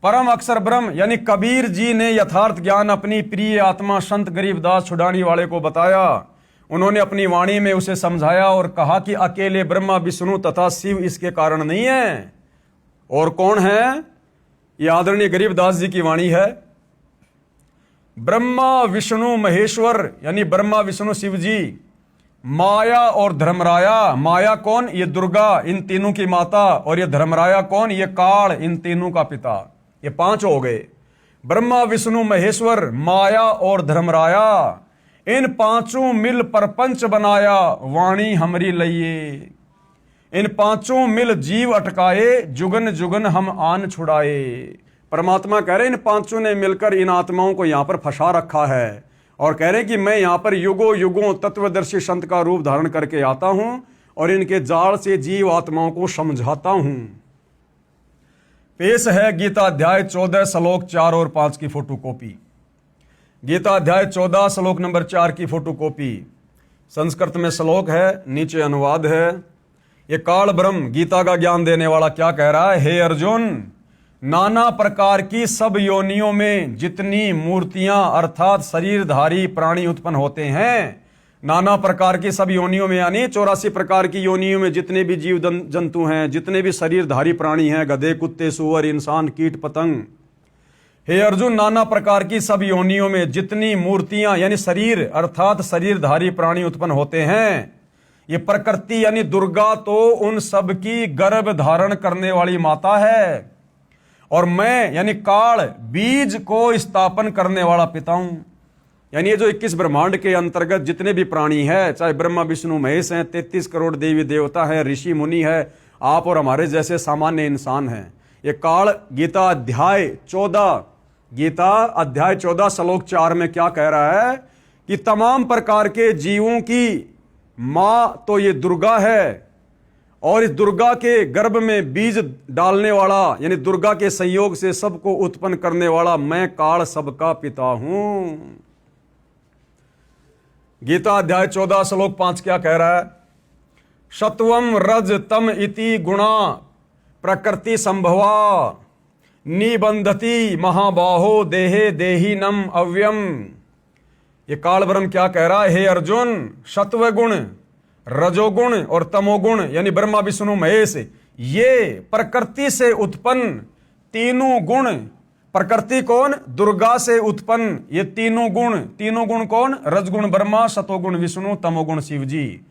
परम अक्षर ब्रह्म यानी कबीर जी ने यथार्थ ज्ञान अपनी प्रिय आत्मा संत गरीबदास छुड़ानी वाले को बताया। उन्होंने अपनी वाणी में उसे समझाया और कहा कि अकेले ब्रह्मा विष्णु तथा शिव इसके कारण नहीं है, और कौन है? ये आदरणीय गरीबदास जी की वाणी है। ब्रह्मा विष्णु महेश्वर यानी ब्रह्मा विष्णु शिव जी, माया और धर्मराया। माया कौन? ये दुर्गा, इन तीनों की माता, और ये धर्मराया कौन? ये काल, इन तीनों का पिता। ये 5 हो गए। ब्रह्मा विष्णु महेश्वर, माया और धर्मराया, इन 5 मिल परपंच बनाया, वाणी हमरी लइये। इन 5 मिल जीव अटकाए, जुगन जुगन हम आन छुड़ाए। परमात्मा कह रहे इन 5 ने मिलकर इन आत्माओं को यहां पर फंसा रखा है, और कह रहे कि मैं यहां पर युगों युगों तत्वदर्शी संत का रूप धारण करके आता हूं और इनके जाल से जीव आत्माओं को समझाता हूं। पेश है गीता अध्याय 14 श्लोक 4 और 5 की फोटोकॉपी। गीता अध्याय 14 श्लोक नंबर 4 की फोटोकॉपी। संस्कृत में श्लोक है, नीचे अनुवाद है। ये काल ब्रह्म गीता का ज्ञान देने वाला क्या कह रहा है? हे अर्जुन, नाना प्रकार की सब योनियों में जितनी मूर्तियां अर्थात शरीरधारी प्राणी उत्पन्न होते हैं, नाना प्रकार की सब योनियों में यानी 84 प्रकार की योनियों में जितने भी जीव जंतु हैं, जितने भी शरीरधारी प्राणी हैं, गधे, कुत्ते, सूअर, इंसान, कीट, पतंग। हे अर्जुन, नाना प्रकार की सब योनियों में जितनी मूर्तियां यानी शरीर अर्थात शरीरधारी प्राणी उत्पन्न होते हैं, ये प्रकृति यानी दुर्गा तो उन सब की गर्भ धारण करने वाली माता है, और मैं यानी काल बीज को स्थापन करने वाला पिता हूं। यानी ये जो 21 ब्रह्मांड के अंतर्गत जितने भी प्राणी हैं, चाहे ब्रह्मा विष्णु महेश हैं, 33 करोड़ देवी देवता हैं, ऋषि मुनि है, आप और हमारे जैसे सामान्य इंसान हैं, ये काल गीता अध्याय 14 श्लोक 4 में क्या कह रहा है कि तमाम प्रकार के जीवों की मां तो ये दुर्गा है, और इस दुर्गा के गर्भ में बीज डालने वाला यानी दुर्गा के संयोग से सबको उत्पन्न करने वाला मैं काल सबका पिता हूं। गीता अध्याय 14 श्लोक 5 क्या कह रहा है? सत्वम रज तम इति गुणा प्रकृति संभवा निबंधति महाबाहो देहे देहीनम अव्यम। ये काल ब्रह्म क्या कह रहा है? हे अर्जुन, सत्व गुण, रजोगुण और तमोगुण यानी ब्रह्मा विष्णु महेश, ये प्रकृति से उत्पन्न तीनों गुण, प्रकृति कौन? दुर्गा से उत्पन्न ये तीनों गुण कौन? रजगुण ब्रह्मा, सतोगुण विष्णु, तमोगुण शिव जी,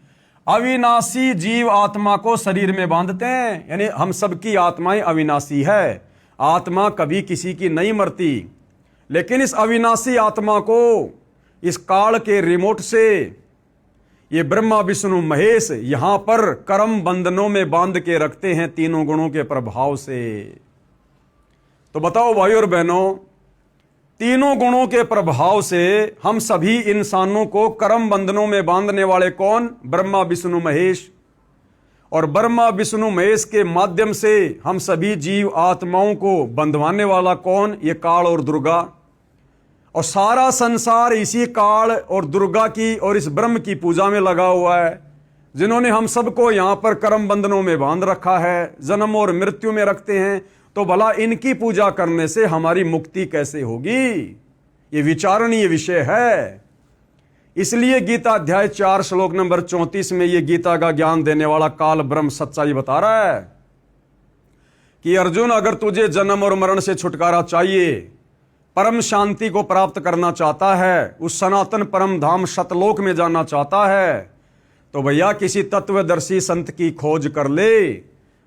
अविनाशी जीव आत्मा को शरीर में बांधते हैं। यानी हम सबकी आत्माएं अविनाशी है, आत्मा कभी किसी की नहीं मरती, लेकिन इस अविनाशी आत्मा को इस काल के रिमोट से ये ब्रह्मा विष्णु महेश यहां पर कर्म बंधनों में बांध के रखते हैं तीनों गुणों के प्रभाव से। तो बताओ भाई और बहनों, तीनों गुणों के प्रभाव से हम सभी इंसानों को कर्म बंधनों में बांधने वाले कौन? ब्रह्मा विष्णु महेश। और ब्रह्मा विष्णु महेश के माध्यम से हम सभी जीव आत्माओं को बंधवाने वाला कौन? ये काल और दुर्गा। और सारा संसार इसी काल और दुर्गा की और इस ब्रह्म की पूजा में लगा हुआ है, जिन्होंने हम सबको यहां पर कर्म बंधनों में बांध रखा है, जन्म और मृत्यु में रखते हैं। तो भला इनकी पूजा करने से हमारी मुक्ति कैसे होगी? ये विचारणीय विषय है। इसलिए गीता अध्याय 4 श्लोक नंबर 34 में ये गीता का ज्ञान देने वाला काल ब्रह्म सच्चाई बता रहा है कि अर्जुन, अगर तुझे जन्म और मरण से छुटकारा चाहिए, परम शांति को प्राप्त करना चाहता है, उस सनातन परम धाम सतलोक में जाना चाहता है, तो भैया किसी तत्वदर्शी संत की खोज कर ले,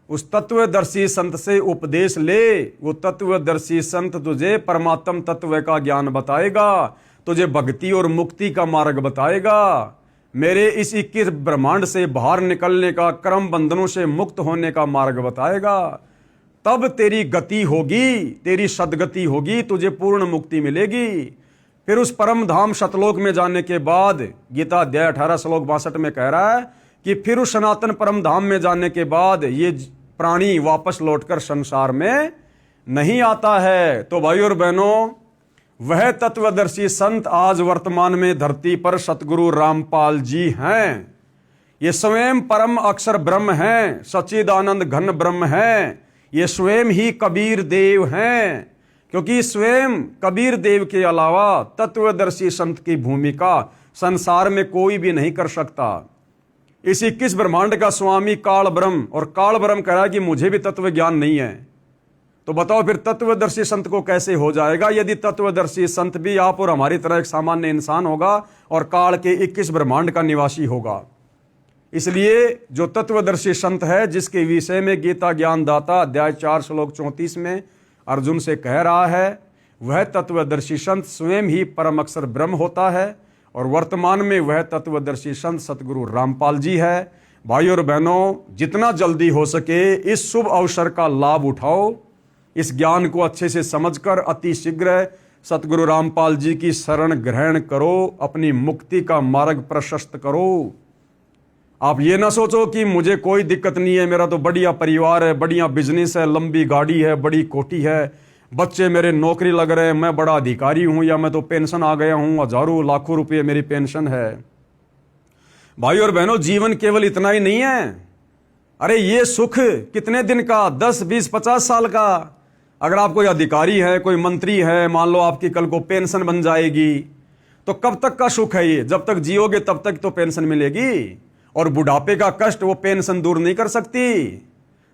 उस तत्वदर्शी संत से उपदेश ले। वो तत्वदर्शी संत तुझे परमात्म तत्व का ज्ञान बताएगा, तुझे भक्ति और मुक्ति का मार्ग बताएगा, मेरे इस 21 ब्रह्मांड से बाहर निकलने का, कर्म बंधनों से मुक्त होने का मार्ग बताएगा। तब तेरी गति होगी, तेरी सदगति होगी, तुझे पूर्ण मुक्ति मिलेगी। फिर उस परम धाम सतलोक में जाने के बाद गीता अध्याय 18 श्लोक 62 में कह रहा है कि फिर उस सनातन परम धाम में जाने के बाद ये प्राणी वापस लौटकर संसार में नहीं आता है। तो भाई और बहनों, वह तत्वदर्शी संत आज वर्तमान में धरती पर सतगुरु रामपाल जी हैं। ये स्वयं परम अक्षर ब्रह्म हैं, सच्चिदानंद घन ब्रह्म हैं। ये स्वयं ही कबीर देव हैं, क्योंकि स्वयं कबीर देव के अलावा तत्वदर्शी संत की भूमिका संसार में कोई भी नहीं कर सकता। इस 21 ब्रह्मांड का स्वामी काल ब्रह्म, और काल ब्रह्म कह रहा है कि मुझे भी तत्व ज्ञान नहीं है। तो बताओ फिर तत्वदर्शी संत को कैसे हो जाएगा, यदि तत्वदर्शी संत भी आप और हमारी तरह एक सामान्य इंसान होगा और काल के 21 ब्रह्मांड का निवासी होगा। इसलिए जो तत्वदर्शी संत है, जिसके विषय में गीता ज्ञान दाता अध्याय 4 श्लोक 34 में अर्जुन से कह रहा है, वह तत्वदर्शी संत स्वयं ही परम अक्षर ब्रह्म होता है, और वर्तमान में वह तत्वदर्शी संत सतगुरु रामपाल जी है। भाई और बहनों, जितना जल्दी हो सके इस शुभ अवसर का लाभ उठाओ, इस ज्ञान को अच्छे से समझकर अति शीघ्र सतगुरु रामपाल जी की शरण ग्रहण करो, अपनी मुक्ति का मार्ग प्रशस्त करो। आप ये ना सोचो कि मुझे कोई दिक्कत नहीं है, मेरा तो बढ़िया परिवार है, बढ़िया बिजनेस है, लंबी गाड़ी है, बड़ी कोठी है, बच्चे मेरे नौकरी लग रहे हैं, मैं बड़ा अधिकारी हूं, या मैं तो पेंशन आ गया हूं, हजारों लाखों रुपये मेरी पेंशन है। भाई और बहनों, जीवन केवल इतना ही नहीं है। अरे ये सुख कितने दिन का, 10, 20, 50 साल का। अगर आप कोई अधिकारी है, कोई मंत्री है, मान लो आपकी कल को पेंशन बन जाएगी, तो कब तक का सुख है ये? जब तक जियोगे तब तक तो पेंशन मिलेगी। और बुढ़ापे का कष्ट वो पेंशन दूर नहीं कर सकती।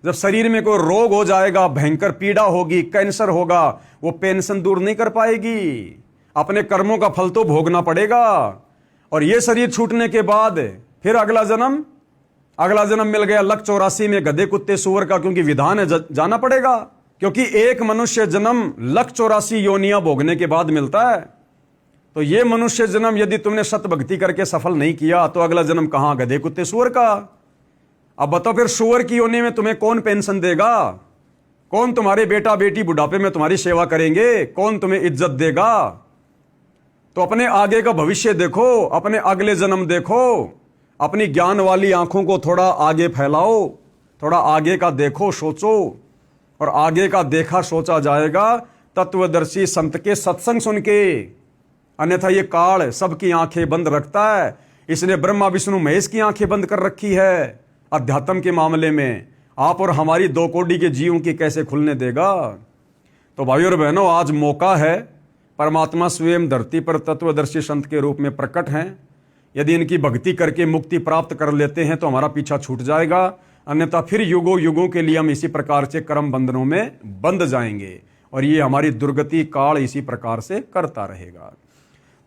जब शरीर में कोई रोग हो जाएगा, भयंकर पीड़ा होगी, कैंसर होगा, वो पेंशन दूर नहीं कर पाएगी। अपने कर्मों का फल तो भोगना पड़ेगा। और ये शरीर छूटने के बाद फिर अगला जन्म मिल गया लक 84 में गधे कुत्ते सूअर का, क्योंकि विधान है जाना पड़ेगा। क्योंकि एक मनुष्य जन्म लक 84 योनियां भोगने के बाद मिलता है। तो ये मनुष्य जन्म यदि तुमने सत भक्ति करके सफल नहीं किया, तो अगला जन्म कहां? गधे कुत्ते सूअर का। अब बताओ फिर सूअर की योनि में तुम्हें कौन पेंशन देगा? कौन तुम्हारे बेटा बेटी बुढ़ापे में तुम्हारी सेवा करेंगे? कौन तुम्हें इज्जत देगा? तो अपने आगे का भविष्य देखो, अपने अगले जन्म देखो, अपनी ज्ञान वाली आंखों को थोड़ा आगे फैलाओ, थोड़ा आगे का देखो, सोचो। और आगे का देखा सोचा जाएगा तत्वदर्शी संत के सत्संग सुन के। अन्यथा ये काल सबकी आंखें बंद रखता है। इसने ब्रह्मा विष्णु महेश की आंखें बंद कर रखी है। अध्यात्म के मामले में आप और हमारी 2 कोटि के जीवों की कैसे खुलने देगा? तो भाइयों और बहनों, आज मौका है। परमात्मा स्वयं धरती पर तत्वदर्शी संत के रूप में प्रकट हैं। यदि इनकी भक्ति करके मुक्ति प्राप्त कर लेते हैं तो हमारा पीछा छूट जाएगा। अन्यथा फिर युगों युगों के लिए हम इसी प्रकार से कर्म बंधनों में बंध जाएंगे और ये हमारी दुर्गति काल इसी प्रकार से करता रहेगा।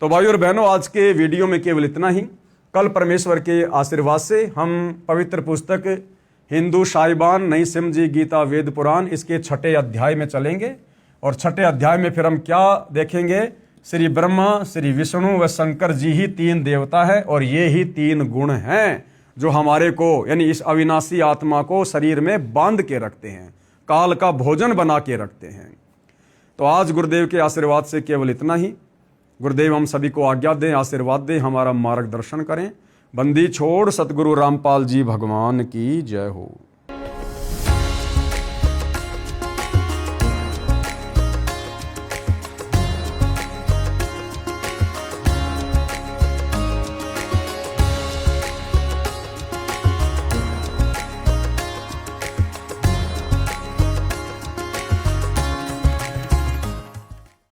तो भाइयों और बहनों, आज के वीडियो में केवल इतना ही। कल परमेश्वर के आशीर्वाद से हम पवित्र पुस्तक हिंदू साहिबान नई सिमजी गीता वेद पुराण इसके 6ठे अध्याय में चलेंगे। और 6ठे अध्याय में फिर हम क्या देखेंगे? श्री ब्रह्मा, श्री विष्णु व शंकर जी ही 3 देवता है और ये ही 3 गुण हैं जो हमारे को, यानी इस अविनाशी आत्मा को शरीर में बांध के रखते हैं, काल का भोजन बना के रखते हैं। तो आज गुरुदेव के आशीर्वाद से केवल इतना ही। गुरुदेव हम सभी को आज्ञा दें, आशीर्वाद दें, हमारा मार्गदर्शन करें। बंदी छोड़ सतगुरु रामपाल जी भगवान की जय हो।